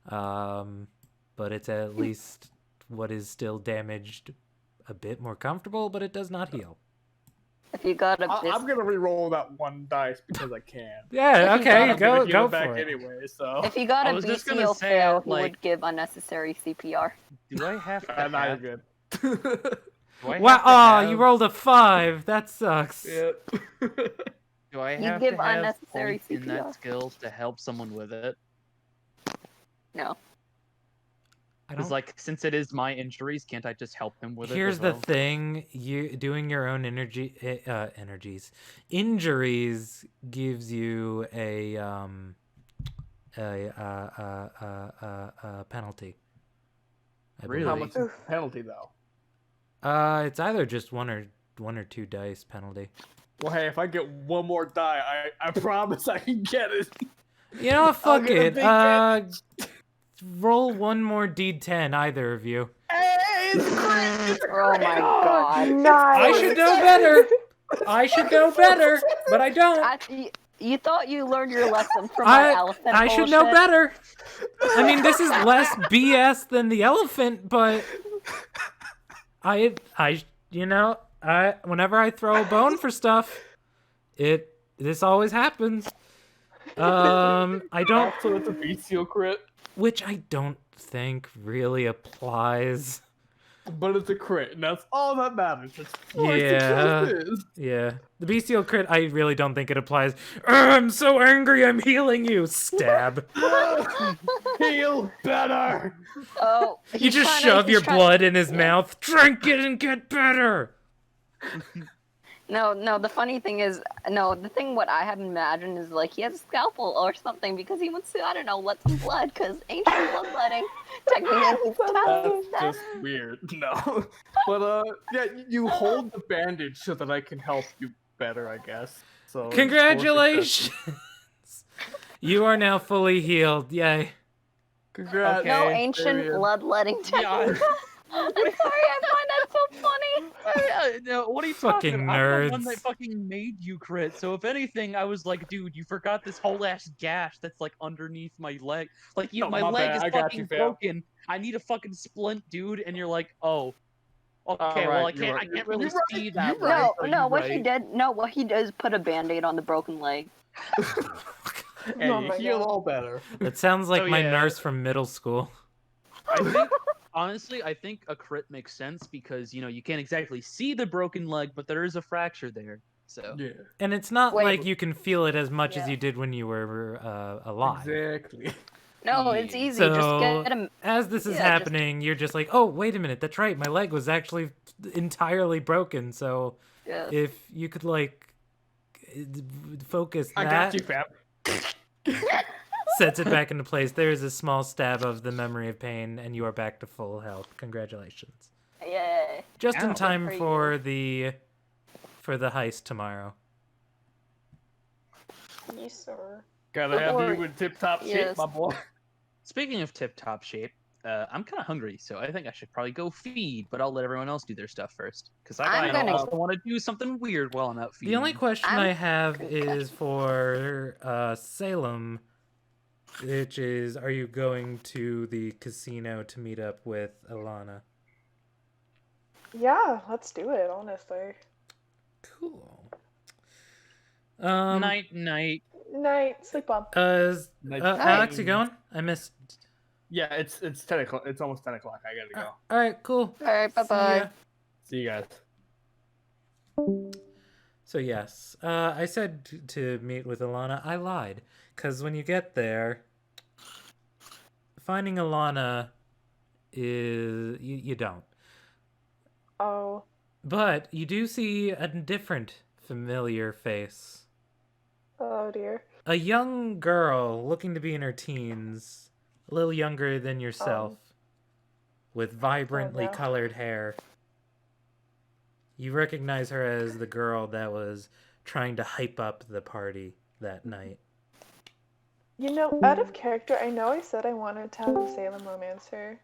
But it's at least what is still damaged a bit more comfortable, but it does not heal. If you got a I'm gonna re-roll that 1 dice because I can. Yeah, If you okay, got- go Give go it back for it. anyway, so. if you got I a was just gonna BCO say, fail, he like- would give unnecessary CPR. Do I have to Now you're have, good. do I Wow, have to aw, have, you rolled a 5. That sucks. Yeah. do I You have give to have unnecessary points in CPR. that skill to help someone with it? No. I Because, don't. like, since it is my injuries, can't I just help him with it? Here's as the well? thing: you doing your own injuries gives you a penalty. I Really? How believe. much is the penalty though? It's either just one or 2 dice penalty. Well, hey, if I get 1 more die, I promise I can get it. You know what? Fuck get a it. big Roll 1 more d10, either of you. Hey, it's great! It's Oh my great! god. Nice. I should know better. I should know better, but I don't. You thought you learned your lesson from my elephant I should know bullshit? better. I mean, this is less BS than the elephant, but whenever I throw a bone for stuff, this always happens. I don't, Also, it's a bestial crit, which I don't think really applies. but it's a crit, and that's all that matters. That's all Yeah. success is. Yeah, the bestial crit, I really don't think it applies. I'm so angry, I'm healing you. Stab. Heal better! Oh, You just shove your blood in his mouth. Drink it and get better. No, the funny thing is, the thing what I had imagined is like he has a scalpel or something because he wants to, I don't know, let some blood because ancient bloodletting technically needs That's to just weird. No. But, yeah, you hold the bandage so that I can help you better, I guess. So Congratulations. You are now fully healed. Yay. Congrats. Okay. No Damien. ancient bloodletting technique. I'm sorry, I find that so funny. No, what are you Fucking talking? I'm the one nerds. that fucking made you crit. So if anything, I was like, dude, you forgot this whole ass gash that's like underneath my leg. Like, No, my my leg bad. is I got fucking you, fam. broken. I need a fucking splint, dude. And you're like, oh, okay. Well, I Alright, you're can't. right. I can't really You're right. see that. You're right. right, No, so what you're he right. did. No, what he does is put a band-aid on the broken leg. And Oh you my heal God. all better. That sounds like So, my yeah. nurse from middle school. I think, honestly, I think a crit makes sense because you can't exactly see the broken leg, but there is a fracture there. So Yeah. And it's not Wait. like you can feel it as much as Yeah. you did when you were alive. Exactly. No, it's Yeah. easy. Just So, get him. as this is yeah, just- happening, you're just like, oh, wait a minute, that's right, my leg was actually entirely broken, so Yeah. if you could, like, focus I that, got you, fam. sets it back into place. There is a small stab of the memory of pain, and you are back to full health. Congratulations. Yay. Just in Ow. time Good for for the heist tomorrow. Yes, sir. Gotta have Or- you in tip-top shape, yes. my boy. Speaking of tip-top shape, I'm kind of hungry, so I think I should probably go feed, but I'll let everyone else do their stuff first. Because I'm I gonna- also want to do something weird while I'm out feeding. The only question I'm I have gonna is for Salem, which is, are you going to the casino to meet up with Alana? Yeah, let's do it, honestly. Cool. Night, night. Night, sleep well. Alex, you going? I missed. Yeah, it's 10 o'clock. It's almost 10 o'clock. I gotta go. All right, cool. All right, See bye-bye. ya. See you guys. So yes, I said to meet with Alana. I lied, because when you get there, finding Alana is you don't. Oh, But you do see a different familiar face. oh dear. A young girl looking to be in her teens, a little younger than yourself, with vibrantly no. colored hair. You recognize her as the girl that was trying to hype up the party that night. You know, out of character, I know I said I wanted to have a Salem romancer.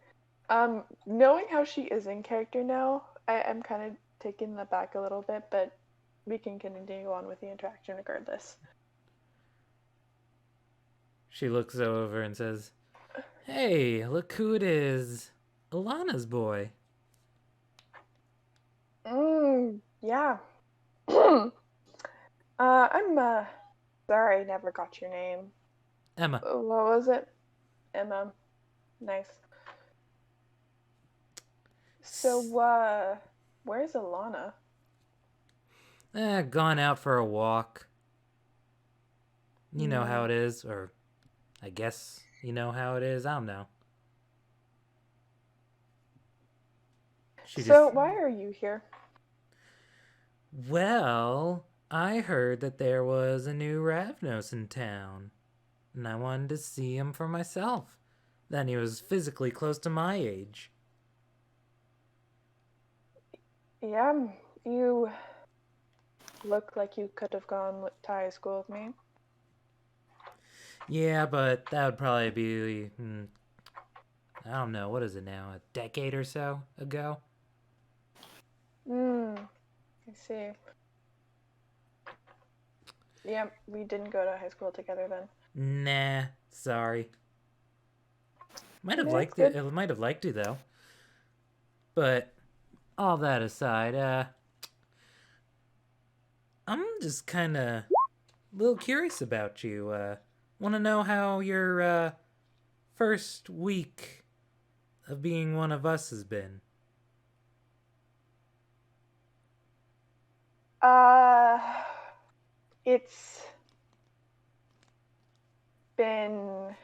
Knowing how she is in character now, I'm kind of taken aback a little bit, but we can continue on with the interaction regardless. She looks over and says, "Hey, look who it is. Alana's boy." Yeah. I'm, sorry I never got your name. Emma. What was it? Emma. Nice. So, where's Alana? Gone out for a walk. You know how it is, or I guess you know how it is. I don't know. So, why are you here? Well, I heard that there was a new Ravnos in town, and I wanted to see him for myself. Then he was physically close to my age. Yeah, you look like you could have gone to high school with me. Yeah, but that would probably be, I don't know, what is it now, a decade or so ago? I see. Yeah, we didn't go to high school together then. Nah, sorry. Might have Yeah, liked it's it. It might have liked you though. But all that aside, I'm just kind of a little curious about you. Want to know how your first week of being one of us has been? It's been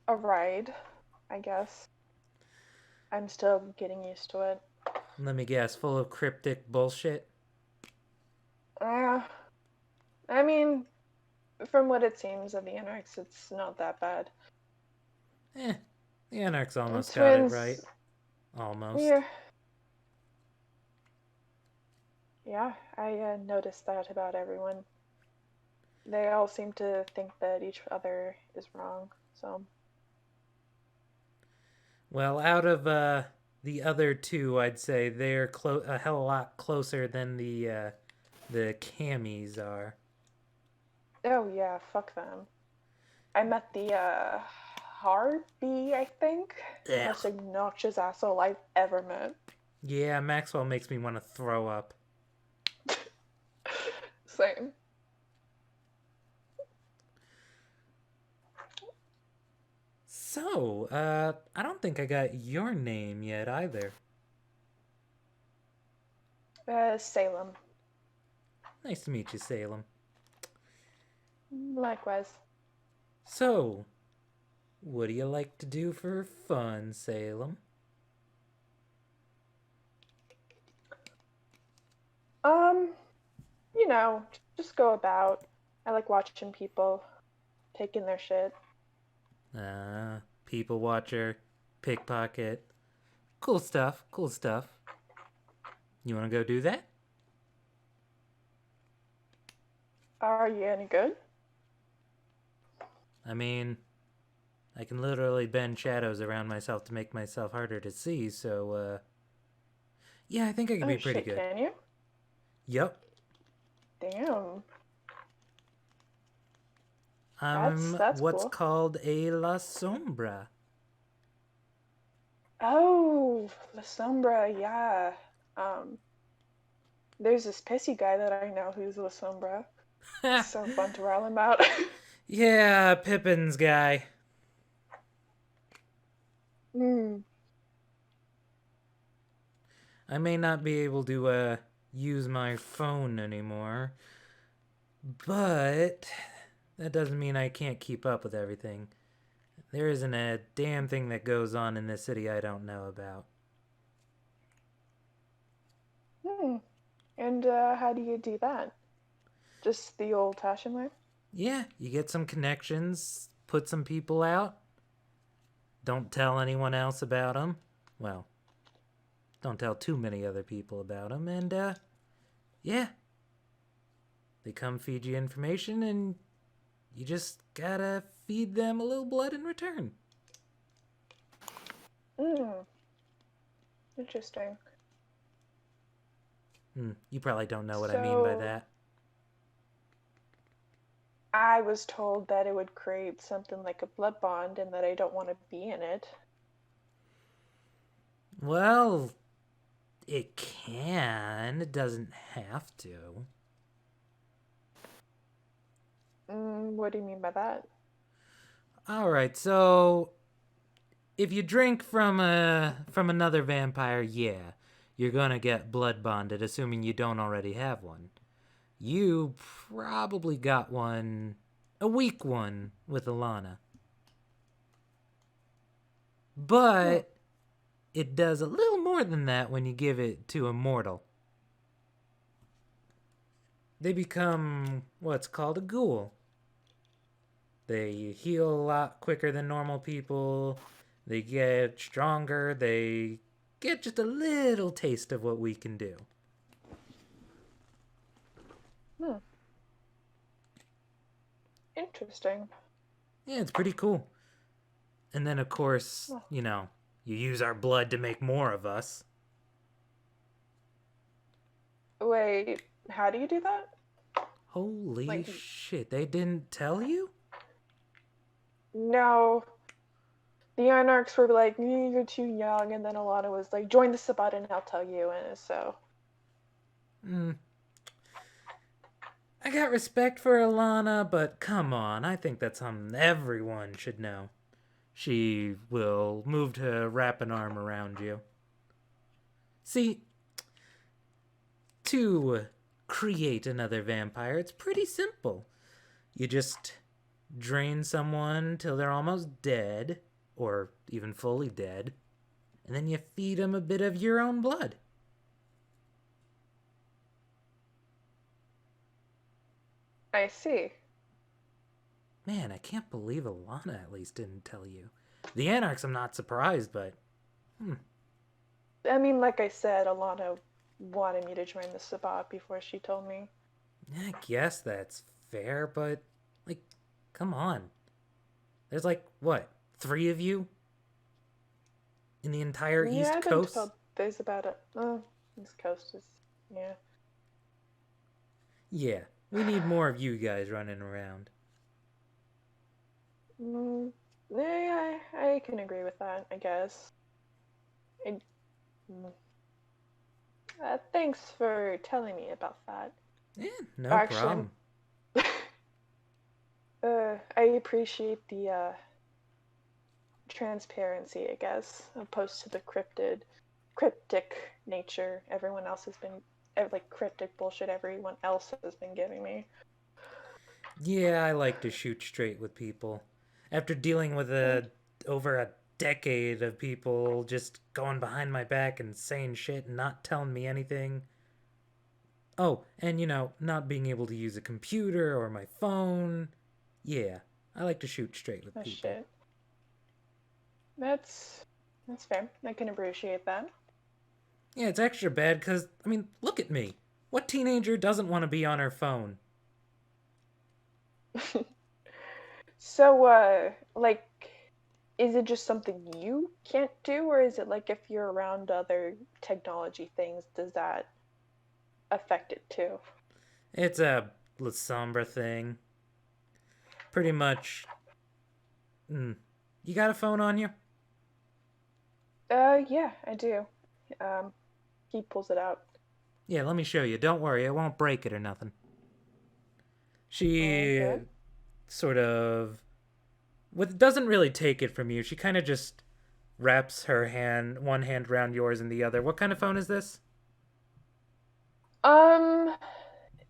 a ride, I guess. I'm still getting used to it. Let me guess, full of cryptic bullshit? I mean, from what it seems of the Anarchs, it's not that bad. The Anarchs almost got it Twins- right. Almost. Yeah, I noticed that about everyone. They all seem to think that each other is wrong, so. Well, out of the other two, I'd say they're a hell of a lot closer than the camis are. Oh yeah, fuck them. I met the Harpy, I think. Ugh. Most obnoxious asshole I've ever met. Yeah, Maxwell makes me want to throw up. Same. So, I don't think I got your name yet either. Salem. Nice to meet you, Salem. Likewise. So, What do you like to do for fun, Salem? Um, you know, just go about. I like watching people taking their shit. People watcher, pickpocket. Cool stuff, cool stuff. You want to go do that? Are you any good? I mean, I can literally bend shadows around myself to make myself harder to see, so, yeah, I think I can be pretty shit, good. can you? Yep. Damn. I'm That's what's cool. called a La Sombra. Oh, La Sombra, yeah. There's this pissy guy that I know who's La Sombra. It's so fun to rile him out. Yeah, Pippin's guy. Hmm. I may not be able to, use my phone anymore, but that doesn't mean I can't keep up with everything. There isn't a damn thing that goes on in this city I don't know about. And how do you do that? Just the old-fashioned way? Yeah, you get some connections, put some people out. Don't tell anyone else about them. Well, don't tell too many other people about them, and, yeah. They come feed you information, and you just gotta feed them a little blood in return. Interesting. You probably don't know what I mean by So- that. I was told that it would create something like a blood bond and that I don't want to be in it. Well, it can. It doesn't have to. What do you mean by that? Alright, so if you drink from another vampire, yeah, you're gonna get blood bonded, assuming you don't already have one. You probably got one, a weak one, with Alana. But it does a little more than that when you give it to a mortal. They become what's called a ghoul. They heal a lot quicker than normal people. They get stronger. They get just a little taste of what we can do. Interesting. Yeah, it's pretty cool. And then, of course, you know, you use our blood to make more of us. Wait, how do you do that? Holy Like- shit, they didn't tell you? No. The Anarchs were like, you're too young, and then Alana was like, join the Sabbat and I'll tell you, and so... I got respect for Alana, but come on, I think that's something everyone should know. She will move to wrap an arm around you. See, to create another vampire, it's pretty simple. You just drain someone till they're almost dead, or even fully dead, and then you feed them a bit of your own blood. I see. Man, I can't believe Alana at least didn't tell you. The Anarchs, I'm not surprised, but... I mean, like I said, Alana wanted me to join the Sabbat before she told me. I guess that's fair, but, like, come on. There's like, what, 3 of you? In the entire Yeah, East I've been Coast? told there's about it. East Coast is... yeah. Yeah, we need more of you guys running around. Yeah, I can agree with that, I guess. Thanks for telling me about that. Yeah, no Actually, problem. I appreciate the transparency, I guess, opposed to the cryptic nature everyone else has been, like, cryptic bullshit everyone else has been giving me. Yeah, I like to shoot straight with people. after dealing with over a decade of people just going behind my back and saying shit and not telling me anything. Oh, and not being able to use a computer or my phone. Yeah, I like to shoot straight with Oh people. shit. That's fair. I can appreciate that. Yeah, it's extra bad because, look at me. What teenager doesn't want to be on her phone? So, like, is it just something you can't do, or is it like if you're around other technology things, does that affect it too? It's a La Sombra thing. Pretty much. You got a phone on you? Yeah, I do. He pulls it out. Yeah, let me show you. Don't worry, I won't break it or nothing. She Okay. sort of doesn't really take it from you. She kind of just wraps one hand around yours and the other. What kind of phone is this?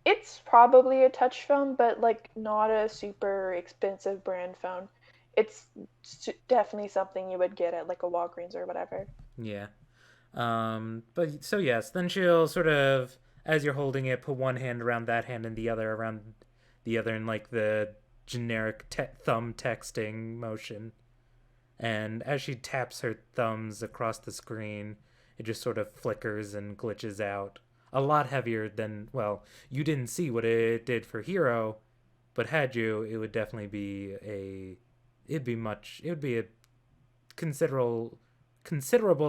It's probably a touch phone, but like not a super expensive brand phone. It's definitely something you would get at like a Walgreens or whatever. Yeah. But so yes, then she'll sort of, as you're holding it, put one hand around that hand and the other around the other in like the generic thumb texting motion. And as she taps her thumbs across the screen, it just sort of flickers and glitches out. A lot heavier than, well, you didn't see what it did for Hero, but had you, it would definitely be it would be a considerable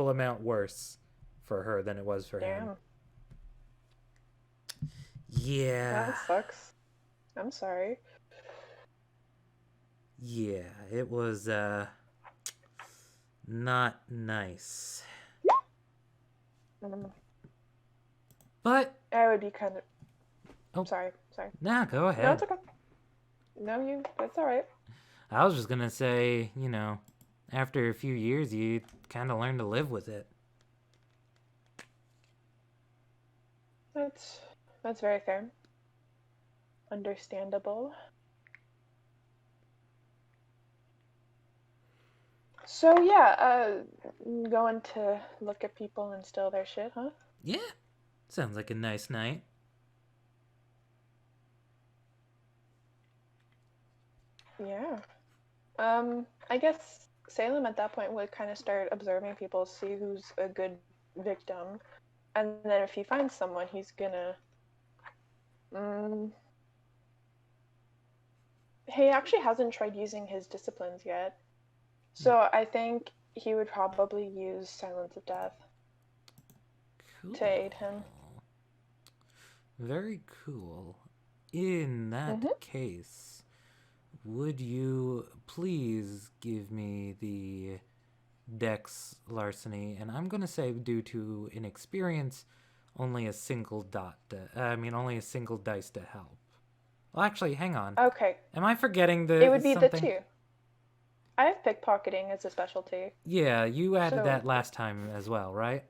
amount worse for her than it was for him. Damn, Yeah. that sucks. I'm sorry. Yeah, it was not nice. Mm, But I would be kind of. Oh. Sorry. nah, go No, ahead. it's okay. No, that's all right. I was just gonna say, after a few years, you kind of learn to live with it. That's very fair. Understandable. So yeah, going to look at people and steal their shit, huh? Yeah, sounds like a nice night. Yeah. I guess Salem at that point would kind of start observing people, see who's a good victim, and then if he finds someone, he's gonna. He actually hasn't tried using his disciplines yet, so I think he would probably use Silence of Death Cool. to aid him. Very cool. In that case, would you please give me the Dex larceny? And I'm gonna say, due to inexperience, only a single only a single dice to help. Well, actually, hang on. Okay. Am I forgetting It would be something? the 2. I have pickpocketing as a specialty. Yeah, you added So- that last time as well, right?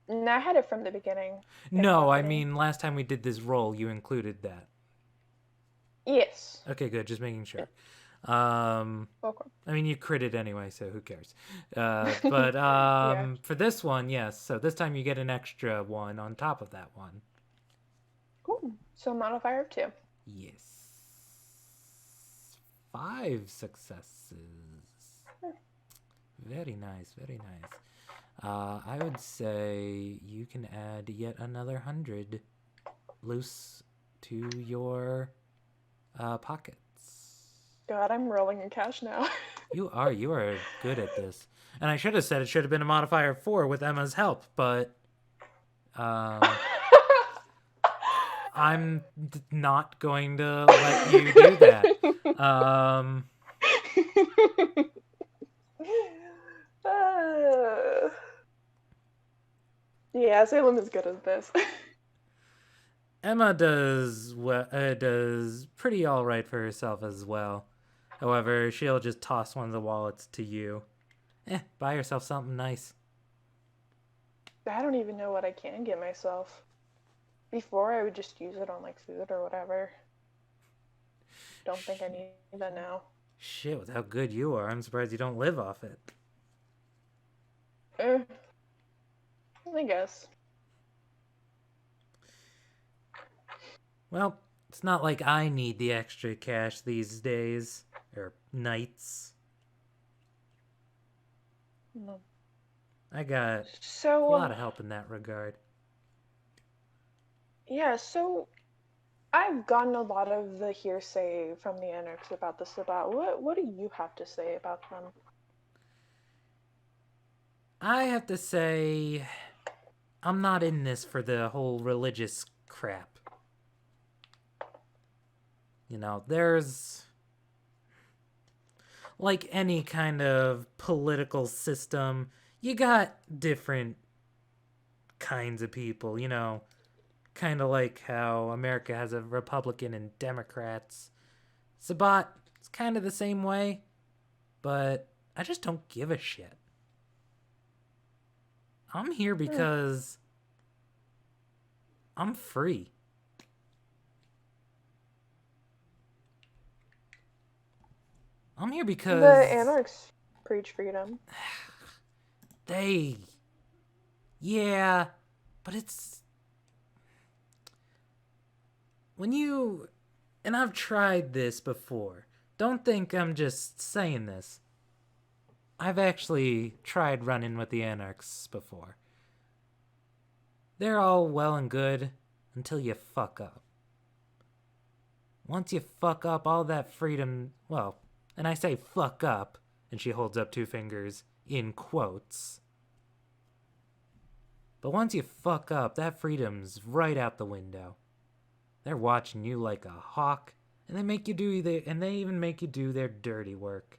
And I had it from the beginning. No, I Pickpocketing. mean, last time we did this roll, you included that. Yes. Okay, good. Just making sure. Okay. I mean, you critted anyway, so who cares? But Yeah. for this one, yes. So this time you get an extra one on top of that one. Cool. So modifier of 2. Yes. 5 successes. Very nice, very nice. I would say you can add yet another 100 loose to your pockets. God, I'm rolling in cash now. You are good at this. And I should have said it should have been a modifier of 4 with Emma's help, but I'm not going to let you do that. Yeah, Salem is good at this. Emma does pretty all right for herself as well. However, she'll just toss one of the wallets to you. Buy yourself something nice. I don't even know what I can get myself. Before, I would just use it on like food or whatever. Don't think I need that now. Shit, with how good you are, I'm surprised you don't live off it. I guess. Well, it's not like I need the extra cash these days. Or nights. No. I got a So, lot of help in that regard. yeah, so I've gotten a lot of the hearsay from the Anarchs about the Sabbat. What do you have to say about them? I have to say, I'm not in this for the whole religious crap. You know, there's... like any kind of political system, you got different kinds of people, you know. Kind of like how America has a Republican and Democrats. Sabbat, it's kind of the same way, but I just don't give a shit. I'm here because I'm free. I'm here because... The Anarchs preach freedom. They... Yeah, but it's... when you... and I've tried this before. Don't think I'm just saying this. I've actually tried running with the Anarchs before. They're all well and good until you fuck up. Once you fuck up, all that freedom... well, and I say fuck up, and she holds up 2 fingers in quotes. But once you fuck up, that freedom's right out the window. They're watching you like a hawk, and they even make you do their dirty work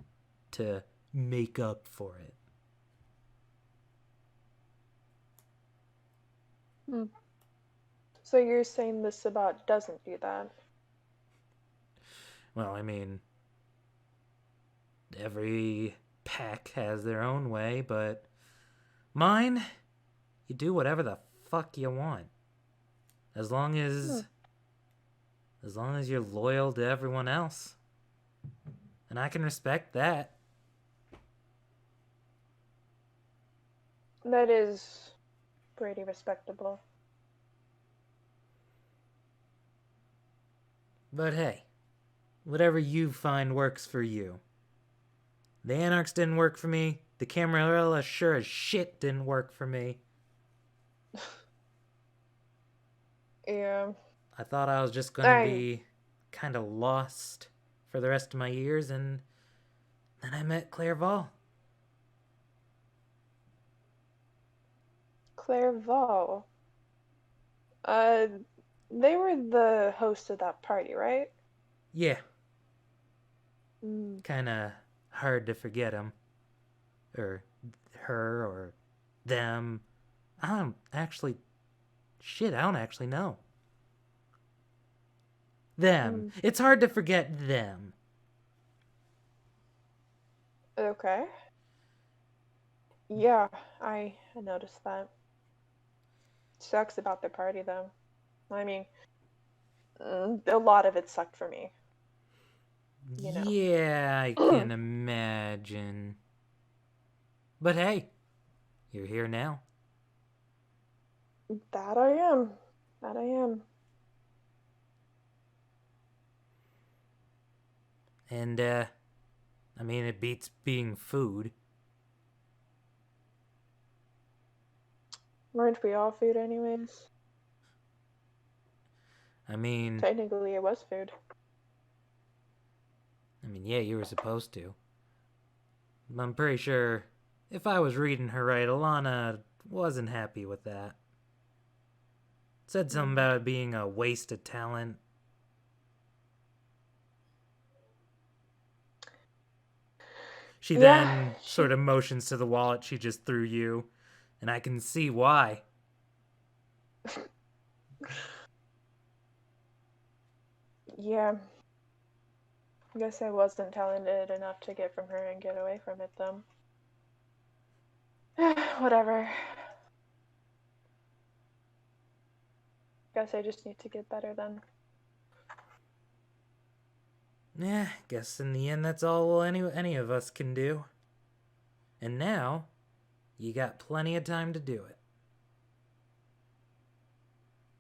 to make up for it. So you're saying the Sabbat doesn't do that? Well, I mean, every pack has their own way, but mine, you do whatever the fuck you want. As long as you're loyal to everyone else. And I can respect that. That is pretty respectable. But hey, whatever you find works for you. The Anarchs didn't work for me. The Camarilla sure as shit didn't work for me. Yeah. I thought I was just gonna be kind of lost for the rest of my years, and then I met Clairval. Clairval. They were the host of that party, right? Yeah. Kinda hard to forget him. Or her, or them. I don't actually know. Them. It's hard to forget them. Okay. Yeah, I noticed that. Sucks about the party, though. I mean, a lot of it sucked for me. You know. Yeah, I can imagine. But hey, you're here now. That I am. And, I mean, it beats being food. Weren't we all food anyways? I mean, Technically, it was food. yeah, you were supposed to. I'm pretty sure if I was reading her right, Alana wasn't happy with that. Said something about it being a waste of talent. She then sort of motions to the wallet she just threw you, and I can see why. Yeah. I guess I wasn't talented enough to get from her and get away from it, though. Whatever. Guess I just need to get better then. Yeah, guess in the end that's all any of us can do. And now, you got plenty of time to do it.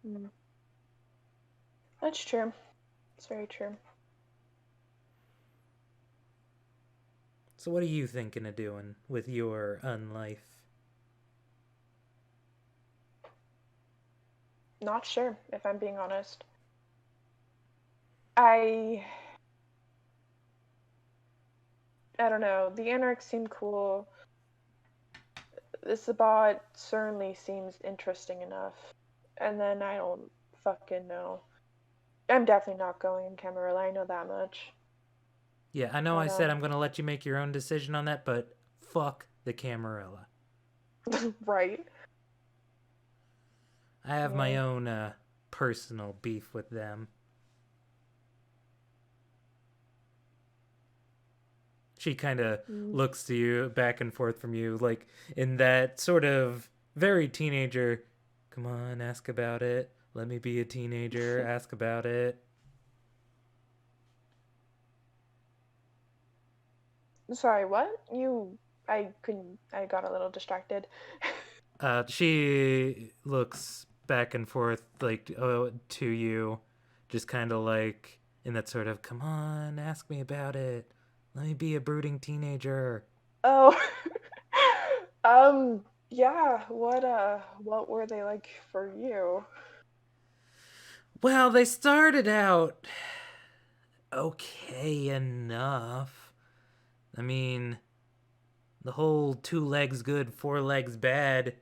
Mm. That's true. It's very true. So what are you thinking of doing with your unlife? Not sure, if I'm being honest. I don't know. The anarchs seem cool. The Sabbat certainly seems interesting enough. And then I don't fucking know. I'm definitely not going in Camarilla, I know that much. Yeah, I know I But, said I'm gonna let you make your own decision on that, but fuck the Camarilla. right. I have my Yeah. own personal beef with them. She kind of looks to you back and forth from you, like in that sort of very teenager, come on, ask about it. Let me be a teenager, ask about it. Sorry, what? I got a little distracted. She looks back and forth, like, to you, just kind of like in that sort of, come on, ask me about it. Let me be a brooding teenager. Oh. Yeah, what were they like for you? Well, they started out okay enough. I mean, the whole 2 legs good, 4 legs bad,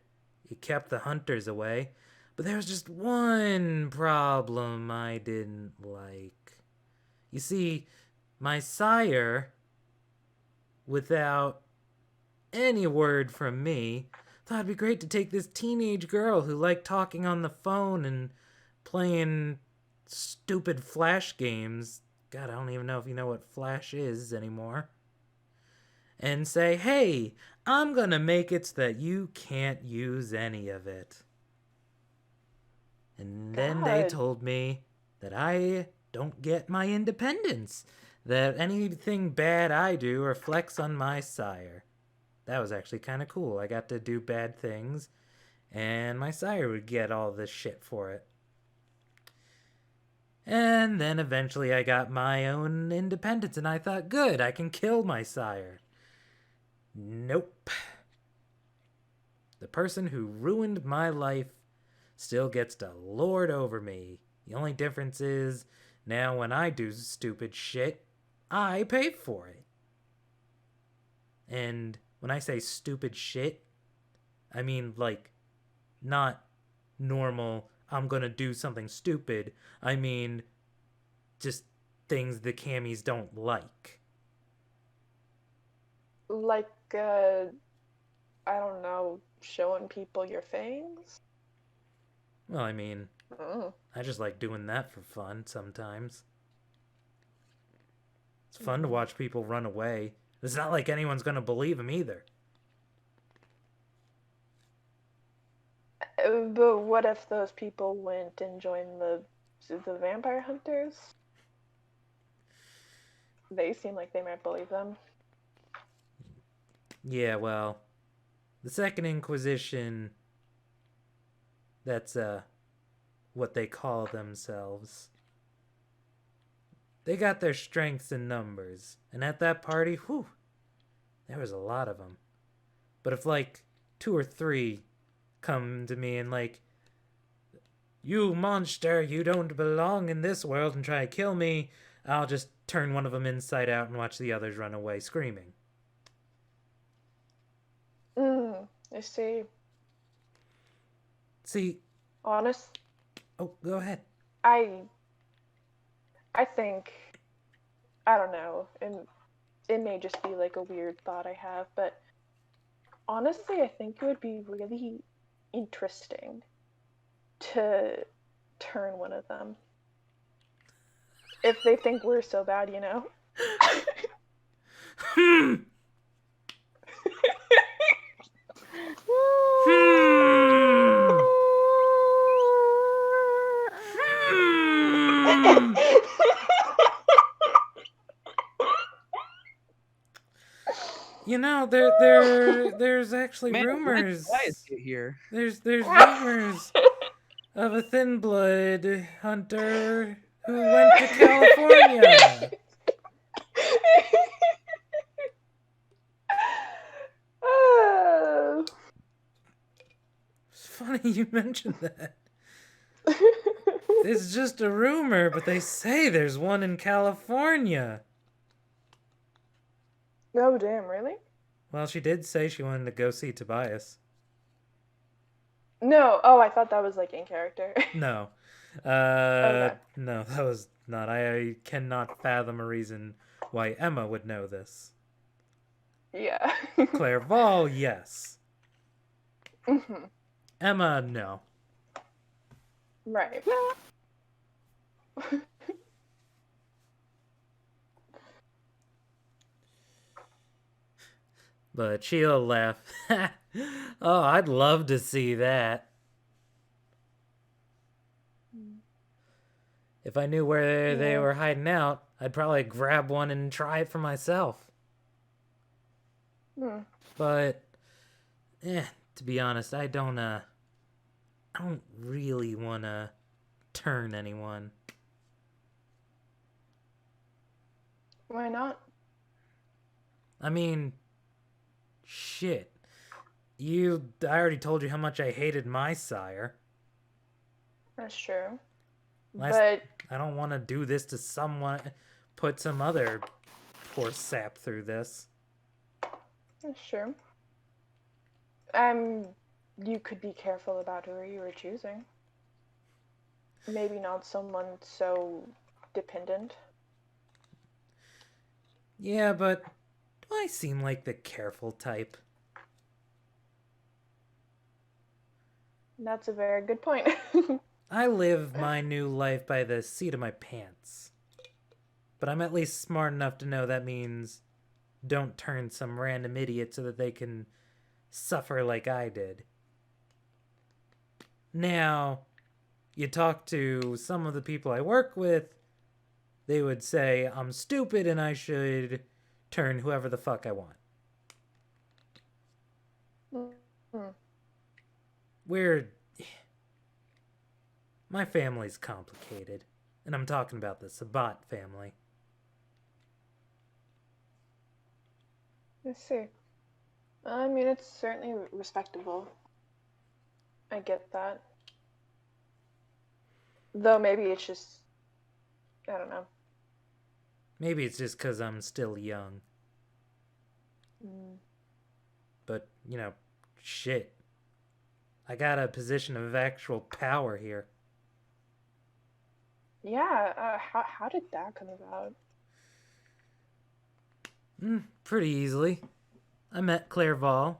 it kept the hunters away. But there was just one problem I didn't like. You see, my sire, without any word from me, thought it'd be great to take this teenage girl who liked talking on the phone and playing stupid Flash games. God, I don't even know if you know what Flash is anymore. And say, hey, I'm gonna make it so that you can't use any of it. And then they God. told me that I don't get my independence, that anything bad I do reflects on my sire. That was actually kind of cool. I got to do bad things, and my sire would get all this shit for it. And then eventually I got my own independence, and I thought, good, I can kill my sire. Nope. The person who ruined my life still gets to lord over me. The only difference is, now when I do stupid shit, I pay for it. And when I say stupid shit, I mean, like, not normal, I'm gonna do something stupid. I mean, just things the camis don't like. Like, I don't know, showing people your fangs? Well, I mean, Oh. I just like doing that for fun sometimes. It's fun to watch people run away. It's not like anyone's gonna believe them either. But what if those people went and joined the vampire hunters? They seem like they might believe them. Yeah, well, the Second Inquisition, that's what they call themselves. They got their strengths in numbers, and at that party, whew, there was a lot of them. But if like 2 or 3 come to me and like, you monster, you don't belong in this world, and try to kill me, I'll just turn one of them inside out and watch the others run away screaming. I see. See, Honest, oh, go ahead. I think, I don't know, and it may just be like a weird thought I have, but honestly, I think it would be really interesting to turn one of them. If they think we're so bad, you know? No, there's actually Man, why did rumors. Elias get here? There's rumors of a thin blood hunter who went to California. Oh. It's funny you mentioned that. It's just a rumor, but they say there's one in California. Oh, damn, really? Well, she did say she wanted to go see Tobias. No, oh, I thought that was like in character. No. Okay. No, that was not. I cannot fathom a reason why Emma would know this. Yeah. Clairval, yes. Mhm. Emma, no. Right. But she'll laugh. Oh, I'd love to see that. If I knew where they Yeah. were hiding out, I'd probably grab one and try it for myself. Hmm. But, to be honest, I don't really want to turn anyone. Why not? I mean, shit. I already told you how much I hated my sire. That's true. Last- But I don't want to do this to someone, put some other poor sap through this. that's true. You could be careful about who you were choosing. Maybe not someone so dependent. Yeah, but do I seem like the careful type? That's a very good point. I live my new life by the seat of my pants. But I'm at least smart enough to know that means don't turn some random idiot so that they can suffer like I did. Now, you talk to some of the people I work with, they would say I'm stupid and I should turn whoever the fuck I want. Hmm. My family's complicated. And I'm talking about the Sabat family. Let's see. I mean, it's certainly respectable. I get that. Though maybe it's just, I don't know. Maybe it's just because I'm still young. Mm. But, shit. I got a position of actual power here. Yeah, how did that come about? Pretty easily. I met Clairval.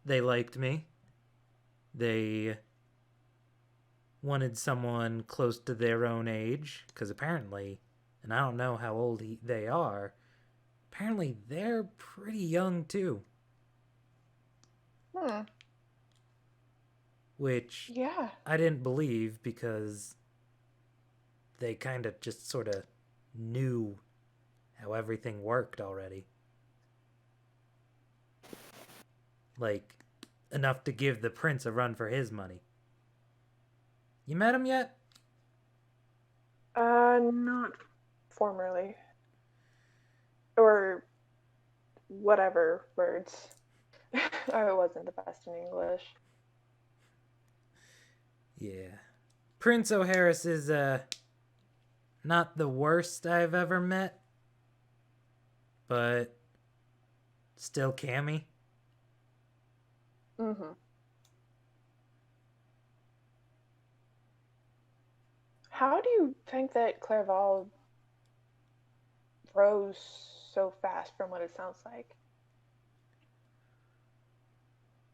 They liked me. They wanted someone close to their own age, because apparently, and I don't know how old they are, apparently they're pretty young too. Which Yeah. I didn't believe because they kind of just sort of knew how everything worked already. Like, enough to give the prince a run for his money. You met him yet? Not formerly. Or whatever words. I wasn't the best in English. Yeah. Prince O'Harris is, not the worst I've ever met. But still Cammy. Mm-hmm. How do you think that Clairval rose so fast from what it sounds like?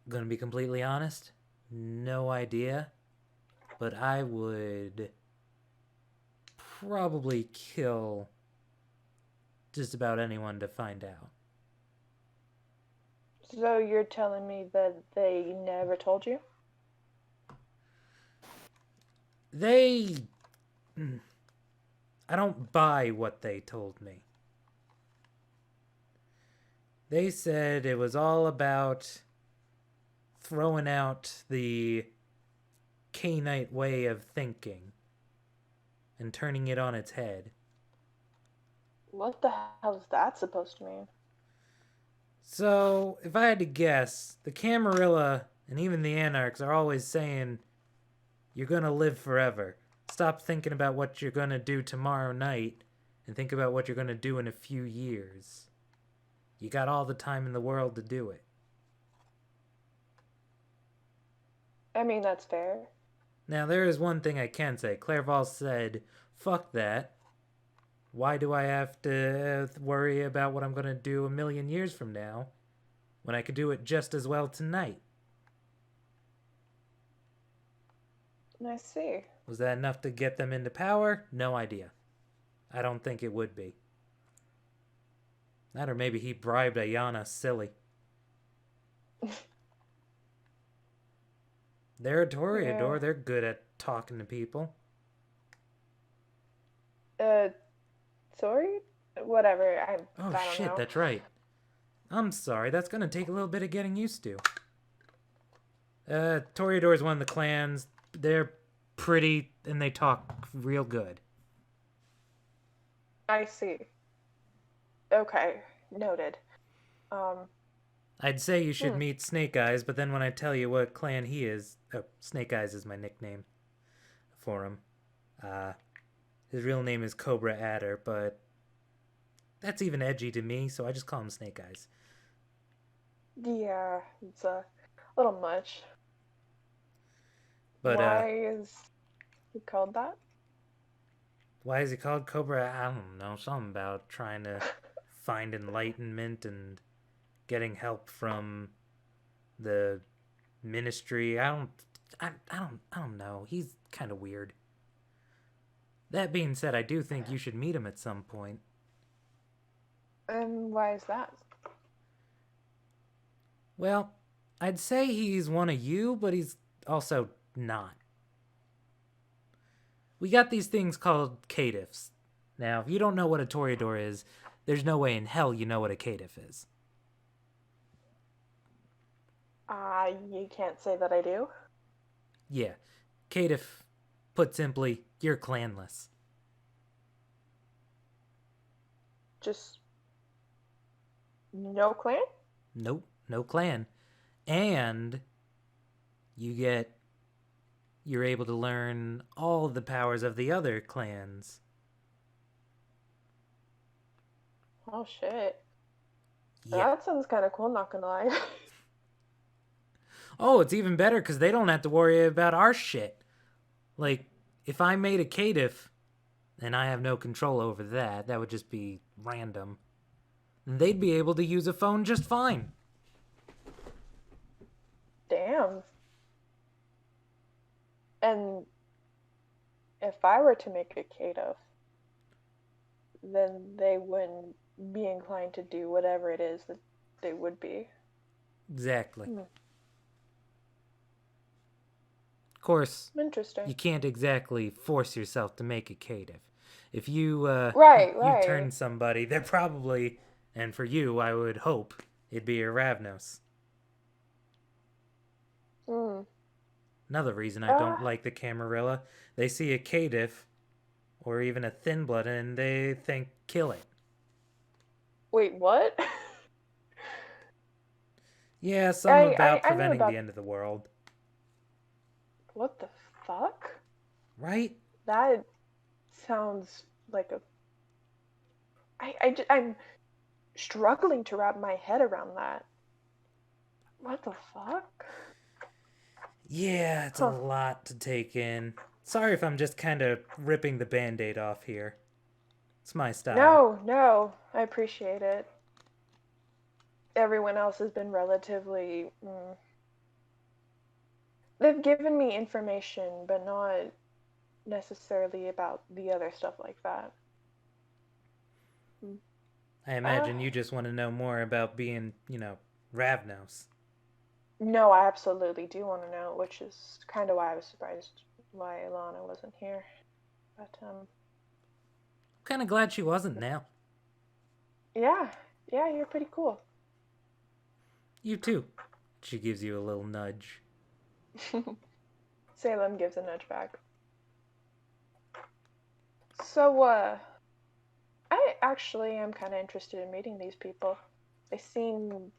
Gonna be completely honest, no idea. But I would probably kill just about anyone to find out. So you're telling me that they never told you? I don't buy what they told me. They said it was all about throwing out the Cainite way of thinking and turning it on its head. What the hell is that supposed to mean? So, if I had to guess, the Camarilla and even the Anarchs are always saying, you're gonna live forever. Stop thinking about what you're gonna do tomorrow night and think about what you're gonna do in a few years. You got all the time in the world to do it. I mean, that's fair. Now, there is one thing I can say. Clairval said, fuck that. Why do I have to worry about what I'm going to do a million years from now when I could do it just as well tonight? I see. Was that enough to get them into power? No idea. I don't think it would be. That or maybe he bribed Ayana silly. They're a Toreador. Yeah. They're good at talking to people. Sorry? Whatever. I Oh don't shit, know. that's right. I'm sorry, that's gonna take a little bit of getting used to. Toreador is one of the clans. They're pretty and they talk real good. I see. Okay, noted. I'd say you should meet Snake Eyes, but then when I tell you what clan he is, Snake Eyes is my nickname for him. His real name is Cobra Adder, but that's even edgy to me, so I just call him Snake Eyes. Yeah, it's a little much. But why is he called that? why is he called Cobra? I don't know. Something about trying to find enlightenment and getting help from the ministry. I don't know. He's kind of weird. That being said, I do think you should meet him at some point. And why is that? Well, I'd say he's one of you, but he's also not. We got these things called caitiffs. Now, if you don't know what a Toreador is, there's no way in hell you know what a caitiff is. You can't say that I do. Yeah, caitiff, put simply, you're clanless. Just no clan? Nope, no clan. And you're able to learn all of the powers of the other clans. Oh shit. Yeah. That sounds kind of cool, not gonna lie. Oh, it's even better because they don't have to worry about our shit. Like, if I made a caitiff, and I have no control over that, that would just be random, then they'd be able to use a phone just fine. Damn. And if I were to make a caitiff, then they wouldn't be inclined to do whatever it is that they would be. Exactly. Of course, Interesting. you can't exactly force yourself to make a caitiff. If you Right. you turn somebody, they're probably, and for you, I would hope, it'd be a Ravnos. Another reason I don't like the Camarilla, they see a caitiff or even a thin blood and they think kill it. Wait, what? Yeah, something about I knew preventing about- the end of the world. What the fuck? Right? That sounds like a... I'm struggling to wrap my head around that. What the fuck? Yeah, it's a lot to take in. Sorry if I'm just kind of ripping the Band-Aid off here. It's my style. No, I appreciate it. Everyone else has been relatively... They've given me information, but not necessarily about the other stuff like that. I imagine you just want to know more about being, Ravnos. No, I absolutely do want to know, which is kind of why I was surprised why Ilana wasn't here. But, I'm kind of glad she wasn't now. Yeah, you're pretty cool. You too. She gives you a little nudge. Salem gives a nudge back. So, I actually am kind of interested in meeting these people. They seem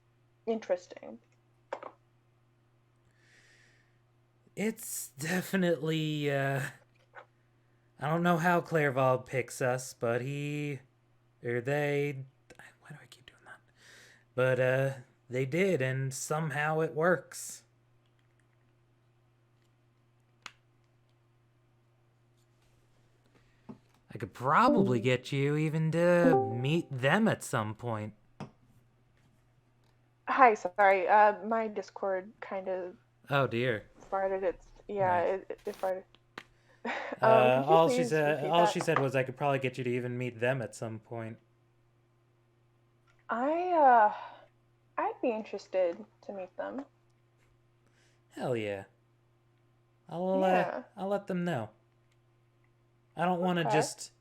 interesting. It's definitely, I don't know how Clairval picks us, but they, why do I keep doing that? But, they did, and somehow it works. I could probably get you even to meet them at some point. Hi, sorry. My Discord kind of Oh dear. farted. Nice. It farted. Could you All please repeat that? she said was I could probably get you to even meet them at some point. I'd be interested to meet them. Hell yeah. Yeah. I'll let them know. I don't want to Okay. just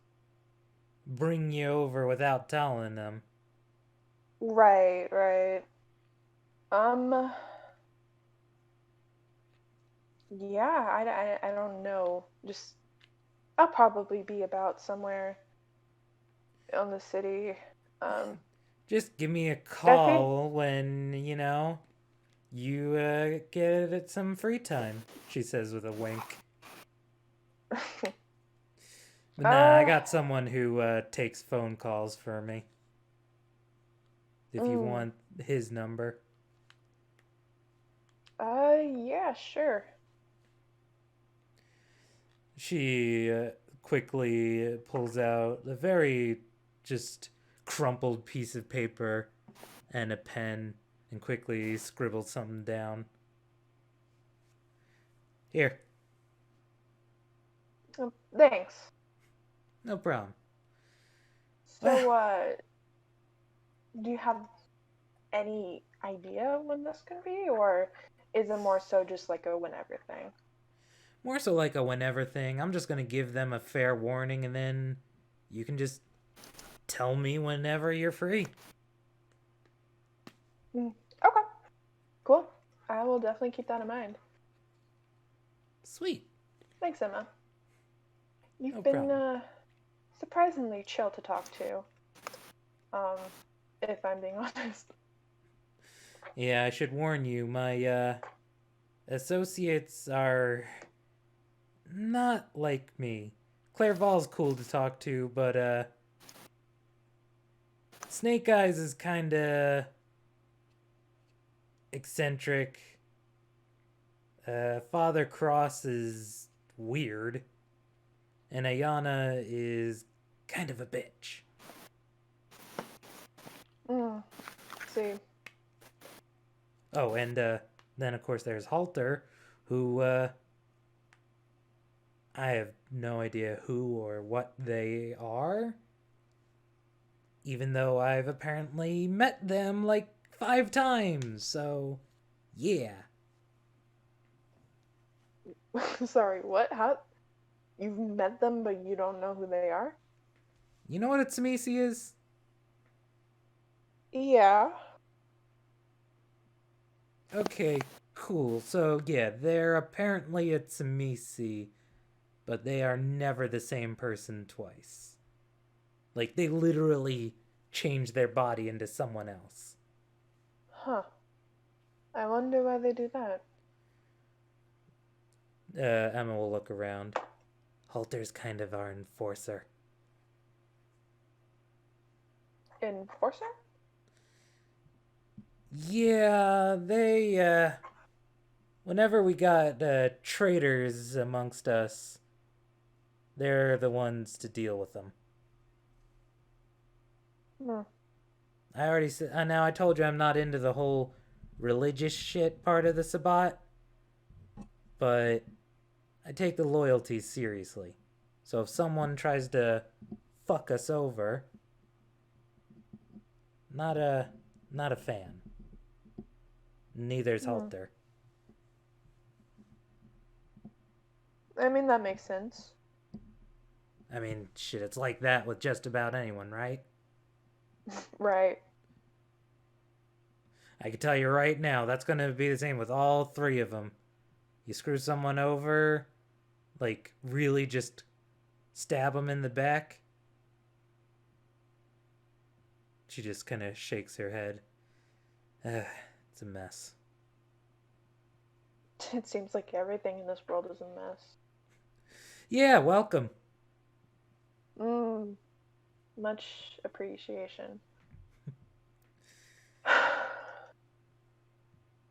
bring you over without telling them. Right. Yeah, I don't know. Just, I'll probably be about somewhere in the city. Just give me a I think, call when, you get some free time, she says with a wink. But nah, I got someone who takes phone calls for me. If you want his number. yeah, sure. She quickly pulls out a very just crumpled piece of paper and a pen and quickly scribbles something down. Here. Thanks. No problem. So, do you have any idea when this can be, or is it more so just like a whenever thing? More so like a whenever thing. I'm just going to give them a fair warning and then you can just tell me whenever you're free. Okay. Cool. I will definitely keep that in mind. Sweet. Thanks, Emma. You've No been problem. Surprisingly chill to talk to. If I'm being honest. Yeah, I should warn you, my associates are not like me. Clairval's cool to talk to, but Snake Eyes is kinda eccentric. Father Cross is weird. And Ayana is kind of a bitch. See. Oh, and then of course there's Halter, who I have no idea who or what they are. Even though I've apparently met them like 5 times, so yeah. Sorry, what? How? You've met them, but you don't know who they are? You know what a Tsamisi is? Yeah. Okay, cool. So yeah, they're apparently a Tsamisi, but they are never the same person twice. Like, they literally change their body into someone else. Huh. I wonder why they do that. Emma will look around. Halter's kind of our enforcer. Enforcer? Yeah, they, whenever we got, traitors amongst us, they're the ones to deal with them. I already said, now I told you I'm not into the whole religious shit part of the Sabbat, but I take the loyalty seriously. So if someone tries to fuck us over, not a fan. Neither's Halter. I mean, that makes sense. I mean, shit, it's like that with just about anyone, right? Right. I can tell you right now, that's going to be the same with all three of them. You screw someone over, like, really just stab them in the back. She just kind of shakes her head. It's a mess. It seems like everything in this world is a mess. Yeah, welcome. Much appreciation.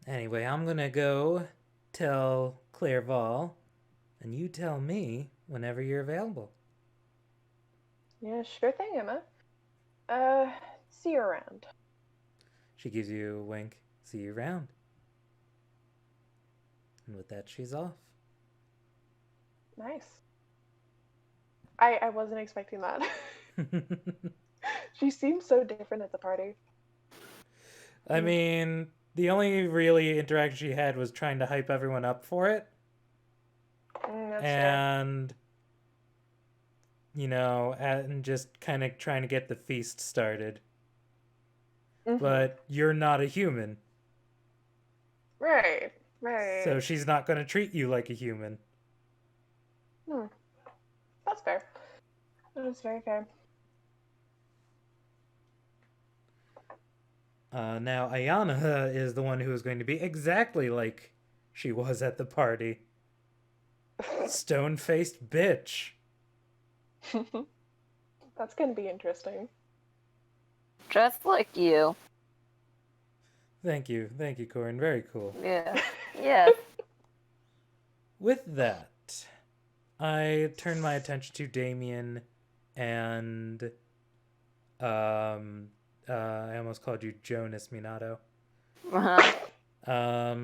Anyway, I'm gonna go tell Clairval, and you tell me whenever you're available. Yeah, sure thing, Emma. See you around. She gives you a wink. See you around. And with that, she's off. Nice. I wasn't expecting that. She seems so different at the party. I mean, the only really interaction she had was trying to hype everyone up for it. That's And, you know, and just kind of trying to get the feast started. fair. But you're not a human. Right. So she's not going to treat you like a human. That's fair. That's very fair. Now, Ayana is the one who is going to be exactly like she was at the party. Stone-faced bitch. That's gonna be interesting. Just like you. Thank you, Corin. Very cool. Yeah. Yes. With that, I turn my attention to Damien and I almost called you Jonas Minato. Uh-huh.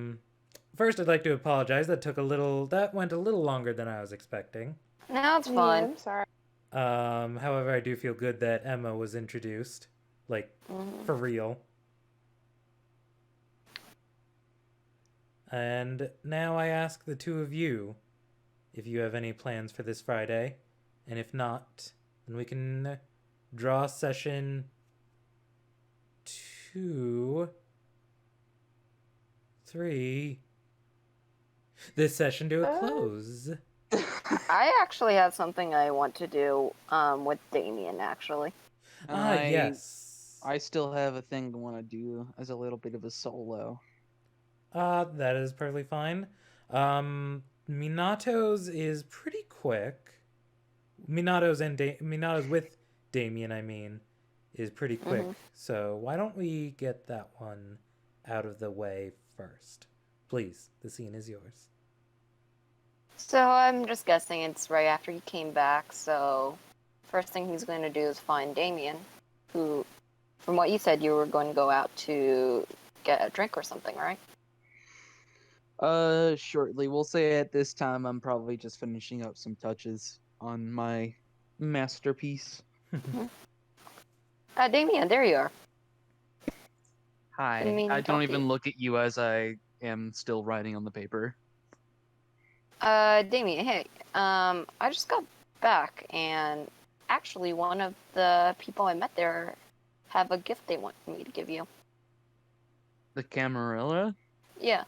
First I'd like to apologize. That went a little longer than I was expecting. No, it's Yeah, fine. I'm sorry. However, I do feel good that Emma was introduced. Like, for real. And now I ask the two of you if you have any plans for this Friday. And if not, then we can draw session 2, 3. This session to a close. I actually have something I want to do with Damien, actually. Yes. I still have a thing I want to do as a little bit of a solo. That is perfectly fine. Minato's is pretty quick. Minato's with Damien, I mean, is pretty quick. So why don't we get that one out of the way first? Please, the scene is yours. So I'm just guessing it's right after he came back, so first thing he's going to do is find Damien, who, from what you said, you were going to go out to get a drink or something, right? Shortly. We'll say at this time I'm probably just finishing up some touches on my masterpiece. Damien, there you are. Hi. Didn't mean to I don't talk to even you. look at you as I am still writing on the paper. Damien, hey, I just got back, and actually one of the people I met there have a gift they want me to give you. The Camarilla? Yeah.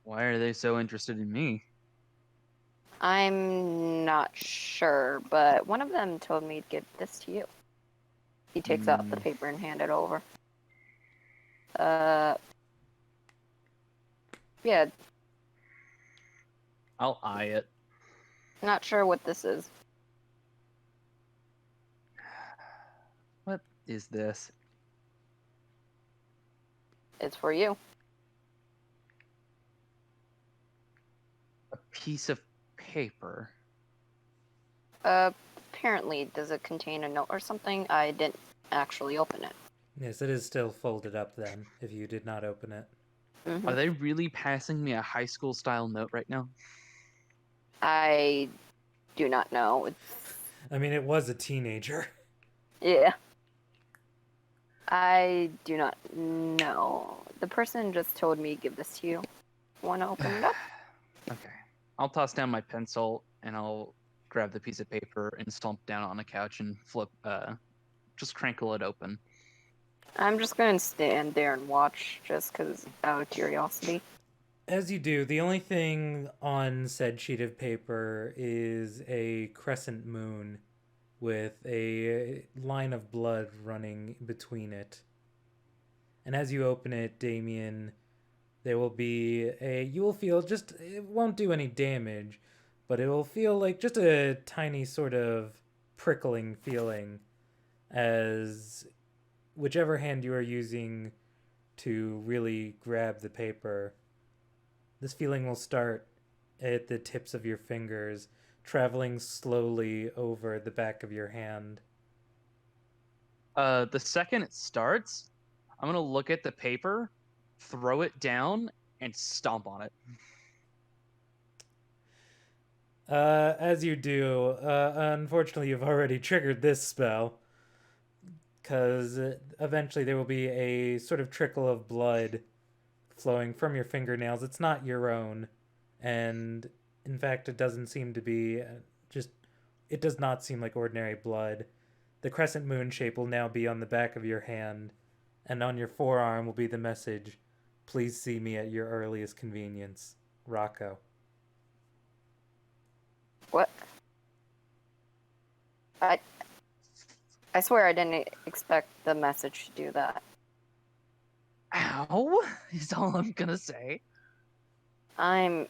Why are they so interested in me? I'm not sure, but one of them told me to give this to you. He takes out the paper and hand it over. Yeah, I'll eye it. not sure what this is. What is this? It's for you. A piece of paper. Apparently, does it contain a note or something? I didn't actually open it. Yes, it is still folded up then, if you did not open it. Are they really passing me a high school style note right now? I do not know. I mean, it was a teenager. Yeah. I do not know. The person just told me to give this to you. Want to open it up? Okay. I'll toss down my pencil and I'll grab the piece of paper and slump down on a couch and just crinkle it open. I'm just going to stand there and watch just because out of curiosity. As you do, the only thing on said sheet of paper is a crescent moon with a line of blood running between it. And as you open it, Damien, there will be you will feel just, it won't do any damage, but it will feel like just a tiny sort of prickling feeling as whichever hand you are using to really grab the paper, this feeling will start at the tips of your fingers, traveling slowly over the back of your hand. The second it starts, I'm gonna look at the paper, throw it down, and stomp on it. As you do, unfortunately, you've already triggered this spell, because eventually there will be a sort of trickle of blood flowing from your fingernails. It's not your own, and in fact, it doesn't seem to be just. It does not seem like ordinary blood. The crescent moon shape will now be on the back of your hand, and on your forearm will be the message, "Please see me at your earliest convenience, Rocco." What? I swear I didn't expect the message to do that. Ow! Is all I'm gonna say. I'm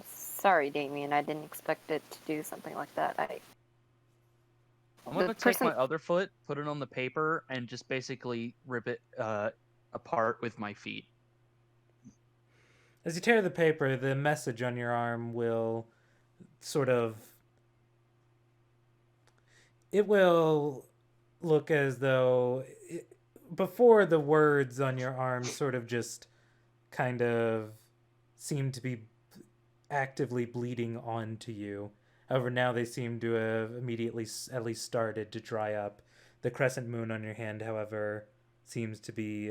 sorry, Damien. I didn't expect it to do something like that. I'm gonna The take person- my other foot, put it on the paper, and just basically rip it apart with my feet. As you tear the paper, the message on your arm will sort of. It will look as though. Before, the words on your arm sort of just kind of seem to be actively bleeding onto you. However, now they seem to have immediately at least started to dry up. The crescent moon on your hand, however, seems to be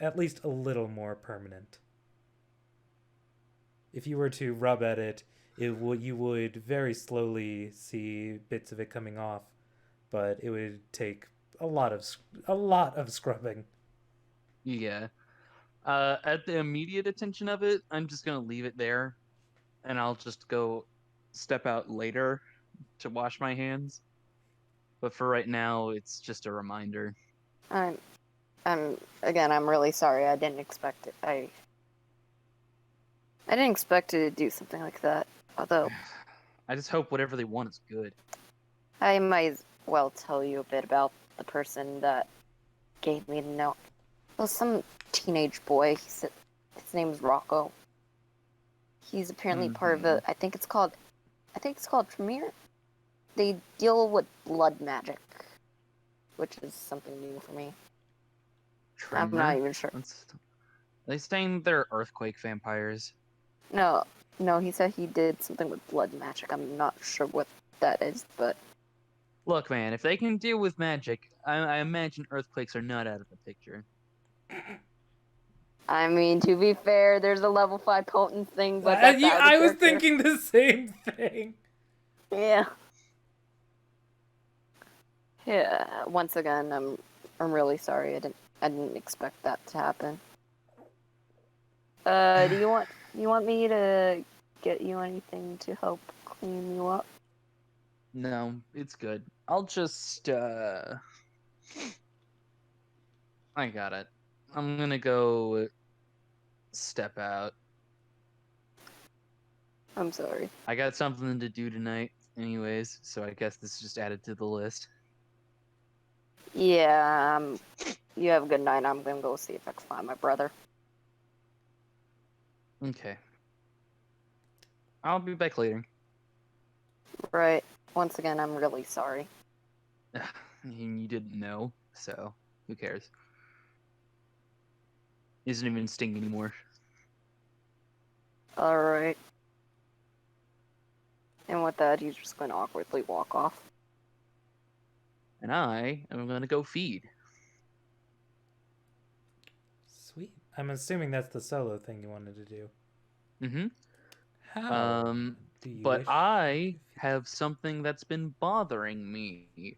at least a little more permanent. If you were to rub at it, you would very slowly see bits of it coming off, but it would take a lot of scrubbing. Yeah. At the immediate attention of it, I'm just gonna leave it there, and I'll just go step out later to wash my hands. But for right now, it's just a reminder. I'm I'm really sorry. I didn't expect it. I didn't expect it to do something like that. Although I just hope whatever they want is good. I might as well tell you a bit about the person that gave me the note. Well, some teenage boy. His name's Rocco. He's apparently part of a. I think it's called Tremere. They deal with blood magic, which is something new for me. I'm not Tremor? even sure. They saying they're earthquake vampires. No, he said he did something with blood magic. I'm not sure what that is, but Look, man, if they can deal with magic, I imagine earthquakes are not out of the picture. I mean, to be fair, there's a level 5 potent thing, but that's out of I was character. thinking the same thing. Yeah. Yeah. Once again, I'm really sorry. I didn't expect that to happen. Do you want me to get you anything to help clean you up? No, it's good. I'll just, I got it. I'm gonna go step out. I'm sorry. I got something to do tonight, anyways, so I guess this is just added to the list. Yeah. You have a good night. I'm gonna go see if I can find my brother. Okay. I'll be back later. Right. Once again, I'm really sorry. You didn't know, so who cares? Isn't even sting anymore. Alright. And with that, he's just going to awkwardly walk off. And I am gonna go feed. Sweet. I'm assuming that's the solo thing you wanted to do. Mm-hmm. How do you But wish? I have something that's been bothering me.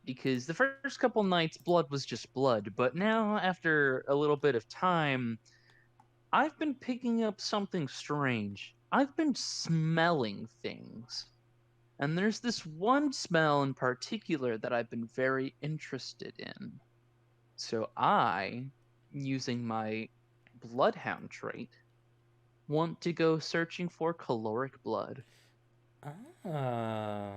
Because the first couple nights, blood was just blood, but now, after a little bit of time, I've been picking up something strange. I've been smelling things. And there's this one smell in particular that I've been very interested in. So I, using my bloodhound trait, want to go searching for caloric blood. Oh.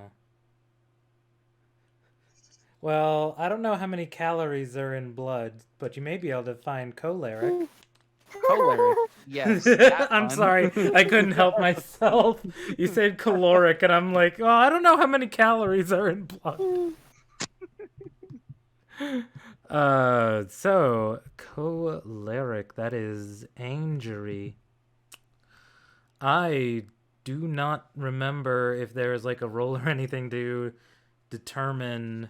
Well, I don't know how many calories are in blood, but you may be able to find choleric. Choleric, yes. that I'm one. sorry, I couldn't help myself. You said caloric, and I'm like, oh, I don't know how many calories are in blood. So choleric, that is injury. I do not remember if there is like a roll or anything to determine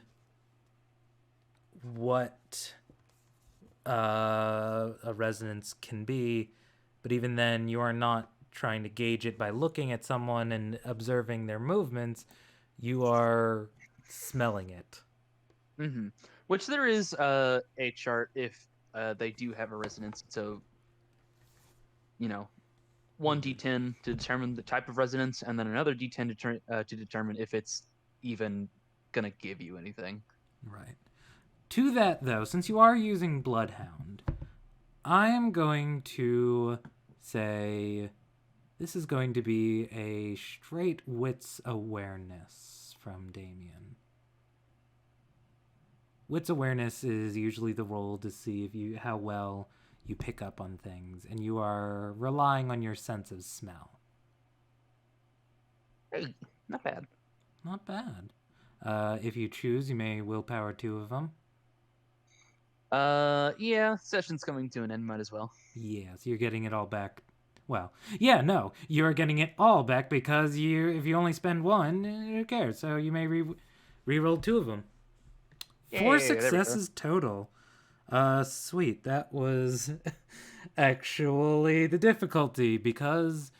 what a resonance can be, but even then, you are not trying to gauge it by looking at someone and observing their movements. You are smelling it. Mm-hmm. Which there is a chart if they do have a resonance. So, you know, one d10 to determine the type of resonance, and then another d10 to determine if it's even gonna give you anything. Right. To that, though, since you are using Bloodhound, I am going to say this is going to be a straight wits awareness from Damien. Wits awareness is usually the roll to see if how well you pick up on things, and you are relying on your sense of smell. Hey, not bad. Not bad. If you choose, you may willpower 2 of them. Yeah, session's coming to an end, might as well. Yeah, so you're getting it all back. Well, yeah, no, you're getting it all back because if you only spend 1, who cares? So you may re-roll 2 of them. 4 Yay, there we go. successes total. Sweet. That was actually the difficulty because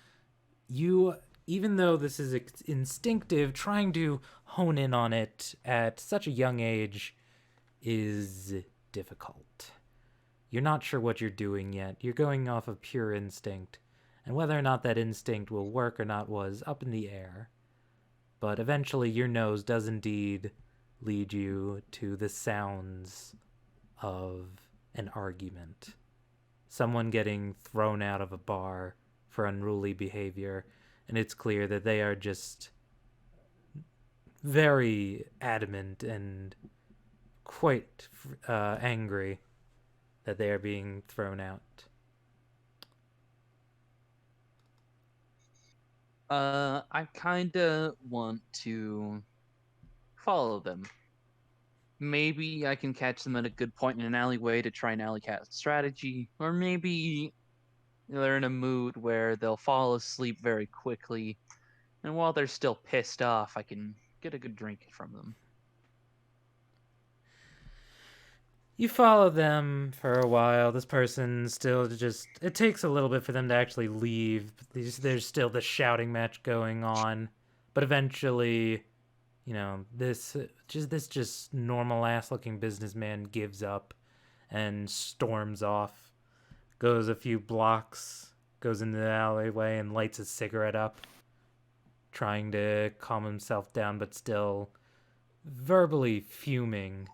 you, even though this is instinctive, trying to hone in on it at such a young age is difficult. You're not sure what you're doing yet. You're going off of pure instinct, and whether or not that instinct will work or not was up in the air. But eventually your nose does indeed lead you to the sounds of an argument. Someone getting thrown out of a bar for unruly behavior, and it's clear that they are just very adamant and quite angry that they are being thrown out. I kinda want to follow them. Maybe I can catch them at a good point in an alleyway to try an alley cat strategy, or maybe they're in a mood where they'll fall asleep very quickly, and while they're still pissed off, I can get a good drink from them. You follow them for a while. This person still just... It takes a little bit for them to actually leave. There's still the shouting match going on. But eventually, you know, this just normal-ass looking businessman gives up and storms off. Goes a few blocks, goes into the alleyway and lights a cigarette up. Trying to calm himself down, but still verbally fuming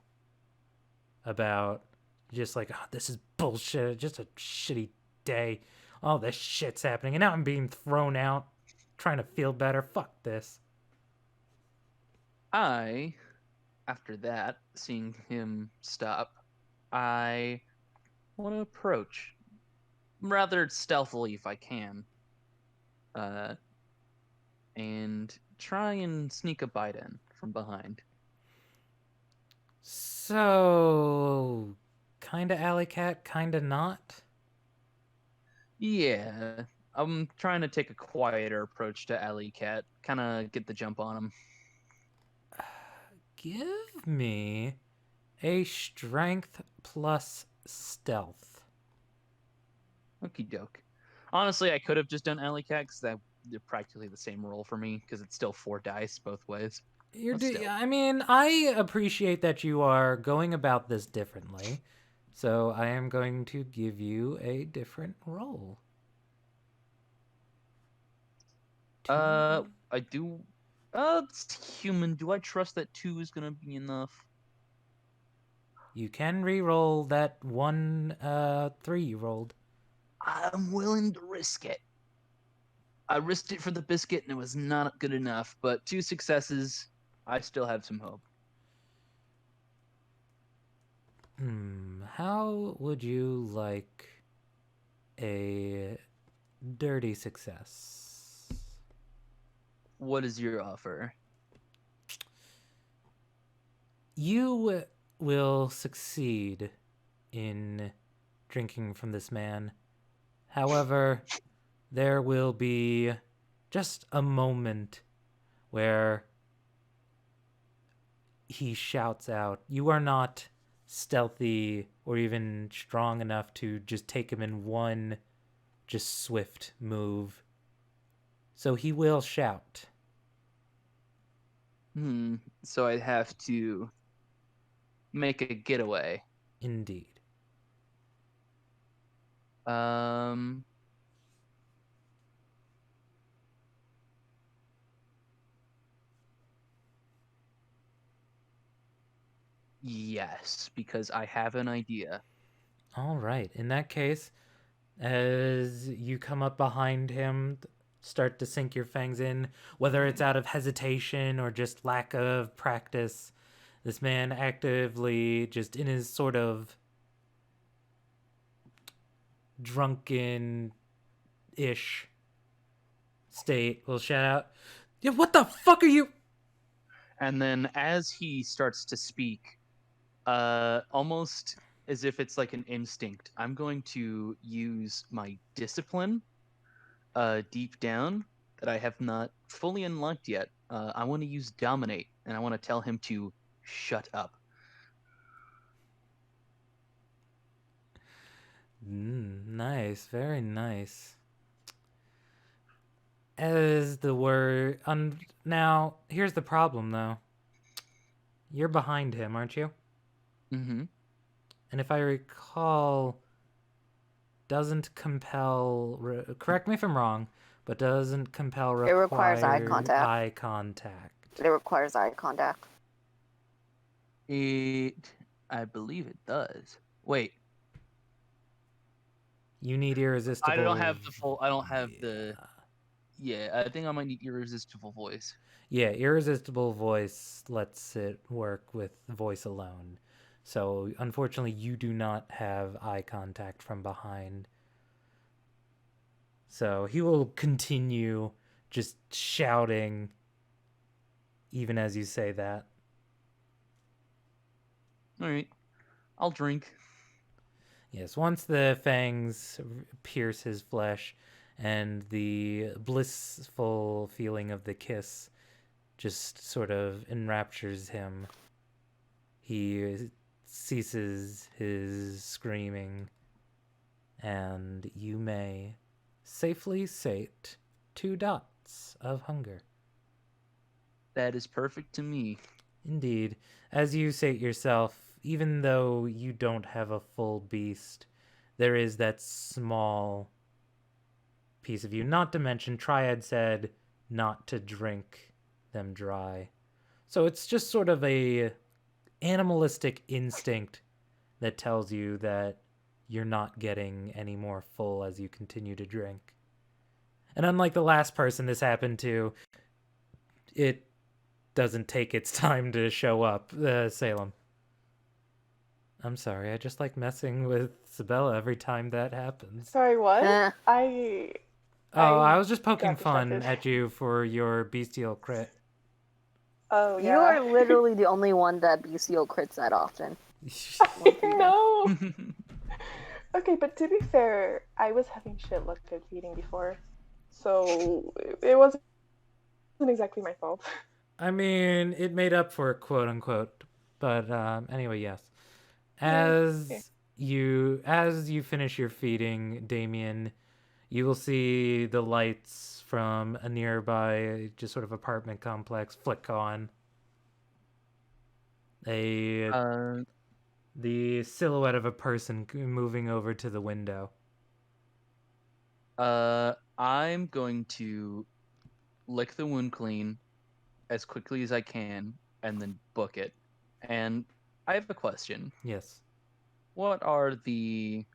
about just like, oh, this is bullshit, just a shitty day. All this shit's happening, and now I'm being thrown out, trying to feel better. Fuck this. After that, seeing him stop, I want to approach, rather stealthily if I can, and try and sneak a bite in from behind. So, kinda alley cat, kinda not? Yeah, I'm trying to take a quieter approach to Alley Cat, kind of get the jump on him. Give me a strength plus stealth. Okie doke. Honestly, I could have just done Alley Cat because they're practically the same roll for me because it's still 4 dice both ways. I mean, I appreciate that you are going about this differently. So I am going to give you a different roll. I do. It's human. Do I trust that 2 is gonna be enough? You can re-roll that 3 you rolled. I'm willing to risk it. I risked it for the biscuit and it was not good enough, but 2 successes, I still have some hope. How would you like a dirty success? What is your offer? You will succeed in drinking from this man. However, there will be just a moment where he shouts out. You are not stealthy or even strong enough to just take him in one just swift move. So he will shout. So I'd have to make a getaway. Indeed. Yes, because I have an idea. All right. In that case, as you come up behind him, start to sink your fangs in, whether it's out of hesitation or just lack of practice, this man actively, just in his sort of drunken-ish state, will shout out, "Yeah, what the fuck are you?" And then as he starts to speak, almost as if it's like an instinct, I'm going to use my discipline deep down that I have not fully unlocked yet. I want to use dominate, and I want to tell him to shut up. Nice, very nice. As the word... now, here's the problem, though. You're behind him, aren't you? Mm-hmm. And if I recall, doesn't compel... correct me if I'm wrong, but doesn't compel It requires eye contact. eye contact. It requires eye contact. I believe it does. Wait, You need irresistible... I don't have the full. I don't have the. Yeah, I think I might need irresistible voice. Yeah, irresistible voice lets it work with voice alone. So, unfortunately, you do not have eye contact from behind. So, he will continue just shouting even as you say that. All right, I'll drink. Yes, once the fangs pierce his flesh and the blissful feeling of the kiss just sort of enraptures him, he ceases his screaming, and you may safely sate 2 dots of hunger. That is perfect to me. Indeed. As you sate yourself, even though you don't have a full beast, there is that small piece of you. Not to mention, Triad said not to drink them dry. So it's just sort of a animalistic instinct that tells you that you're not getting any more full as you continue to drink. And unlike the last person this happened to, it doesn't take its time to show up, Salem. I'm sorry, I just like messing with Sabella every time that happens. Sorry, what? I was just poking got fun distracted. at you for your bestial crit. Oh, You yeah. are literally the only one that BCO crits that often. No. Okay, but to be fair, I was having shit luck at feeding before, so it wasn't exactly my fault. I mean, it made up for it, quote unquote. But anyway, yes. As you finish your feeding, Damien, you will see the lights from a nearby just sort of apartment complex flick on. Uh, The silhouette of a person moving over to the window. I'm going to lick the wound clean as quickly as I can and then book it. And I have a question. Yes. What are the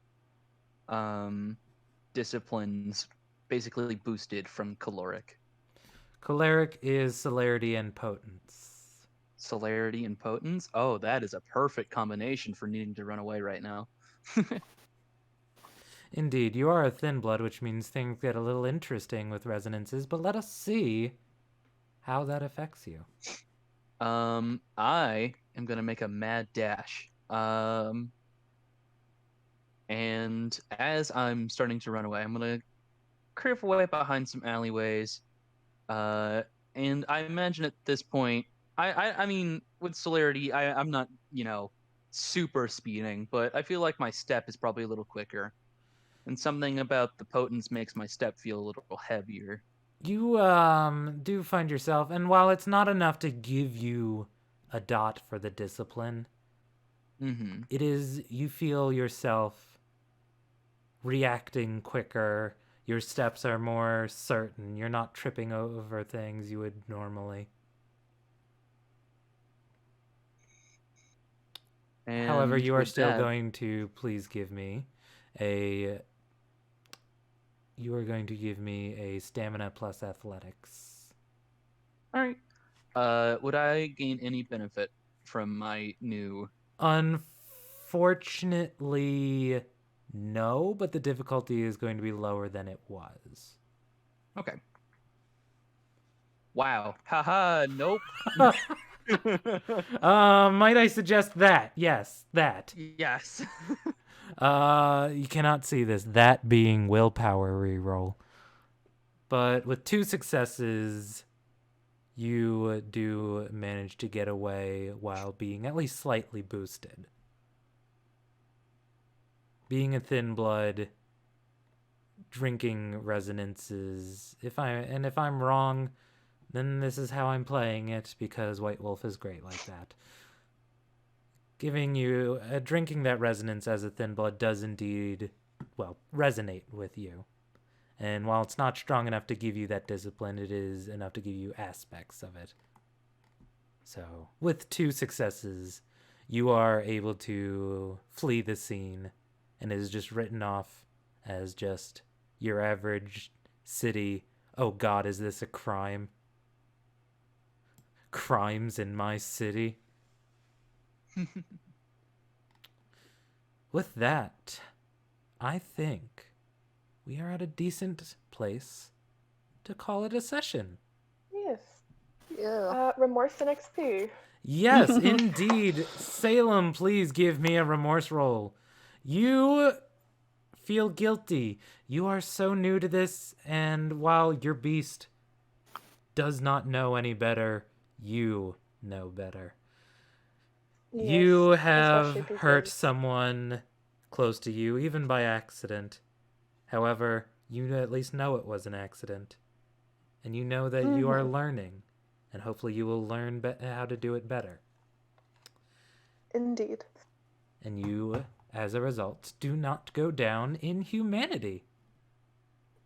disciplines basically boosted from caloric? Choleric is celerity and potence. Celerity and potence? Oh, that is a perfect combination for needing to run away right now. Indeed, you are a thin blood, which means things get a little interesting with resonances, but let us see how that affects you. I am gonna make a mad dash. And as I'm starting to run away, I'm gonna curve away behind some alleyways. And I imagine at this point, I mean, with celerity, I'm not, super speeding, but I feel like my step is probably a little quicker. And something about the potence makes my step feel a little heavier. You do find yourself, and while it's not enough to give you a dot for the discipline, Mm-hmm. it is, you feel yourself reacting quicker. Your steps are more certain. You're not tripping over things you would normally. However, And you are with still that, going to please give me a. You are going to give me a stamina plus athletics. all right. Would I gain any benefit from my new? Unfortunately, no, but the difficulty is going to be lower than it was. Okay. Wow. Haha. Nope. Might I suggest that? Yes, that. Yes. You cannot see this. That being willpower reroll. But with 2 successes, you do manage to get away while being at least slightly boosted. Being a thin blood, drinking resonances. If I'm wrong, then this is how I'm playing it, because White Wolf is great like that. Giving you drinking that resonance as a thin blood does indeed, well, resonate with you. And while it's not strong enough to give you that discipline, it is enough to give you aspects of it. So, with 2 successes, you are able to flee the scene, and it is just written off as just your average city. Oh God, is this a crime? Crimes in my city? With that, I think we are at a decent place to call it a session. Yes. Yeah. Remorse and XP. Yes, indeed. Salem, please give me a remorse roll. You feel guilty. You are so new to this, and while your beast does not know any better, you know better. You Yes, have especially hurt because- someone close to you, even by accident. However, you at least know it was an accident. And you know that you are learning. And hopefully you will learn how to do it better. Indeed. And you, as a result, do not go down in humanity.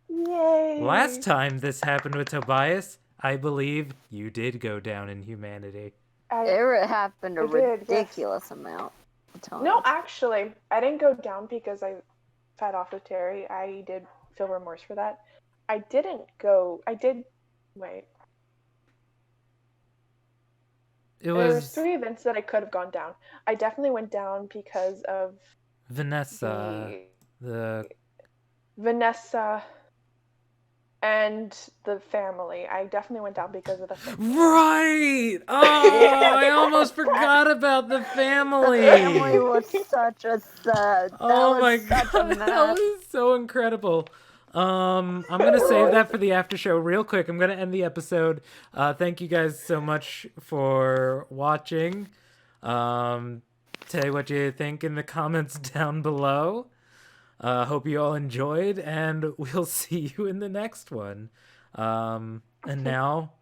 Yay! Last time this happened with Tobias, I believe you did go down in humanity. It happened a I did, yes. ridiculous amount of times. No, actually, I didn't go down because I fed off of Terry. I did feel remorse for that. I didn't go. I did. Wait. It There was was 3 events that I could have gone down. I definitely went down because of Vanessa, Vanessa and the family. I definitely went down because of the family. Right! Oh, I almost forgot about the family. Family was such a sad. Oh my such god, a that mess. was so incredible. I'm gonna save that for the after show real quick. I'm gonna end the episode. Thank you guys so much for watching. Say what you think in the comments down below. Hope you all enjoyed, and we'll see you in the next one. And now,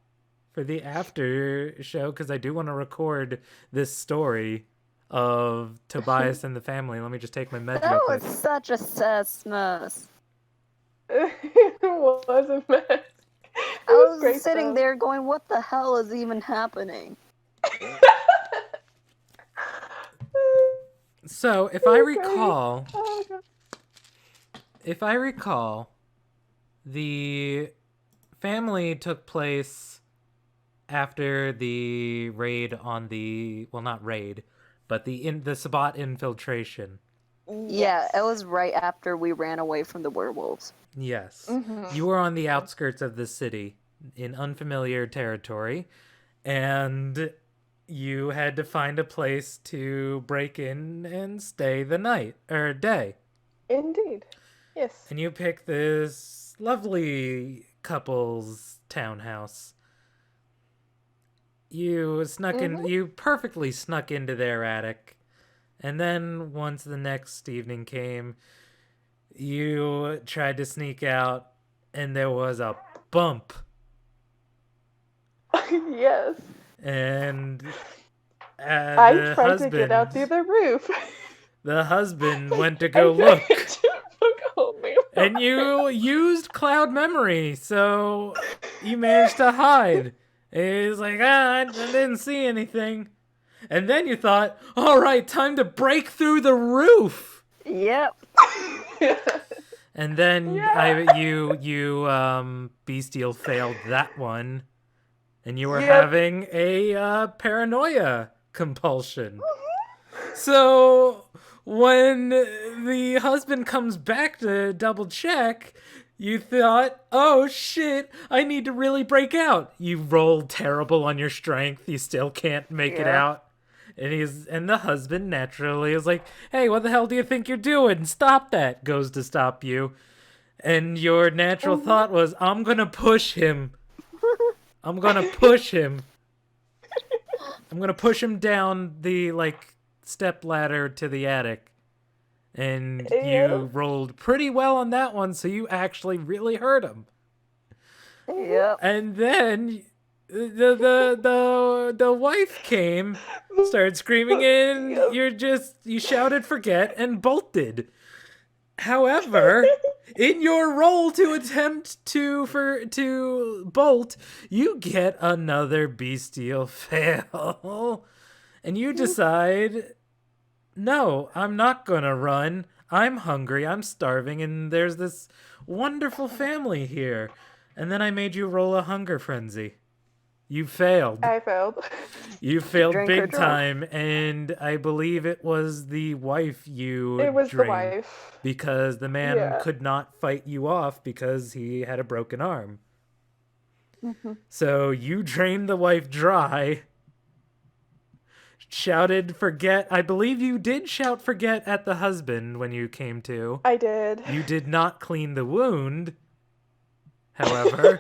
for the after show because I do want to record this story of Tobias and the family. Let me just take my meds That real was quick. such a mess. It was a mess. It I was great, sitting though. there going, what the hell is even happening? So, if It I was great. recall, Oh, God. the family took place after the raid on the, well, not raid, but the Sabbat infiltration. Yeah, it was right after we ran away from the werewolves. Yes. Mhm. You were on the outskirts of the city in unfamiliar territory, and you had to find a place to break in and stay the night or day. Indeed. Yes. And you picked this lovely couple's townhouse. You you perfectly snuck into their attic. And then once the next evening came, you tried to sneak out and there was a bump. Yes. And I the tried to get out through the roof. the husband went to go look. And you used cloud memory, so you managed to hide. He's like, I didn't see anything. And then you thought, all right, time to break through the roof. Yep. And then Yeah. you bestial failed that one, and you were Yep. having a paranoia compulsion. So when the husband comes back to double check, you thought, oh shit, I need to really break out. You rolled terrible on your strength. You still can't make it Yeah. out. And the husband naturally is like, hey, what the hell do you think you're doing? Stop that. Goes to stop you. And your natural thought was, I'm gonna push him. I'm gonna push him. I'm gonna push him down the step ladder to the attic. And Yeah. you rolled pretty well on that one, so you actually really hurt him. Yep. And then the wife came, started screaming, and you shouted forget and bolted. However, in your roll to attempt to bolt, you get another bestial fail. And you decide, no, I'm not gonna run. I'm hungry, I'm starving, and there's this wonderful family here. And then I made you roll a hunger frenzy. You failed. I failed. You failed Drink or big drunk? time, and I believe it was the wife you It was drained. the wife. Because the man Yeah. could not fight you off because he had a broken arm. Mm-hmm. So you drained the wife dry, shouted forget. I believe you did shout forget at the husband when you came to. I did. You did not clean the wound, however.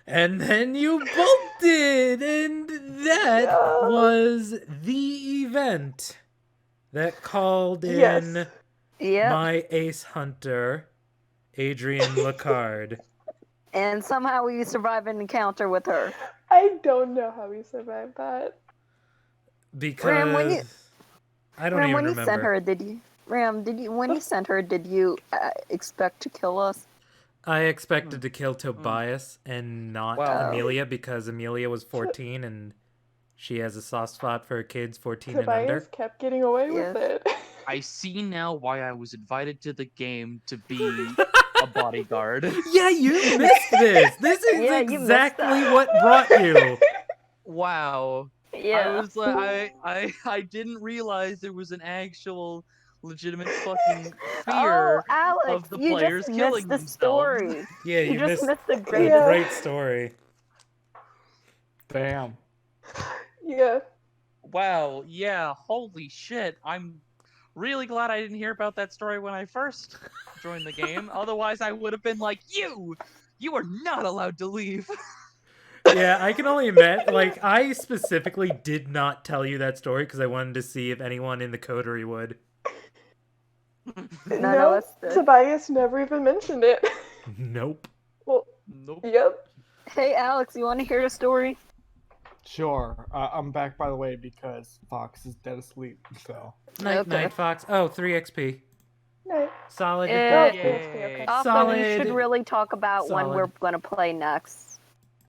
And then you bolted, and that Yeah. was the event that called in Yes. Yep. my ace hunter, Adrian Lacard. And somehow we survived an encounter with her. I don't know how we survived that. Because Ram, when you- I don't Ram, even when remember. you sent her, when you sent her, did you expect to kill us? I expected to kill Tobias and not Wow. Amelia because Amelia was 14 and she has a soft spot for kids 14 and Tobias under. kept getting away with Yes. it. I see now why I was invited to the game to be a bodyguard. Yeah, you missed this. This is Yeah, you missed exactly that. what brought you. Wow. Yeah. I was like, I didn't realize there was an actual legitimate fucking fear Oh, Alex, of the you players just killing missed the themselves. story. Yeah, You just missed the a great. Yeah. great story. Damn. Yeah. Wow, yeah, holy shit. I'm really glad I didn't hear about that story when I first joined the game. Otherwise, I would have been like, you are not allowed to leave. Yeah, I can only imagine. Like, I specifically did not tell you that story because I wanted to see if anyone in the coterie would. No, Tobias never even mentioned it. Nope. Well, Nope. Yep. Hey, Alex, you want to hear a story? Sure. I'm back, by the way, because Fox is dead asleep. So. Night, Okay. night, Fox. Oh, 3 XP. No. Solid. Eh, Oh, PSP, okay. Also, we should Solid. really talk about when Solid. we're going to play next.